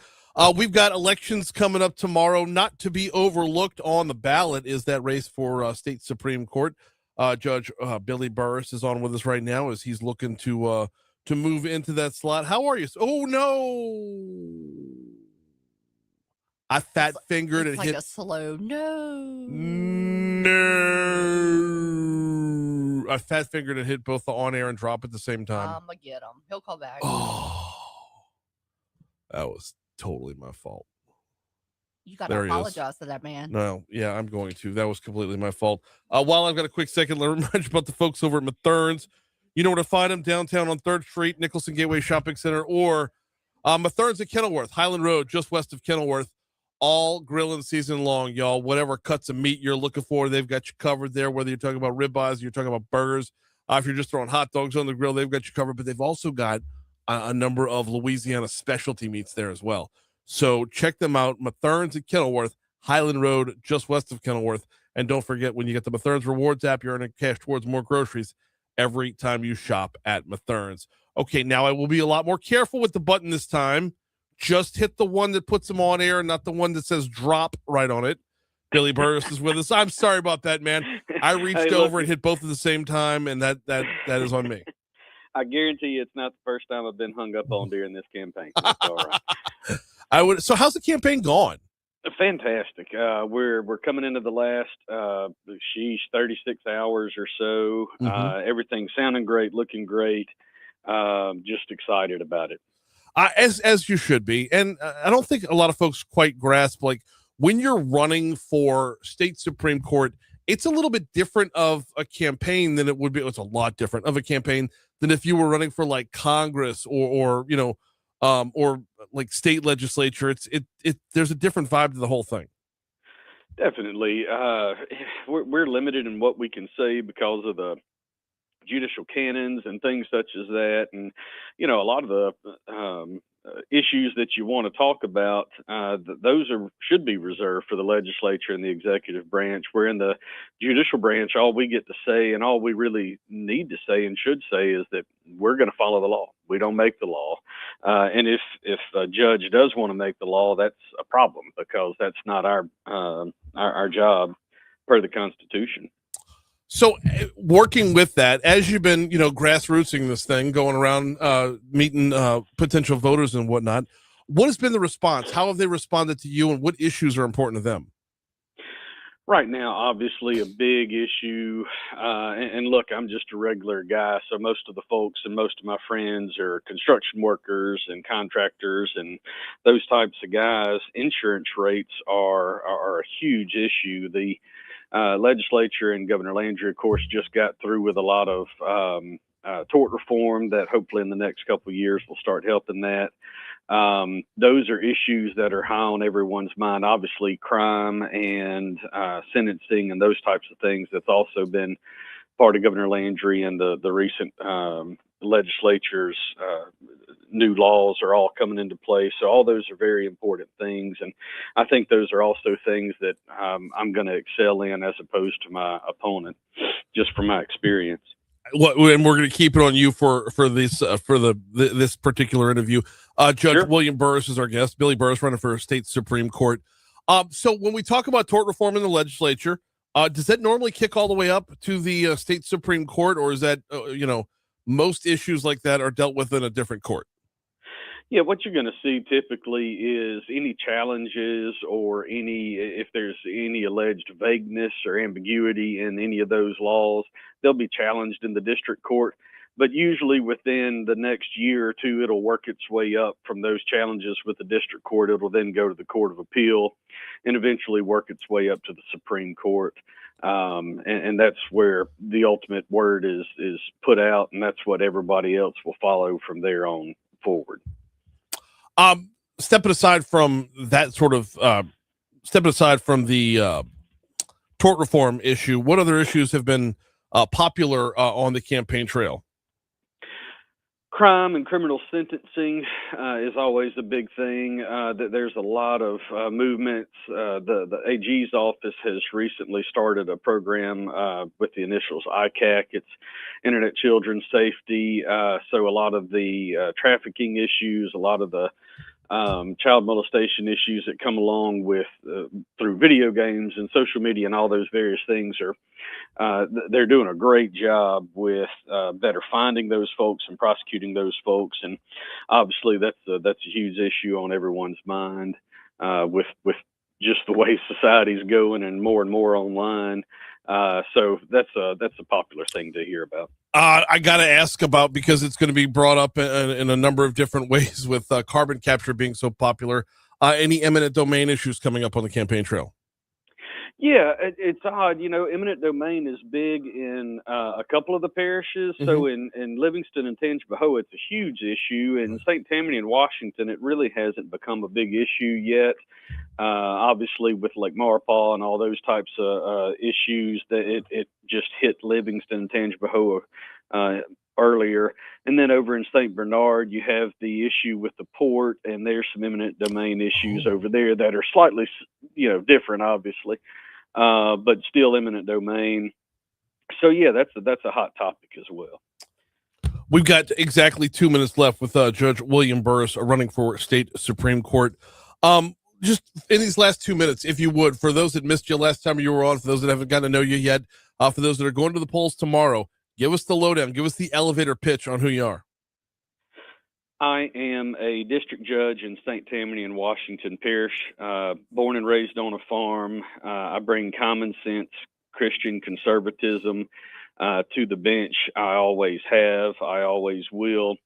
We've got elections coming up tomorrow. Not to be overlooked on the ballot is that race for state Supreme Court. Judge Billy Burris is on with us right now as he's looking to move into that slot. How are you? Oh no! I fat fingered and like hit a slow no. I fat fingered and hit both the on air and drop at the same time. I'm gonna get him. He'll call back. Oh, that was totally my fault. You got to apologize to that man. No, yeah, I'm going to. That was completely my fault. While I've got a quick second, let me remind you about the folks over at Mathern's. You know where to find them, downtown on 3rd Street, Nicholson Gateway Shopping Center, or Mathern's at Kenilworth, Highland Road, just west of Kenilworth. All grilling season long, y'all. Whatever cuts of meat you're looking for, they've got you covered there, whether you're talking about ribeyes, you're talking about burgers. If you're just throwing hot dogs on the grill, they've got you covered, but they've also got a number of Louisiana specialty meats there as well. So check them out. Mathern's at Kenilworth, Highland Road, just west of Kenilworth. And don't forget, when you get the Mathern's Rewards app, you're earning cash towards more groceries every time you shop at Mathern's. Okay, now I will be a lot more careful with the button this time. Just hit the one that puts them on air, not the one that says drop right on it. Billy Burris is with us. I'm sorry about that, man. I reached over and hit both at the same time, and that is on me. I guarantee you it's not the first time I've been hung up on during this campaign. That's all right. So how's the campaign gone? Fantastic. We're coming into the last 36 hours or so. Mm-hmm. Everything's sounding great, looking great. Just excited about it. As you should be. And I don't think a lot of folks quite grasp, like, when you're running for state Supreme Court, it's a little bit different of a campaign than it would be. It's a lot different of a campaign than if you were running for like Congress or like state legislature. It there's a different vibe to the whole thing. Definitely. We're limited in what we can say because of the judicial canons and things such as that. And, a lot of the issues that you want to talk about, those should be reserved for the legislature and the executive branch. We're in the judicial branch. All we get to say and all we really need to say and should say is that we're going to follow the law. We don't make the law. And if a judge does want to make the law, that's a problem because that's not our job per the Constitution. So working with that, as you've been, grassrootsing this thing, going around meeting potential voters and whatnot, what has been the response? How have they responded to you, and what issues are important to them? Right now, obviously, a big issue. And look, I'm just a regular guy, so most of the folks and most of my friends are construction workers and contractors and those types of guys. Insurance rates are a huge issue. The legislature and Governor Landry, of course, just got through with a lot of tort reform that hopefully in the next couple of years will start helping that. Those are issues that are high on everyone's mind. Obviously, crime and sentencing and those types of things. That's also been part of Governor Landry and the recent legislature's new laws are all coming into play. So all those are very important things. And I think those are also things that I'm going to excel in as opposed to my opponent, just from my experience. And we're going to keep it on you for this this particular interview. Judge William Burris is our guest. Billy Burris, running for state Supreme Court. So when we talk about tort reform in the legislature, does that normally kick all the way up to the state Supreme Court, or is that most issues like that are dealt with in a different court? Yeah, what you're going to see typically is any challenges or if there's any alleged vagueness or ambiguity in any of those laws, they'll be challenged in the district court. But usually within the next year or two, it'll work its way up from those challenges with the district court. It'll then go to the Court of Appeal and eventually work its way up to the Supreme Court. And that's where the ultimate word is put out, and that's what everybody else will follow from there on forward. Stepping aside from that sort of stepping aside from the tort reform issue, what other issues have been popular on the campaign trail? Crime and criminal sentencing is always a big thing. That there's a lot of movements. The AG's office has recently started a program with the initials ICAC. It's Internet Children's Safety. So a lot of the trafficking issues, a lot of the child molestation issues that come along with through video games and social media and all those various things they're doing a great job with better finding those folks and prosecuting those folks. And obviously that's a huge issue on everyone's mind with just the way society's going and more online. So that's a popular thing to hear about. I got to ask about, because it's going to be brought up in a number of different ways with carbon capture being so popular. Any eminent domain issues coming up on the campaign trail? Yeah, it's odd. Eminent domain is big in a couple of the parishes. Mm-hmm. So in Livingston and Tangipahoa, it's a huge issue. In St. Tammany and Washington, it really hasn't become a big issue yet. Obviously, with Lake Maurepas and all those types of issues, that it just hit Livingston and Tangipahoa earlier. And then over in St. Bernard, you have the issue with the port, and there's some eminent domain issues over there that are slightly, different, obviously, but still eminent domain. So yeah, that's a hot topic as well. We've got exactly 2 minutes left with Judge William Burris running for state Supreme Court. Just in these last 2 minutes, if you would, for those that missed you last time you were on, for those that haven't gotten to know you yet, for those that are going to the polls tomorrow, give us the lowdown, give us the elevator pitch on who you are. I am a district judge in St. Tammany and Washington Parish, born and raised on a farm. I bring common sense, Christian conservatism to the bench. I always have, I always will.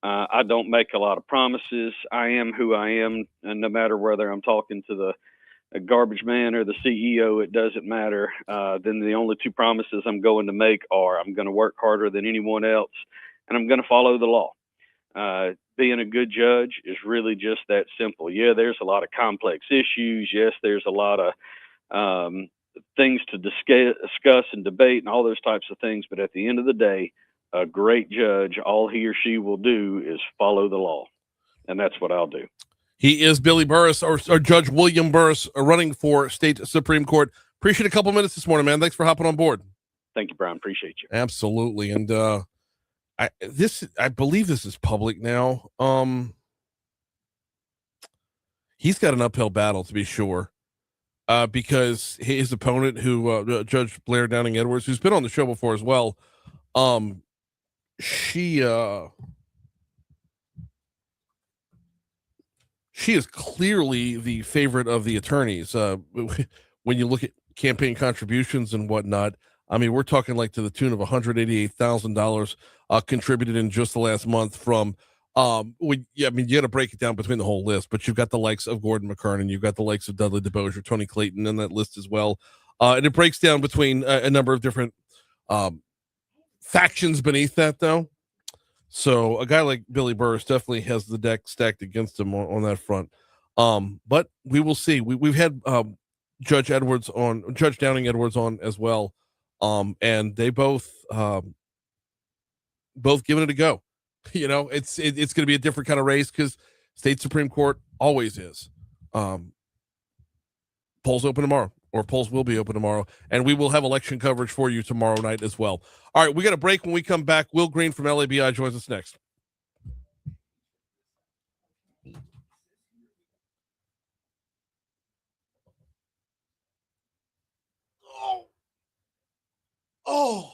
I don't make a lot of promises. I am who I am, and no matter whether I'm talking to the garbage man or the CEO, it doesn't matter. Then the only two promises I'm going to make are I'm going to work harder than anyone else, and I'm going to follow the law. Being a good judge is really just that simple. Yeah, there's a lot of complex issues. Yes, there's a lot of things to discuss and debate and all those types of things. But at the end of the day, a great judge, all he or she will do is follow the law. And that's what I'll do. He is Billy Burris, or Judge William Burris, running for state Supreme Court. Appreciate a couple minutes this morning, man. Thanks for hopping on board. Thank you, Brian. Appreciate you. Absolutely. And I believe this is public now. He's got an uphill battle, to be sure, because his opponent, who Judge Blair Downing Edwards, who's been on the show before as well, she is clearly the favorite of the attorneys. When you look at campaign contributions and whatnot, I mean, we're talking like to the tune of $188,000 contributed in just the last month from, you got to break it down between the whole list, but you've got the likes of Gordon McKernan, you've got the likes of Dudley DeBosier, Tony Clayton in that list as well. And it breaks down between a number of different factions beneath that, though. So a guy like Billy Burris definitely has the deck stacked against him on that front. But we will see. We've had Judge Downing Edwards on as well. And they both giving it a go. You know, it's going to be a different kind of race because state Supreme Court always is. Polls open tomorrow, or polls will be open tomorrow, and we will have election coverage for you tomorrow night as well. All right, we got a break. When we come back, Will Green from LABI joins us next. Oh.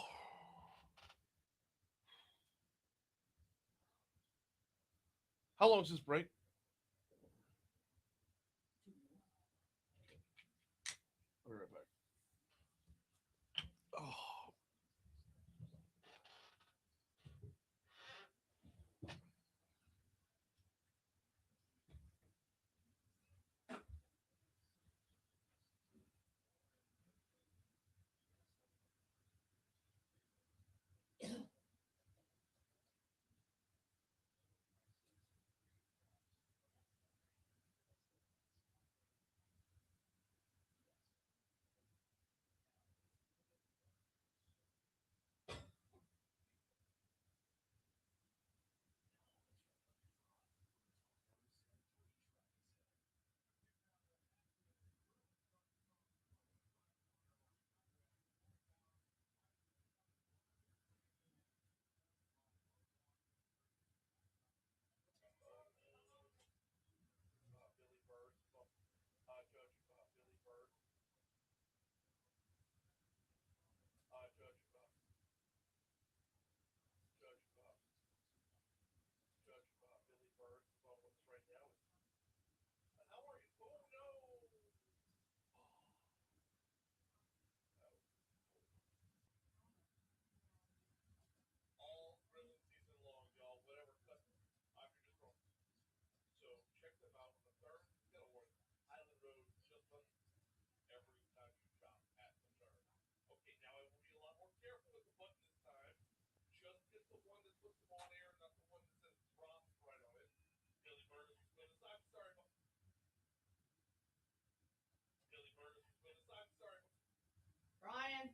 How long is this break? I'll be right back. Oh. Brian.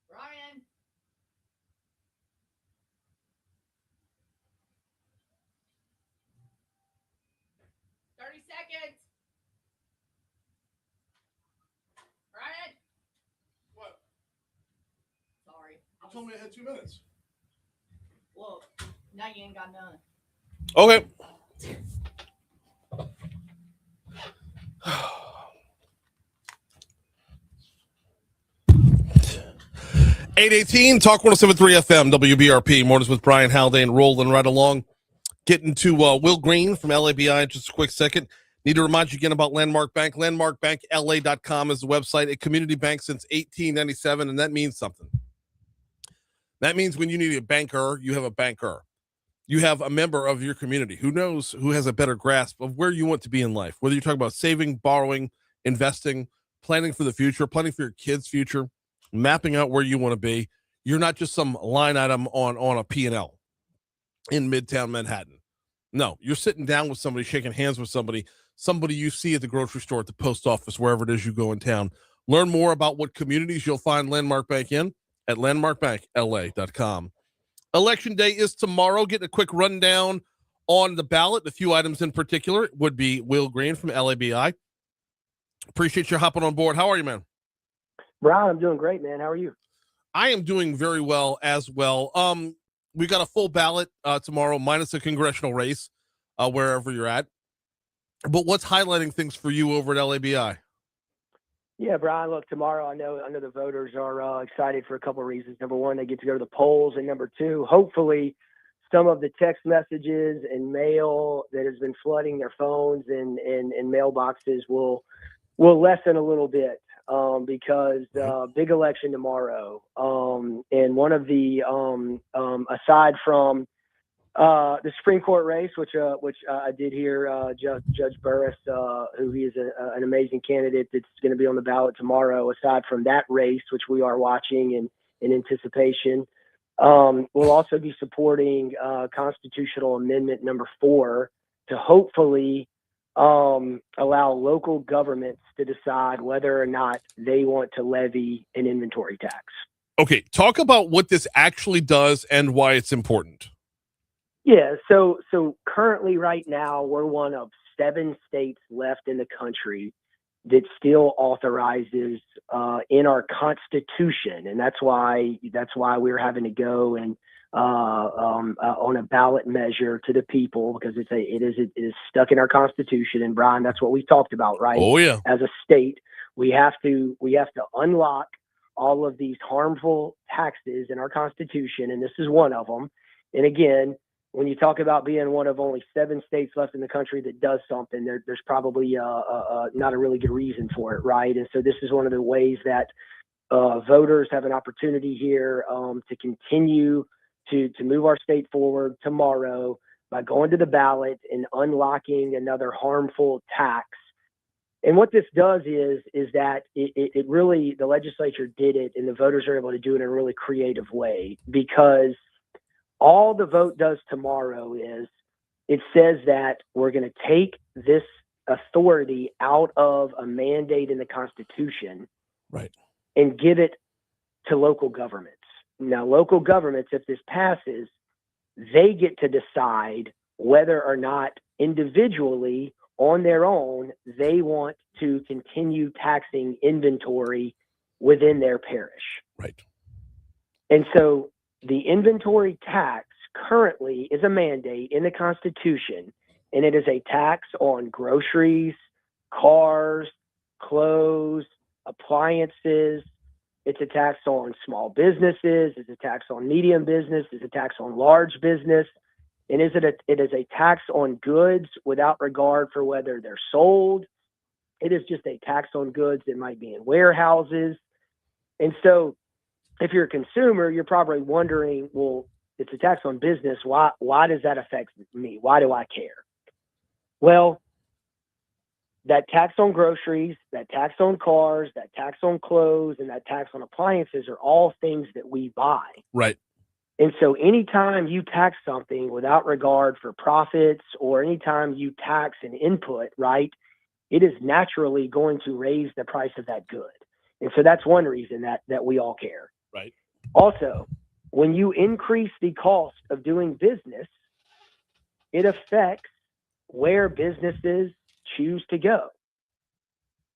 Brian. Seconds. Brian. What? Sorry. You told me I had 2 minutes. Well, now you ain't got none. Okay. $8:18 Talk 107.3 FM WBRP Mornings with Brian Haldane rolling right along. Getting to Will Green from LABI in just a quick second. Need to remind you again about Landmark Bank. LandmarkBankLA.com is the website. A community bank since 1897, and that means something. That means when you need a banker, you have a banker. You have a member of your community who knows, who has a better grasp of where you want to be in life. Whether you're talking about saving, borrowing, investing, planning for the future, planning for your kids' future, mapping out where you want to be. You're not just some line item on a P&L in Midtown Manhattan. No, you're sitting down with somebody, shaking hands with somebody you see at the grocery store, at the post office, wherever it is you go in town. Learn more about what communities you'll find Landmark Bank in at landmarkbankla.com. Election day is tomorrow. Getting a quick rundown on the ballot. A few items in particular would be Will Green from LABI. Appreciate you hopping on board. How are you, man? Brian, I'm doing great, man. How are you? I am doing very well as well. We got a full ballot tomorrow, minus a congressional race, wherever you're at. But what's highlighting things for you over at LABI? Yeah, Brian, look, tomorrow I know the voters are excited for a couple of reasons. Number one, they get to go to the polls. And number two, hopefully some of the text messages and mail that has been flooding their phones and mailboxes will lessen a little bit because big election tomorrow. And one of the aside from the Supreme Court race, which I did hear Judge Burris, who he is an amazing candidate that's going to be on the ballot tomorrow. Aside from that race, which we are watching in anticipation, we'll also be supporting constitutional amendment number 4 to hopefully allow local governments to decide whether or not they want to levy an inventory tax. Okay, talk about what this actually does and why it's important. Yeah, so currently right now we're one of 7 states left in the country that still authorizes in our Constitution, and that's why we're having to go and on a ballot measure to the people, because it is stuck in our Constitution. And Brian, that's what we've talked about, right? Oh yeah. As a state, we have to unlock all of these harmful taxes in our Constitution, and this is one of them. And again, when you talk about being one of only 7 states left in the country that does something, there's probably not a really good reason for it, right? And so this is one of the ways that voters have an opportunity here to continue to move our state forward tomorrow by going to the ballot and unlocking another harmful tax. And what this does is that it really, the legislature did it, and the voters are able to do it in a really creative way, because all the vote does tomorrow is it says that we're going to take this authority out of a mandate in the Constitution, right, and give it to local governments. Now, local governments, if this passes, they get to decide whether or not individually on their own they want to continue taxing inventory within their parish. Right. And so the inventory tax currently is a mandate in the Constitution, and it is a tax on groceries, cars, clothes, appliances. It's a tax on small businesses. It's a tax on medium business. It's a tax on large business. And it is a tax on goods without regard for whether they're sold. It is just a tax on goods that might be in warehouses. And so if you're a consumer, you're probably wondering, well, it's a tax on business. Why does that affect me? Why do I care? Well, that tax on groceries, that tax on cars, that tax on clothes, and that tax on appliances are all things that we buy. Right. And so anytime you tax something without regard for profits, or anytime you tax an input, right, it is naturally going to raise the price of that good. And so that's one reason that we all care. Right. Also, when you increase the cost of doing business, it affects where businesses choose to go.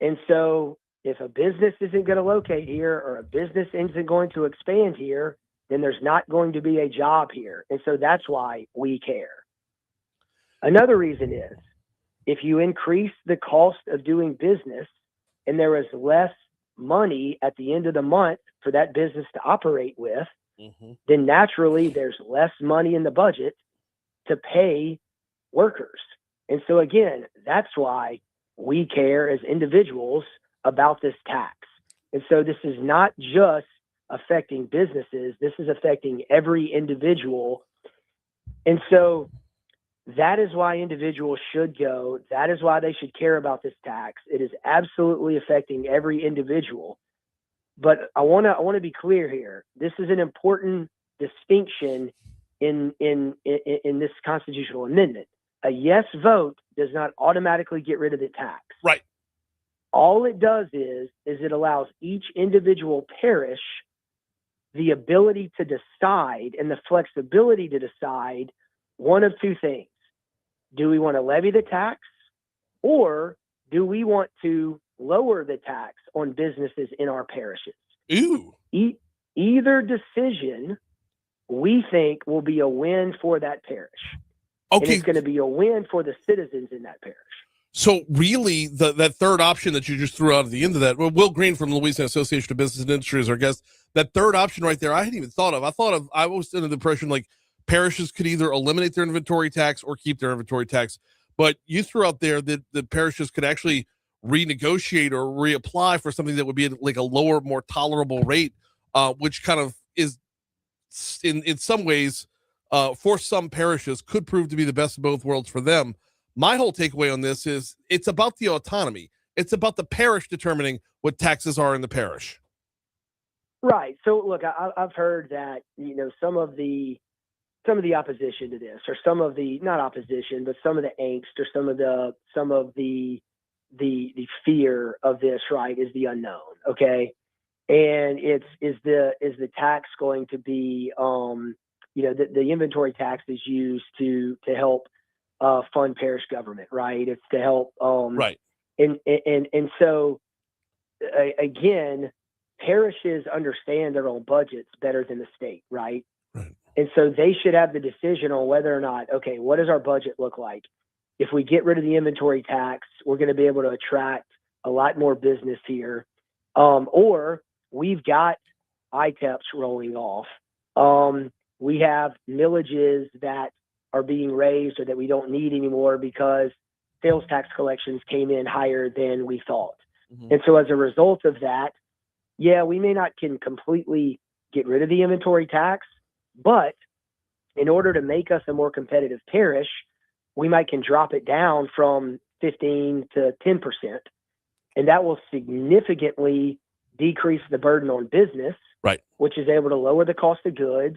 And so if a business isn't going to locate here, or a business isn't going to expand here, then there's not going to be a job here. And so that's why we care. Another reason is, if you increase the cost of doing business and there is less money at the end of the month for that business to operate with, then naturally there's less money in the budget to pay workers. And so again, that's why we care as individuals about this tax. And so this is not just affecting businesses, this is affecting every individual. And so that is why individuals should go. That is why they should care about this tax. It is absolutely affecting every individual. But I want to be clear here. This is an important distinction in this constitutional amendment. A yes vote does not automatically get rid of the tax. Right. All it does is it allows each individual parish the ability to decide and the flexibility to decide one of two things. Do we want to levy the tax, or do we want to lower the tax on businesses in our parishes? Ooh. Either decision we think will be a win for that parish. Okay. And it's going to be a win for the citizens in that parish. So really, that third option that you just threw out at the end of that, well, Will Green from the Louisiana Association of Business and Industry is our guest. That third option right there, I hadn't even thought of. I was under the impression like parishes could either eliminate their inventory tax or keep their inventory tax. But you threw out there that the parishes could actually renegotiate or reapply for something that would be like a lower, more tolerable rate, which kind of is in some ways, for some parishes, could prove to be the best of both worlds for them. My whole takeaway on this is it's about the autonomy. It's about the parish determining what taxes are in the parish. Right. So look, I've heard that, some of the opposition to this, or some of the, not opposition, but some of the angst, or some of the fear of this, right, is the unknown. Okay. And is the tax going to be, the inventory tax is used to help fund parish government, right? It's to help, right. And so again, parishes understand their own budgets better than the state, right? Right. And so they should have the decision on whether or not, okay, what does our budget look like? If we get rid of the inventory tax, we're going to be able to attract a lot more business here. Or we've got ITEPs rolling off. We have millages that are being raised or that we don't need anymore because sales tax collections came in higher than we thought. Mm-hmm. And so as a result of that, yeah, we may not can completely get rid of the inventory tax, but in order to make us a more competitive parish, we might can drop it down from 15 to 10%. And that will significantly decrease the burden on business, right, which is able to lower the cost of goods,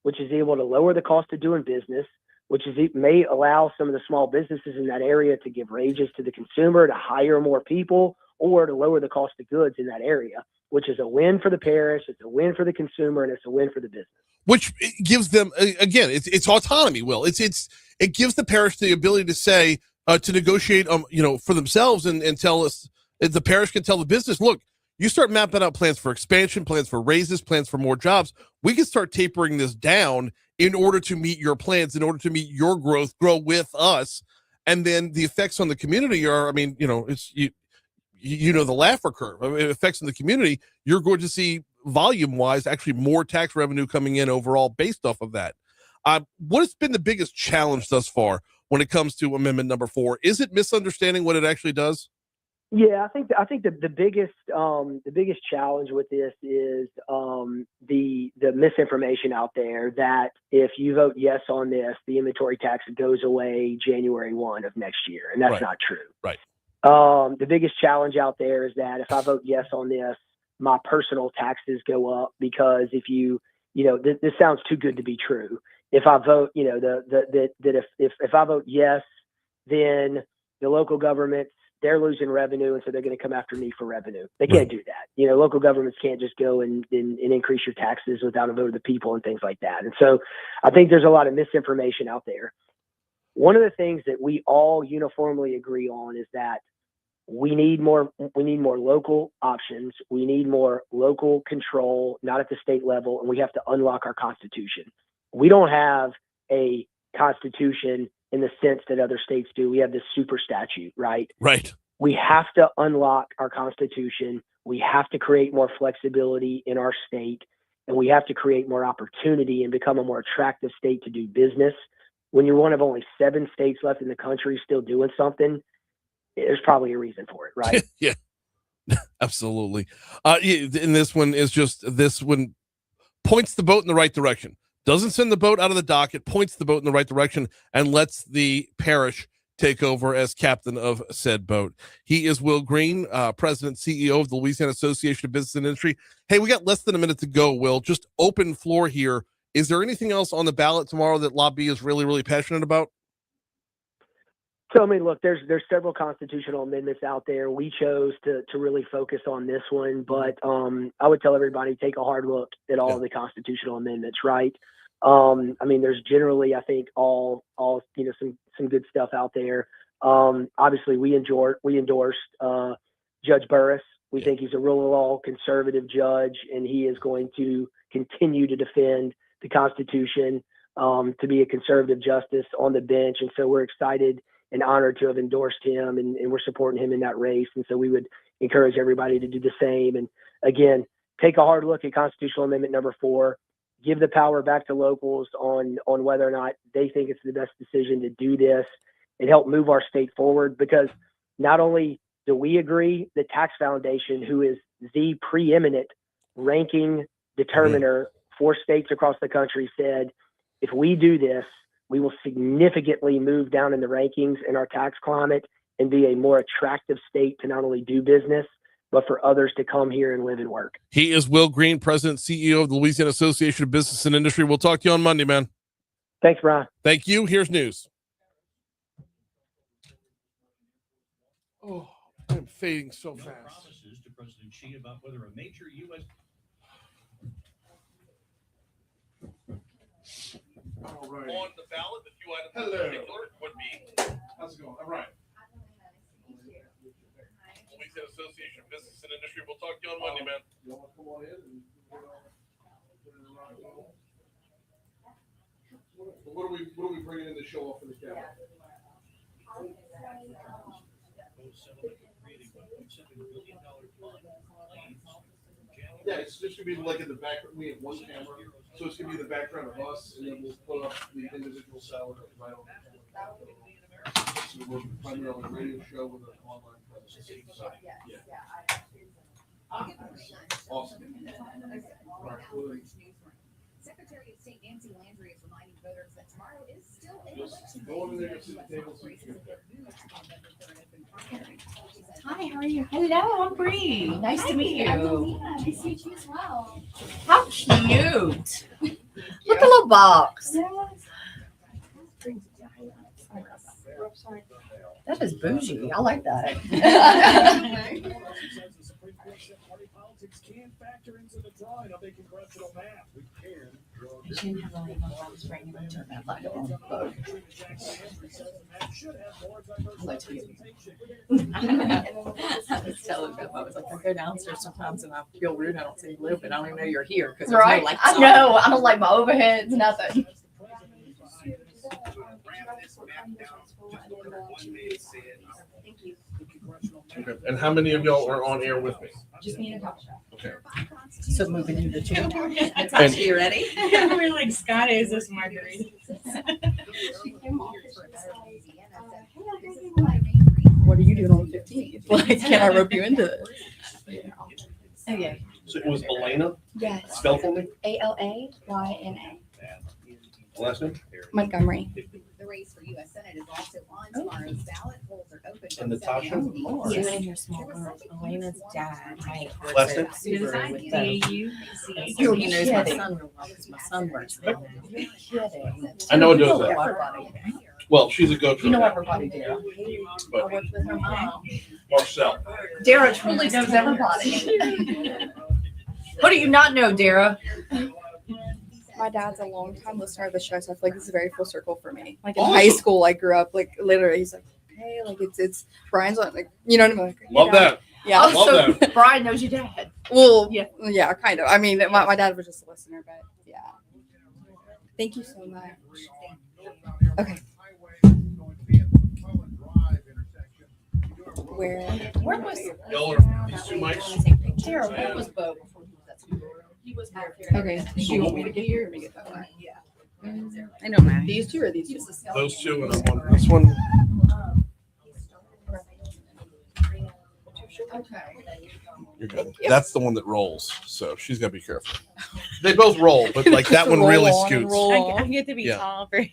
which is able to lower the cost of doing business, which is may allow some of the small businesses in that area to give wages to the consumer, to hire more people, or to lower the cost of goods in that area, which is a win for the parish, it's a win for the consumer, and it's a win for the business. Which gives them, again, it's autonomy, Will. It gives the parish the ability to say, to negotiate, for themselves and tell us, the parish can tell the business, look, you start mapping out plans for expansion, plans for raises, plans for more jobs. We can start tapering this down in order to meet your plans, in order to meet your growth, grow with us. And then the effects on the community are, it's, the Laffer curve. It affects in the community. You're going to see volume-wise actually more tax revenue coming in overall based off of that. What has been the biggest challenge thus far when it comes to Amendment number 4? Is it misunderstanding what it actually does? Yeah, I think the biggest challenge with this is the misinformation out there that if you vote yes on this, the inventory tax goes away January 1 of next year, and that's Right. not true. Right. The biggest challenge out there is that if I vote yes on this, my personal taxes go up because if this sounds too good to be true. If I vote, if I vote yes, then the local governments, they're losing revenue, and so they're going to come after me for revenue. They can't do that. Local governments can't just go and increase your taxes without a vote of the people and things like that. And so I think there's a lot of misinformation out there. One of the things that we all uniformly agree on is that we need more local options. We need more local control, not at the state level, and we have to unlock our Constitution. We don't have a Constitution in the sense that other states do. We have this super statute, right? Right. We have to unlock our Constitution. We have to create more flexibility in our state, and we have to create more opportunity and become a more attractive state to do business. When you're one of only 7 states left in the country still doing something, there's probably a reason for it, right? Yeah, absolutely. And this one points the boat in the right direction. Doesn't send the boat out of the dock. It points the boat in the right direction and lets the parish take over as captain of said boat. He is Will Green, President, CEO of the Louisiana Association of Business and Industry. Hey, we got less than a minute to go, Will. Just open floor here. Is there anything else on the ballot tomorrow that LABI is really, really passionate about? So, look, there's several constitutional amendments out there. We chose to really focus on this one, but I would tell everybody, take a hard look at all of the constitutional amendments, right? There's generally, I think, all some good stuff out there. Obviously, we endorsed Judge Burris. We think he's a rule of law conservative judge, and he is going to continue to defend the Constitution, to be a conservative justice on the bench. And so we're excited and honored to have endorsed him, and we're supporting him in that race. And so we would encourage everybody to do the same. And again, take a hard look at Constitutional Amendment number 4. Give the power back to locals on whether or not they think it's the best decision to do this and help move our state forward. Because not only do we agree, the Tax Foundation, who is the preeminent ranking determiner 4 states across the country said, if we do this, we will significantly move down in the rankings in our tax climate and be a more attractive state to not only do business, but for others to come here and live and work. He is Will Green, President, CEO of the Louisiana Association of Business and Industry. We'll talk to you on Monday, man. Thanks, Brian. Thank you. Here's news. Oh, I'm fading so fast. Promises to President Xi about whether a major U.S. All right. On the ballot, the few items in particular would be. How's it going? All right. Louisiana Association of Business and Industry. We'll talk to you on Monday, man. You want to come on in and what are we bringing in to show off for the camera? Yeah, it's just gonna be like in the background. We have one camera, so it's gonna be in the background of us, and then we'll put up the individual salad right on the camera. So we're primarily a radio show with an online presence. So, yeah. Awesome. Secretary of State Nancy Landry is reminding voters that tomorrow is still an election Go over there and sit at the table so you can get there. Hi, how are you? Hello, I'm Bree. Nice to meet you. Nice to meet you as well. How cute. Look at the little box. That is bougie. I like that. I was telling them, I was like, I go downstairs sometimes and I feel rude. I don't see you live, but I don't even know you're here because Right? I know. I don't like my overheads, nothing. Okay. And how many of y'all are on air with me? Just me and Natasha. Okay. So moving into two. Natasha, you ready? We're like, Scott, is this margarita? What are you doing on the 15th? Like, can I rope you into this? Okay. So it was Elena? Yes. Spell for me. ALAYNA. Last name? Montgomery. The race for U.S. Senate is also on tomorrow's ballot. Polls are open. And Natasha? Yes. You your small girl. Elena's dad. Last name? He knows my son real well because my son works there. You're kidding. I know it does that. Everybody. Well, she's a go-to. You know everybody there. I But worked with her mom. Marcel. Dara truly knows everybody. What do you not know, Dara? My dad's a long-time listener of the show, so I feel like this is a very full circle for me. Like in Awesome. high school, I grew up like literally. He's like, hey, like it's Brian's on, like, you know what I mean? Like, Love that. Yeah. Oh, Love so Brian knows your dad. Well, Yeah. yeah, kind of. I mean, my dad was just a listener, but yeah. Thank you so much. Okay. Where was Y'all are these two mics? Dara? Where was Bo before he was at school? He was back here. Okay. Do you want me to get here or me get that one? Yeah. I don't know. These two or these two? Those two, and I'm on this one. Okay. You're good. That's the one that rolls, so she's got to be careful. They both roll, but like that one really scoots. Roll. I get to be Yeah. tall for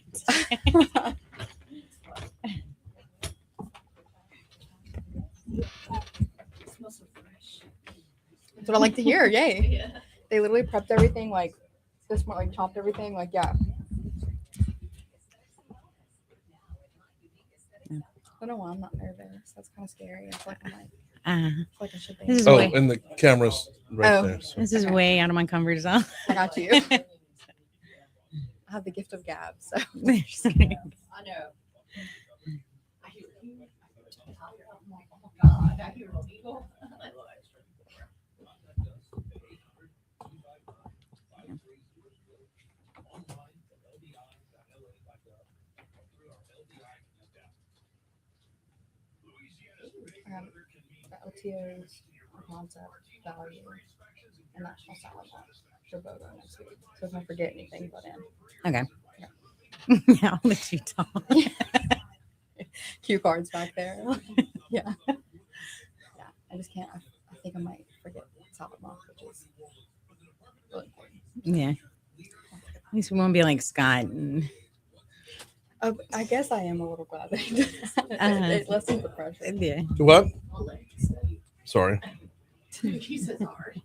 That's what I like to hear. Yay. Yeah. They literally prepped everything like this morning, like chopped everything. Like, yeah. I don't know why I'm not nervous. That's kind of scary. I feel like I'm like, I feel like I should be. This is Oh, way, and the camera's right Oh. there. So. this is way out of my comfort zone. I got you. I have the gift of gab, so. I know. I hear you. Oh God, I hear people. The LTOs, concept, value, and national salad for Bogo next week. So if I forget anything, put in. Okay. Yeah. Yeah, I'll let you talk. Cue cards back there. Yeah. Yeah. I just can't. I think I might forget salad mock, which is really important. Yeah. At least we won't be like Scott. I guess I am a little glad that he did that. It lessens the pressure. Yeah. What? Sorry. He says sorry.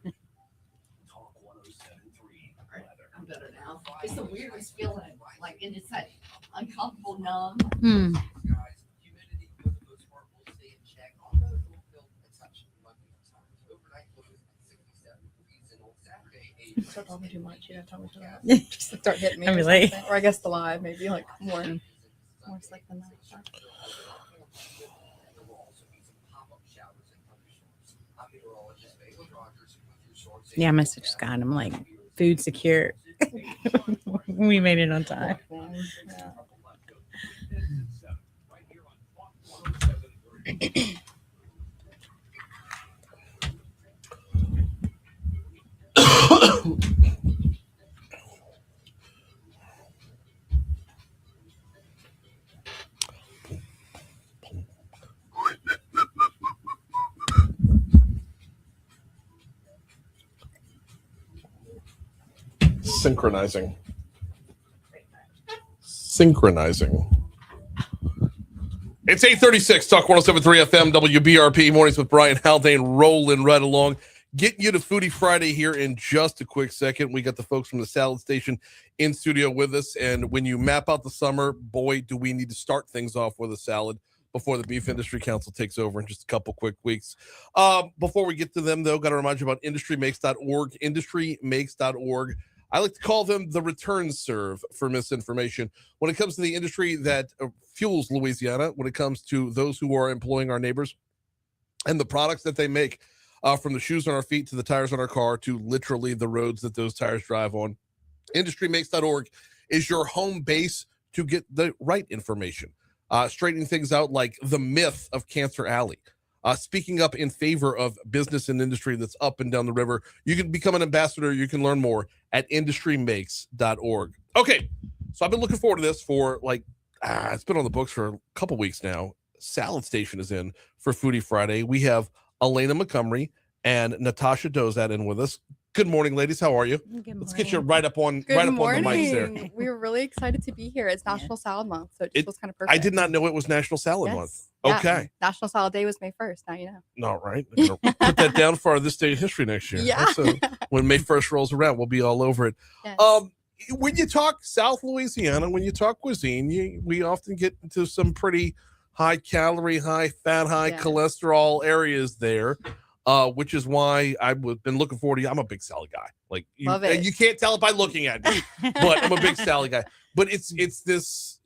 I'm better now. It's the weirdest feeling, like, and it's that uncomfortable numb. Hmm. Start talking too much. You know, tell me to that. Just start hitting me. I'd be Or, like- something. Or I guess the live, maybe like more slick than that. Yeah, I messaged Scott. I'm like, food secure. We made it on time. Synchronizing. It's 8:36. Talk 107.3 FM WBRP mornings with Brian Haldane rolling right along. Getting you to Foodie Friday here in just a quick second. We got the folks from the Salad Station in studio with us. And when you map out the summer, boy, do we need to start things off with a salad before the Beef Industry Council takes over in just a couple quick weeks. Before we get to them, though, got to remind you about industrymakes.org. Industrymakes.org. I like to call them the return serve for misinformation. When it comes to the industry that fuels Louisiana, when it comes to those who are employing our neighbors and the products that they make, from the shoes on our feet to the tires on our car to literally the roads that those tires drive on. Industrymakes.org is your home base to get the right information. Straightening things out like the myth of Cancer Alley. Speaking up in favor of business and industry that's up and down the river. You can become an ambassador. You can learn more at industrymakes.org. Okay, so I've been looking forward to this for it's been on the books for a couple weeks now. Salad Station is in for Foodie Friday. We have Elena Montgomery and Natasha Dozat in with us. Good morning, ladies. How are you? Let's get you right up on the mics there. We're really excited to be here. It's National Salad Month, so it just was kind of perfect. I did not know it was National Salad Month. Yeah. Okay. National Salad Day was May 1st. Now you know. All right. I'm gonna put that down for our This Day in History next year. Yeah. So when May 1st rolls around, we'll be all over it. Yes. When you talk South Louisiana, when you talk cuisine, we often get into some pretty high calorie, high fat, high cholesterol areas there. Which is why I've been looking forward to you. I'm a big salad guy. Love it. You can't tell it by looking at me, but I'm a big salad guy. But it's this,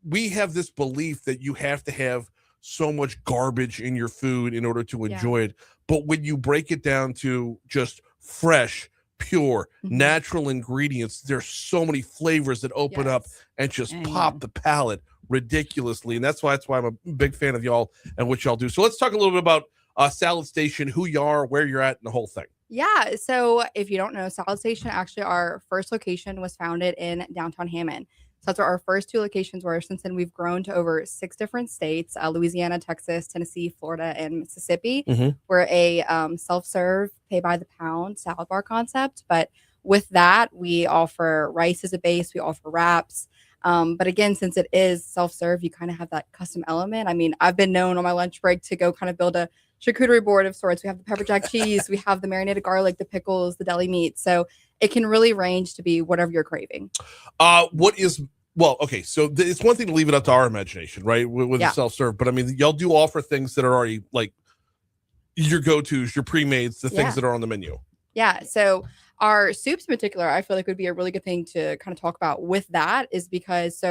we have this belief that you have to have so much garbage in your food in order to enjoy it. But when you break it down to just fresh, pure, natural ingredients, there's so many flavors that open up and just pop the palate ridiculously. And that's why I'm a big fan of y'all and what y'all do. So let's talk a little bit about Salad Station, who you are, where you're at, and the whole thing. Yeah. So if you don't know, Salad Station, actually our first location was founded in downtown Hammond. So that's where our first two locations were. Since then, we've grown to over 6 different states, Louisiana, Texas, Tennessee, Florida, and Mississippi. We're a self-serve, pay-by-the-pound salad bar concept. But with that, we offer rice as a base. We offer wraps. But again, since it is self-serve, you kind of have that custom element. I mean, I've been known on my lunch break to go kind of build a charcuterie board of sorts. We have the pepper jack cheese, we have the marinated garlic, the pickles, the deli meat. So it can really range to be whatever you're craving. So it's one thing to leave it up to our imagination, right? With the self-serve, but I mean, y'all do offer things that are already like your go-tos, your pre-mades, the things that are on the menu. Yeah. So our soups in particular, I feel like would be a really good thing to kind of talk about with that is because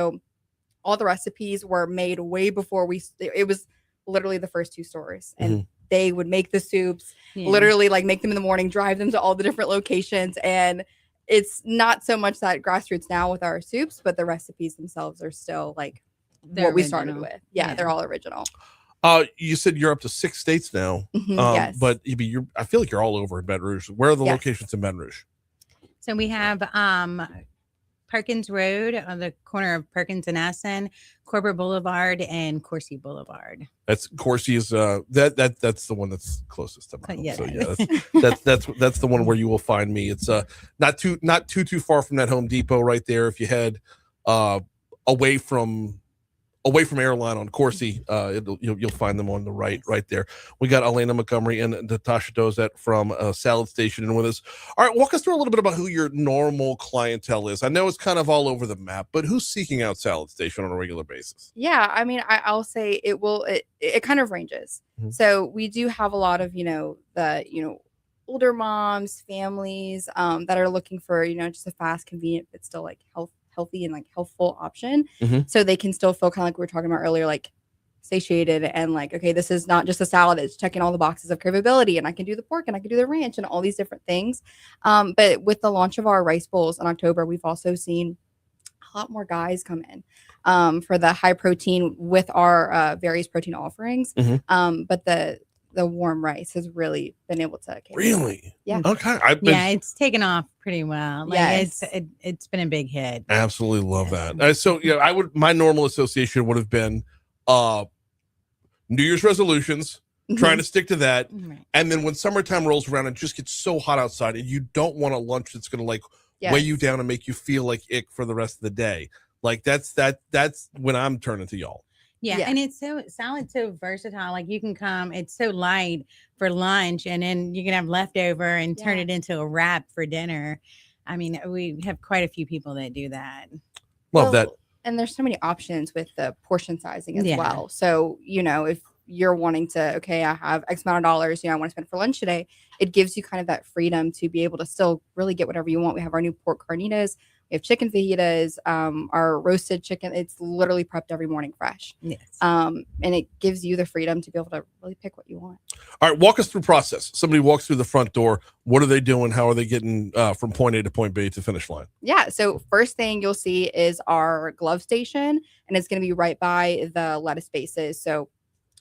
all the recipes were made way before it was literally the first 2 stores and they would make the soups, literally make them in the morning, drive them to all the different locations. And it's not so much that grassroots now with our soups, but the recipes themselves are still what we started with. Yeah, they're all original. You said you're up to 6 states now. Yes. But I feel like you're all over in Baton Rouge. Where are the locations in Baton Rouge? So we have Perkins Road on the corner of Perkins and Essen, Corbett Boulevard, and Coursey Boulevard. That's Coursey is that's the one that's closest to my home. Yeah, So that yeah, that's the one where you will find me. It's not too far from that Home Depot right there. If you head away from Airline on Coursey, you'll find them on the right there. We got Elena Montgomery and Natasha Dozet from Salad Station in with us. All right, walk us through a little bit about who your normal clientele is. I know it's kind of all over the map, but who's seeking out Salad Station on a regular basis? Yeah, I mean, I'll say it kind of ranges. So we do have a lot of, the older moms, families that are looking for, just a fast, convenient, but still like healthy and like healthful option. So they can still feel kind of like we were talking about earlier, like satiated and like, okay, this is not just a salad, it's checking all the boxes of craveability, and I can do the pork and I can do the ranch and all these different things. But with the launch of our rice bowls in October, we've also seen a lot more guys come in for the high protein with our various protein offerings. But the warm rice has really been able to really okay. It's taken off pretty well. Like it's been a big hit. Absolutely love that. So my normal association would have been New Year's resolutions, trying to stick to that, and then when summertime rolls around, it just gets so hot outside, and you don't want a lunch that's going to like weigh you down and make you feel like ick for the rest of the day. Like that's when I'm turning to y'all. Yeah, and it's salad's so versatile. Like you can come, it's so light for lunch, and then you can have leftover and turn it into a wrap for dinner. I mean, we have quite a few people that do that. Love that. And there's so many options with the portion sizing as well. So, if you're wanting to, okay, I have X amount of dollars, I want to spend for lunch today, it gives you kind of that freedom to be able to still really get whatever you want. We have our new pork carnitas. We have chicken fajitas, our roasted chicken. It's literally prepped every morning fresh. Yes. And it gives you the freedom to be able to really pick what you want. All right, walk us through process. Somebody walks through the front door. What are they doing? How are they getting from point A to point B to finish line? Yeah. So first thing you'll see is our glove station, and it's going to be right by the lettuce bases. So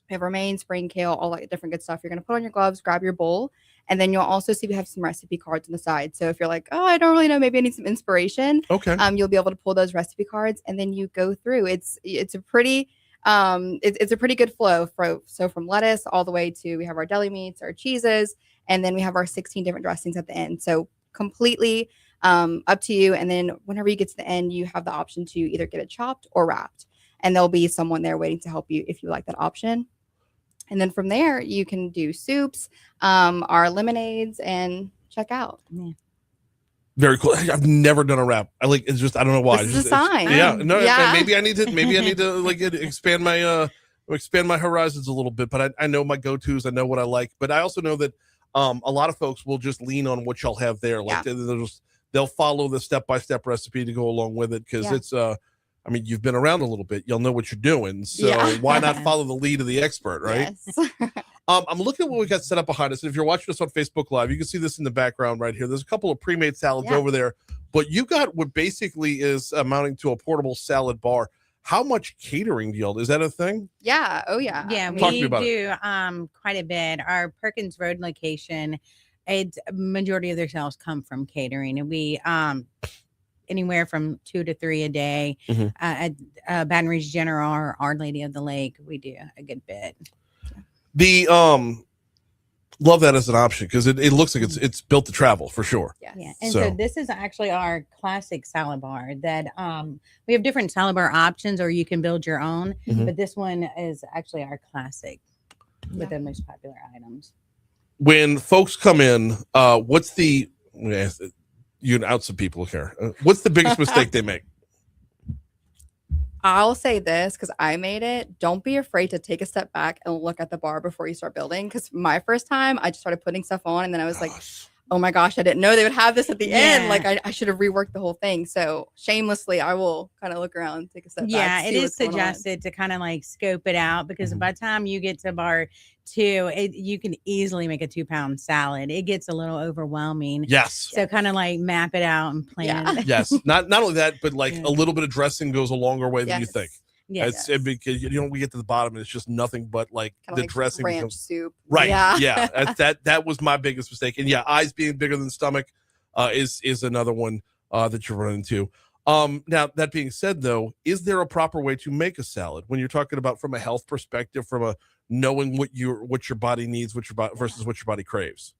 we have romaine, spring, kale, all that different good stuff. You're going to put on your gloves, grab your bowl. And then you'll also see we have some recipe cards on the side. So if you're like, oh, I don't really know, maybe I need some inspiration. Okay. You'll be able to pull those recipe cards, and then you go through. It's a pretty it's a pretty good flow. From lettuce all the way to we have our deli meats, our cheeses, and then we have our 16 different dressings at the end. So completely up to you. And then whenever you get to the end, you have the option to either get it chopped or wrapped, and there'll be someone there waiting to help you if you like that option. And then from there, you can do soups, our lemonades, and check out. Yeah. Very cool. I've never done a wrap. I don't know why. This is a sign. Maybe I need to like expand my horizons a little bit, but I know my go-tos. I know what I like, but I also know that a lot of folks will just lean on what y'all have there. Like they'll follow the step-by-step recipe to go along with it. Cause it's, I mean, you've been around a little bit. You'll know what you're doing. So why not follow the lead of the expert, right? Yes. I'm looking at what we got set up behind us. And if you're watching us on Facebook Live, you can see this in the background right here. There's a couple of pre-made salads over there, but you got what basically is amounting to a portable salad bar. How much catering do y'all? Is that a thing? Yeah. Oh, yeah. Yeah, Talk to me we about do quite a bit. Our Perkins Road location, majority of their sales come from catering, and we anywhere from 2 to 3 a day. At Baton Rouge General or Our Lady of the Lake, we do a good bit. The love that as an option because it looks like it's built to travel for sure. Yeah. And so this is actually our classic salad bar that we have different salad bar options, or you can build your own, but this one is actually our classic with the most popular items. When folks come in, what's the you can out some people here. What's the biggest mistake they make? I'll say this because I made it. Don't be afraid to take a step back and look at the bar before you start building. Because my first time, I just started putting stuff on, and then I was like, oh my gosh, I didn't know they would have this at the end. Like I should have reworked the whole thing. So shamelessly, I will kind of look around, take a step back. Yeah, it is suggested to kind of like scope it out because by the time you get to bar 2, you can easily make a 2-pound salad. It gets a little overwhelming. Yes. So kind of like map it out and plan. Yes. Not only that, but like a little bit of dressing goes a longer way than you think. Yeah, because we get to the bottom and it's just nothing but like kinda the like dressing ranch becomes soup. right. Yeah. That was my biggest mistake. And eyes being bigger than stomach is another one that you run into. Now that being said, though, is there a proper way to make a salad when you're talking about from a health perspective, from a knowing what your body needs, what your body versus what your body craves?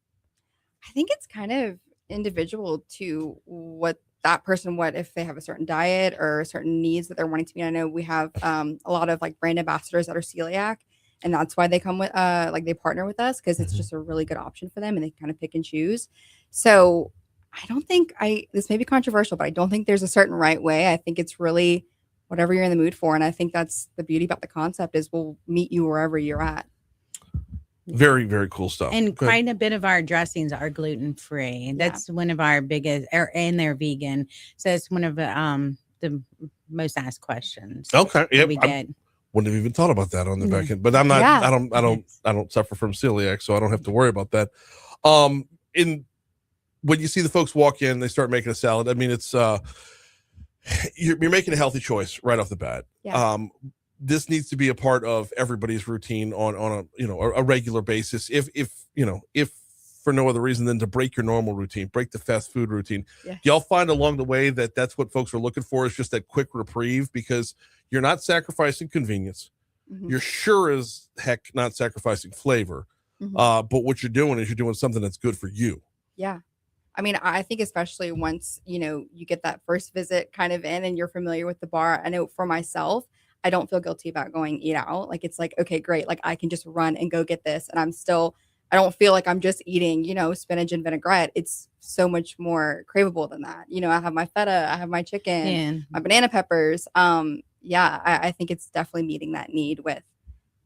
I think it's kind of individual to what that person, what if they have a certain diet or certain needs that they're wanting to meet. I know we have a lot of like brand ambassadors that are celiac, and that's why they come with like they partner with us because it's just a really good option for them and they kind of pick and choose. So I don't think this may be controversial, but I don't think there's a certain right way. I think it's really whatever you're in the mood for. And I think that's the beauty about the concept is we'll meet you wherever you're at. Very, very cool stuff. And quite a bit of our dressings are gluten free. That's one of our biggest, and they're vegan. So it's one of the most asked questions. Okay. that we get. Wouldn't have even thought about that on the back end, but I'm not, I don't suffer from celiac, so I don't have to worry about that. When you see the folks walk in, they start making a salad. I mean, it's, you're making a healthy choice right off the bat. Yeah. This needs to be a part of everybody's routine on a regular basis. If for no other reason than to break your normal routine, break the fast food routine. Yeah. Do y'all find along the way that that's what folks are looking for is just that quick reprieve because you're not sacrificing convenience. Mm-hmm. You're sure as heck not sacrificing flavor. Mm-hmm. But what you're doing is you're doing something that's good for you. Yeah. I mean, I think especially once, you get that first visit kind of in and you're familiar with the bar. I know for myself, I don't feel guilty about going eat out. Like, it's like, okay, great. Like I can just run and go get this. And I don't feel like I'm just eating, spinach and vinaigrette. It's so much more craveable than that. I have my feta, I have my chicken, my banana peppers. I think it's definitely meeting that need with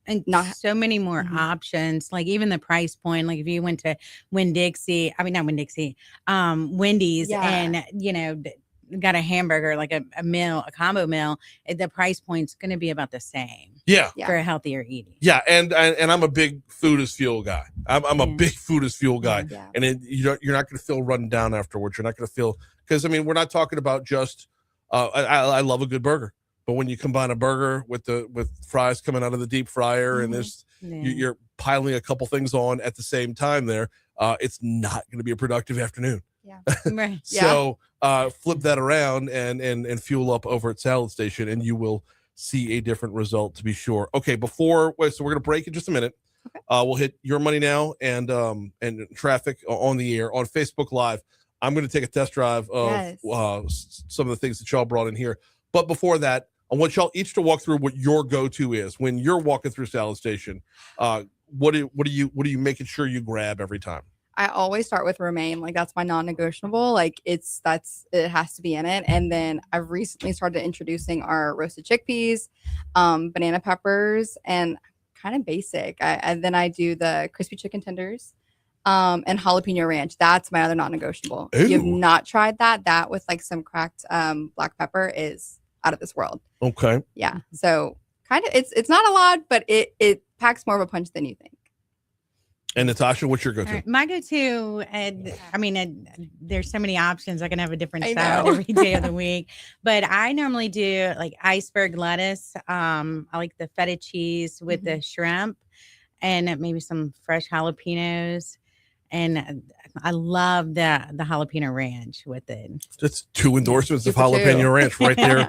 and not so many more options, like even the price point. Like if you went to Wendy's and got a hamburger, like a meal, a combo meal, the price point's going to be about the same. Yeah. For a healthier eating. Yeah, and I'm a big food as fuel guy. I'm a big food as fuel guy, and you're not going to feel run down afterwards. You're not going to feel because we're not talking about just. I love a good burger. But when you combine a burger with fries coming out of the deep fryer and you're piling a couple things on at the same time there, it's not going to be a productive afternoon. Yeah. Right. So flip that around and fuel up over at Salad Station and you will see a different result to be sure. Okay, so we're going to break in just a minute. Okay. We'll hit Your Money Now and traffic on the air on Facebook Live. I'm going to take a test drive of some of the things that y'all brought in here. But before that, I want y'all each to walk through what your go-to is when you're walking through Salad Station. What are you making sure you grab every time? I always start with romaine. Like that's my non-negotiable. Like it has to be in it. And then I've recently started introducing our roasted chickpeas, banana peppers, and kind of basic. And then I do the crispy chicken tenders, and jalapeno ranch. That's my other non-negotiable. If you have not tried that with like some cracked black pepper is out of this world. Okay. Yeah. So kind of it's not a lot, but it packs more of a punch than you think. And Natasha, what's your go-to? Right, my go-to, there's so many options. I can have a different salad every day of the week, but I normally do like iceberg lettuce. I like the feta cheese with the shrimp and maybe some fresh jalapenos. And I love the jalapeno ranch with it. That's 2 endorsements of jalapeno ranch right there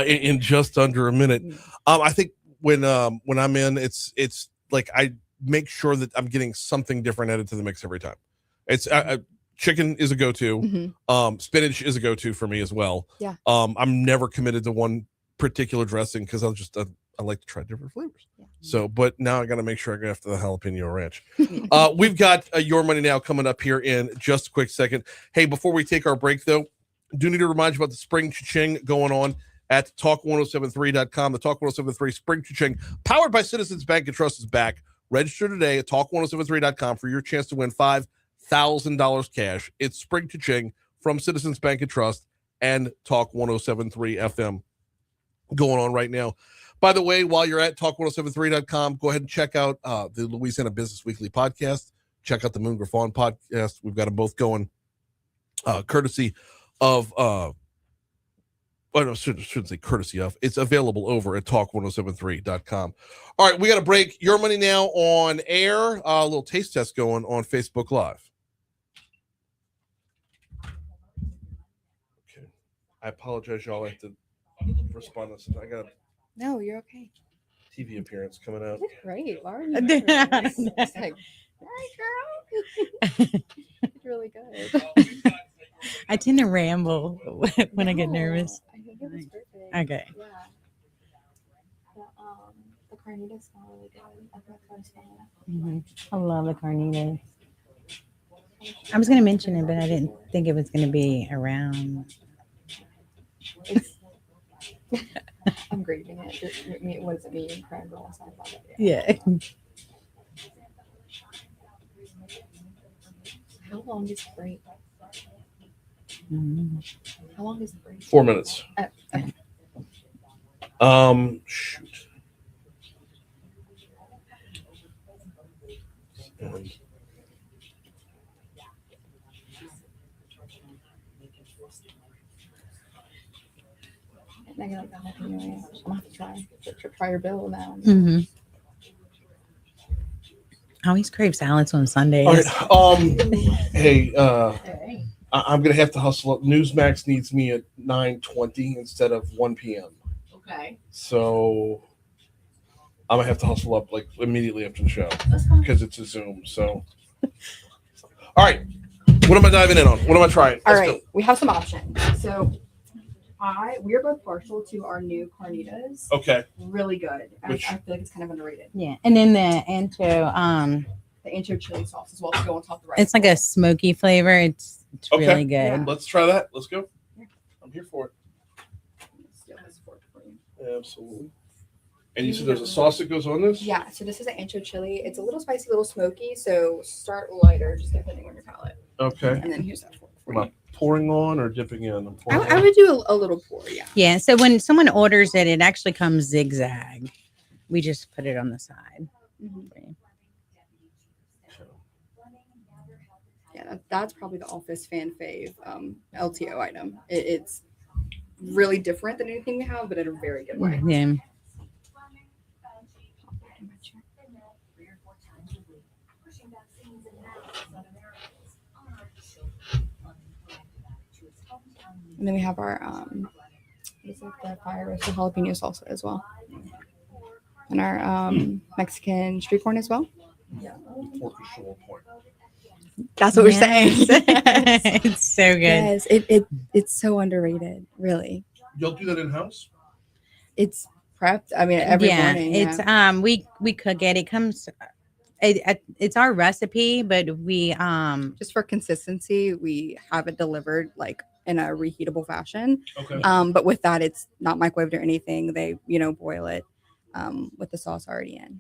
in just under a minute. I think when I'm in, it's like I make sure that I'm getting something different added to the mix every time. It's chicken is a go-to. Spinach is a go-to for me as well. Yeah. I'm never committed to one particular dressing because I like to try different flavors. Yeah. So, but now I got to make sure I go after the jalapeno ranch. We've got Your Money Now coming up here in just a quick second. Hey, before we take our break though, do need to remind you about the spring cha-ching going on at talk1073.com. The Talk 1073 Spring Cha-Ching, powered by Citizens Bank and Trust, is back. Register today at talk1073.com for your chance to win $5,000 cash. It's Spring Cha-Ching from Citizens Bank and Trust and Talk 1073 FM going on right now. By the way, while you're at talk1073.com, go ahead and check out the Louisiana Business Weekly podcast. Check out the Moon Griffon podcast. We've got them both going courtesy of shouldn't say courtesy of. It's available over at talk1073.com. All right, we got a break. Your Money Now on air. A little taste test going on Facebook Live. Okay. I apologize, y'all. I have to respond to this. I got a No, you're okay. TV appearance coming out. You did great. Why are you nervous? It's like, all right, girl. You did really good. I tend to ramble when I get nervous. I think it was perfect. Okay. Yeah. The carnitas smell really good. I think that's fun. I love the carnitas. I was going to mention it, but I didn't think it was going to be around. I'm grieving it. What does it mean? Crying girl. Yeah. How long is the break? How long is the break? 4 minutes. Okay. Shoot. I'm gonna have to try your bill now. I always crave salads on Sundays. All right. Hey, I'm gonna have to hustle up. Newsmax needs me at 9:20 instead of 1 p.m. Okay. So I'm gonna have to hustle up like immediately after the show because it's a Zoom. So, all right, what am I diving in on? What am I trying? All right, we have some options. So we're both partial to our new carnitas. Okay. Really good. I Which- feel like it's kind of underrated. Yeah, and then the ancho, The ancho chili sauce as well to go on top of the rice. it's like a smoky flavor. It's Okay. really good. Let's try that. Let's go. I'm here for it. Steal this fork for you. Absolutely. And you said there's a sauce that goes on this? Yeah, so this is an ancho chili. It's a little spicy, a little smoky. So start lighter, just depending on your palate. Okay. And then here's that fork. Am I pouring on or dipping in? I'm pouring I on. would do a little pour, yeah. Yeah, so when someone orders it, it actually comes zigzag. We just put it on the side. Yeah, that's probably the office fan fave LTO item. It's really different than anything we have, but in a very good way. Yeah. And then we have our it's like the fire roasted jalapeno salsa as well, and our Mexican street corn as well. Yeah. Pork is so on point. That's what we're saying. It's so good. Yes, it's so underrated. Really, Y'all do that in house? it's prepped. I mean, every morning. It's we cook it. It comes. It's our recipe, but we just for consistency, we have it delivered like in a reheatable fashion. Okay. But with that, it's not microwaved or anything. They boil it with the sauce already in.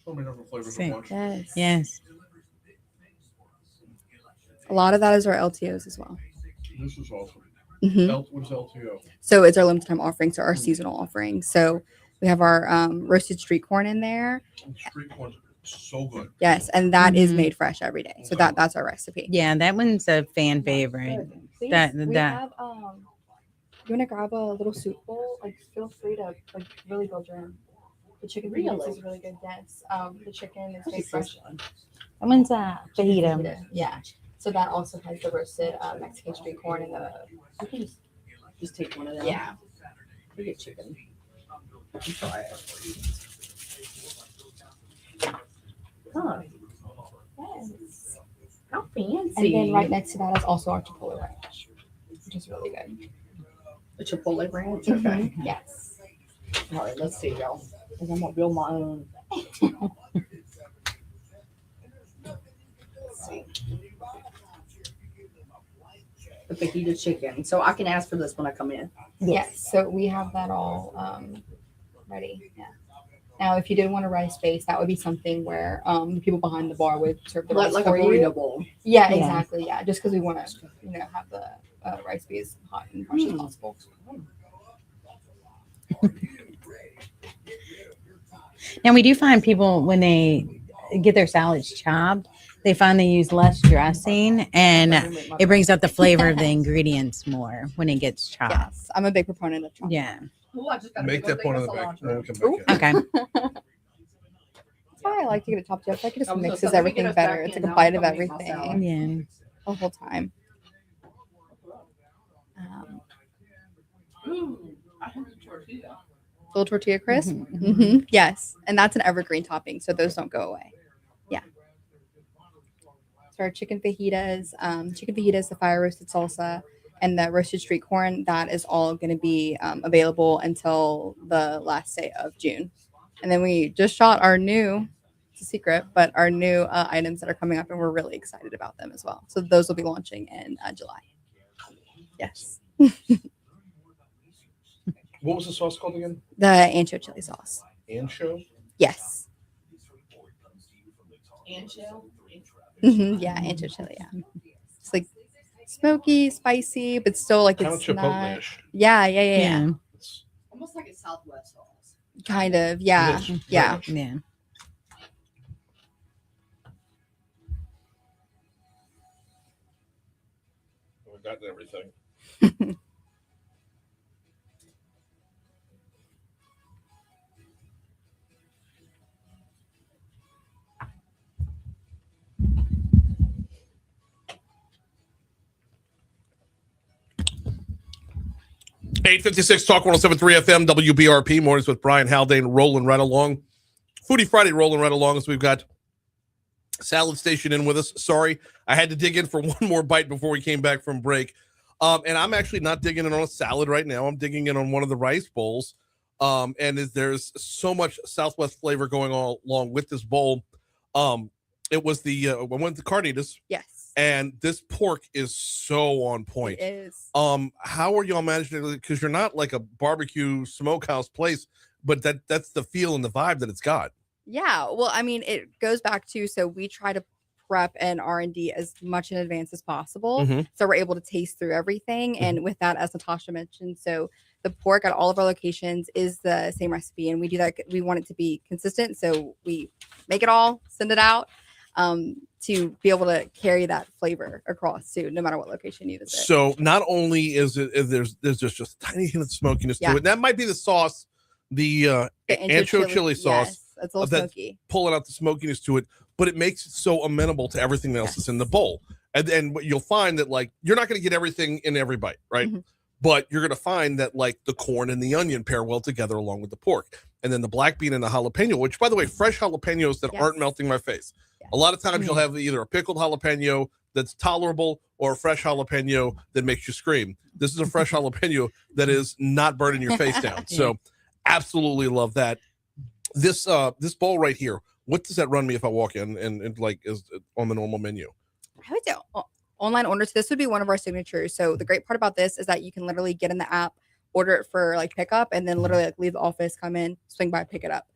So many different flavors at once. Yes. Yes. A lot of that is our LTOs as well. This is awesome. Mhm. What is LTO? So it's our limited time offering, so our seasonal offering. So we have our roasted street corn in there. Street corn so good. Yes, and that is made fresh every day. So that's our recipe. Yeah, that one's a fan favorite. Please, That we that have you want to grab a little soup bowl? Like feel free to like really build your own. The chicken fajita is really good. Yes, the chicken is made fresh. that one's a fajita. Yeah. So that also has the roasted Mexican street corn and the. You can just take one of them. Yeah. You get chicken. Try it. Huh. Yes. How fancy. And then right next to that is also our Chipotle ranch, which is really good. The Chipotle ranch? Mhm. Okay. Yes. All right, let's see, y'all. Because I'm going to build my own. Let's see. The fajita chicken. So I can ask for this when I come in. Yes. So we have that all ready. Yeah. Now, if you did want a rice base, that would be something where the people behind the bar would serve the rice Like a for you. burrito bowl. Yeah, Yeah. exactly. Yeah, just because we want to, have the rice be as hot and fresh as possible. Now we do find people when they get their salads chopped, they find they use less dressing, and it brings out the flavor of the ingredients more when it gets chopped. Yes, I'm a big proponent of chopped. Yeah. Ooh, I just got a Make big that old point thing on of the back. cilantro. Then we come back in. Okay. That's why I like to get it chopped up. Like it just I was gonna mixes say, let me everything get us better. back It's in. like a Now bite I'm of gonna use my salad. everything Yeah. the whole time. Ooh, I have a tortilla. Little tortilla crisp. Mhm. Yes, and that's an evergreen topping, so those don't go away. Yeah. So our chicken fajitas, the fire roasted salsa, and the roasted street corn. That is all going to be available until the last day of June. And then we just shot our new, it's a secret, but our new items that are coming up, and we're really excited about them as well. So those will be launching in July. Yes. What was the sauce called again? The ancho chili sauce. Ancho? Yes. Ancho. Yeah, ancho chili. Yeah. It's like smoky, spicy, but still like Kind it's of not. Chipotle-ish. Yeah. Almost like a Southwest sauce. Kind of. Yeah. It is, Yeah. very much. Yeah. We've gotten everything. $8:56 Talk 107.3 FM WBRP mornings with Brian Haldane rolling right along. Foodie Friday rolling right along as we've got Salad Station in with us. Sorry, I had to dig in for one more bite before we came back from break. And I'm actually not digging in on a salad right now. I'm digging in on one of the rice bowls. And there's so much Southwest flavor going on along with this bowl. It was I went to Carnitas. Yes. And this pork is so on point. It is. How are y'all managing it? Because you're not like a barbecue smokehouse place, but that's the feel and the vibe that it's got. Yeah. Well, I mean, it goes back to, so we try to prep and R&D as much in advance as possible. Mhm. So we're able to taste through everything. And with that, as Natasha mentioned, so the pork at all of our locations is the same recipe. And we do that. We want it to be consistent. So we make it all, send it out to be able to carry that flavor across to no matter what location you visit. So not only is there's just a tiny hint of smokiness to it. That might be the sauce, the ancho chili sauce. Yes, it's a little smoky. Pulling out the smokiness to it, but it makes it so amenable to everything else that's in the bowl. And what you'll find that like you're not going to get everything in every bite, right? But you're going to find that like the corn and the onion pair well together along with the pork. And then the black bean and the jalapeno, which by the way, fresh jalapenos that aren't melting my face. A lot of times you'll have either a pickled jalapeno that's tolerable or a fresh jalapeno that makes you scream. This is a fresh jalapeno that is not burning your face down. So absolutely love that. This bowl right here, what does that run me if I walk in and like is on the normal menu? I would say online orders. This would be one of our signatures. So the great part about this is that you can literally get in the app, order it for like pickup, and then literally like leave the office, come in, swing by, pick it up.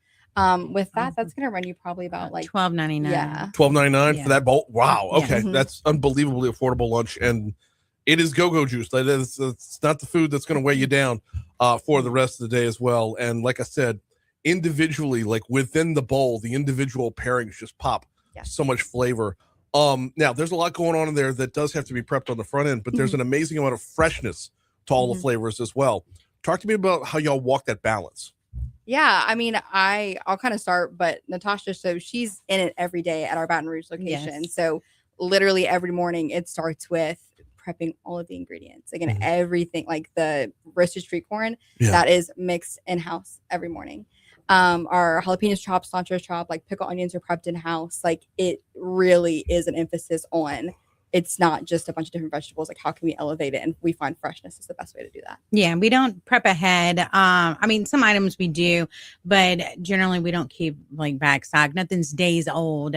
With that, that's gonna run you probably about like $12.99. Yeah. $12.99 for that bowl. Wow. Okay, Mhm. that's unbelievably affordable lunch, and it is go-go juice. That is, it's not the food that's going to weigh you down for the rest of the day as well. And like I said, individually, like within the bowl, the individual pairings just pop so much flavor. Now there's a lot going on in there that does have to be prepped on the front end, but there's an amazing amount of freshness to all the flavors as well. Talk to me about how y'all walk that balance. Yeah, I mean, I'll kind of start, but Natasha, so she's in it every day at our Baton Rouge location. Yes. So literally every morning it starts with prepping all of the ingredients. Again, everything like the roasted street corn that is mixed in-house every morning. Our jalapenos chopped, cilantro chopped, like pickled onions are prepped in-house. Like it really is an emphasis on it's not just a bunch of different vegetables. Like how can we elevate it? And we find freshness is the best way to do that. Yeah, we don't prep ahead. I mean, some items we do, but generally we don't keep like back stock. Nothing's days old.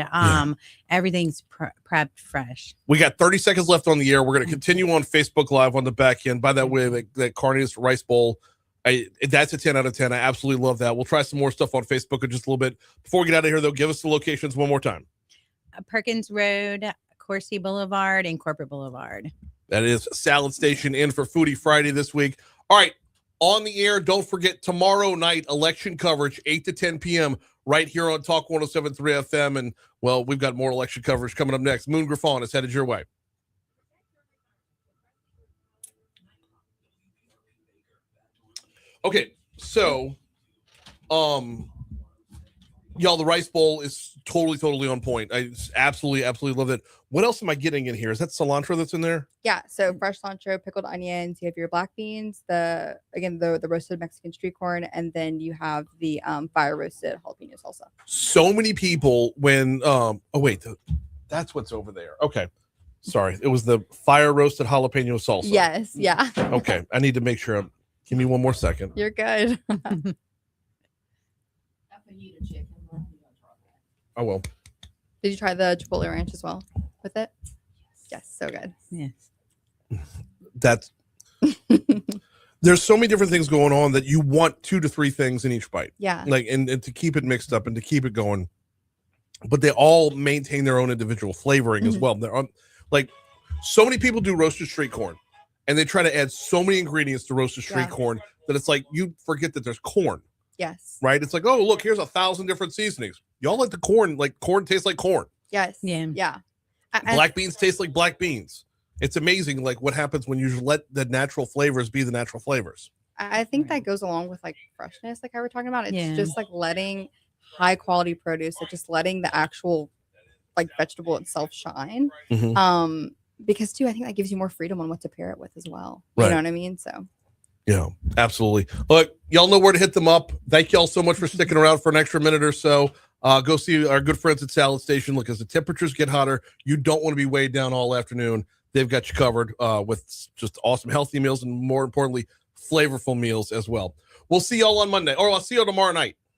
Everything's prepped fresh. We got 30 seconds left on the air. We're going to continue on Facebook Live on the back end. By that way, that Carnitas rice bowl, that's a 10 out of 10. I absolutely love that. We'll try some more stuff on Facebook in just a little bit. Before we get out of here, though, give us the locations one more time. Perkins Road, Coursey Boulevard, and Corporate Boulevard. That is Salad Station in for Foodie Friday this week. All right, on the air, don't forget tomorrow night, election coverage, 8 to 10 p.m. right here on Talk 107.3 FM. And, well, we've got more election coverage coming up next. Moon Griffon is headed your way. Okay, so Y'all, the rice bowl is totally on point. I absolutely love it. What else am I getting in here? Is that cilantro that's in there? Yeah, so fresh cilantro, pickled onions, you have your black beans, the roasted Mexican street corn, and then you have the fire roasted jalapeno salsa. So many people when that's what's over there. Okay. Sorry. It was the fire roasted jalapeno salsa. Yes, yeah. Okay. I need to make sure give me one more second. You're good. I will. Did you try the Chipotle ranch as well with it? Yes, so good. Yes. That's there's so many different things going on that you want 2 to 3 things in each bite. Yeah. Like and to keep it mixed up and to keep it going. But they all maintain their own individual flavoring as well. They're on like so many people do roasted street corn and they try to add so many ingredients to roasted street corn that it's like you forget that there's corn. Yes. Right? It's like, oh, look, here's 1,000 different seasonings. Y'all like the corn, like corn tastes like corn. Yes. Yeah. Black beans taste like black beans. It's amazing like what happens when you let the natural flavors be the natural flavors. I think that goes along with like freshness, like I were talking about. It's just like letting high quality produce, like just letting the actual like vegetable itself shine. Because too, I think that gives you more freedom on what to pair it with as well. You know what I mean? So yeah, absolutely. Look, y'all know where to hit them up. Thank y'all so much for sticking around for an extra minute or so. Go see our good friends at Salad Station. Look, as the temperatures get hotter, you don't want to be weighed down all afternoon. They've got you covered with just awesome, healthy meals and more importantly, flavorful meals as well. We'll see y'all on Monday, or I'll see you tomorrow night.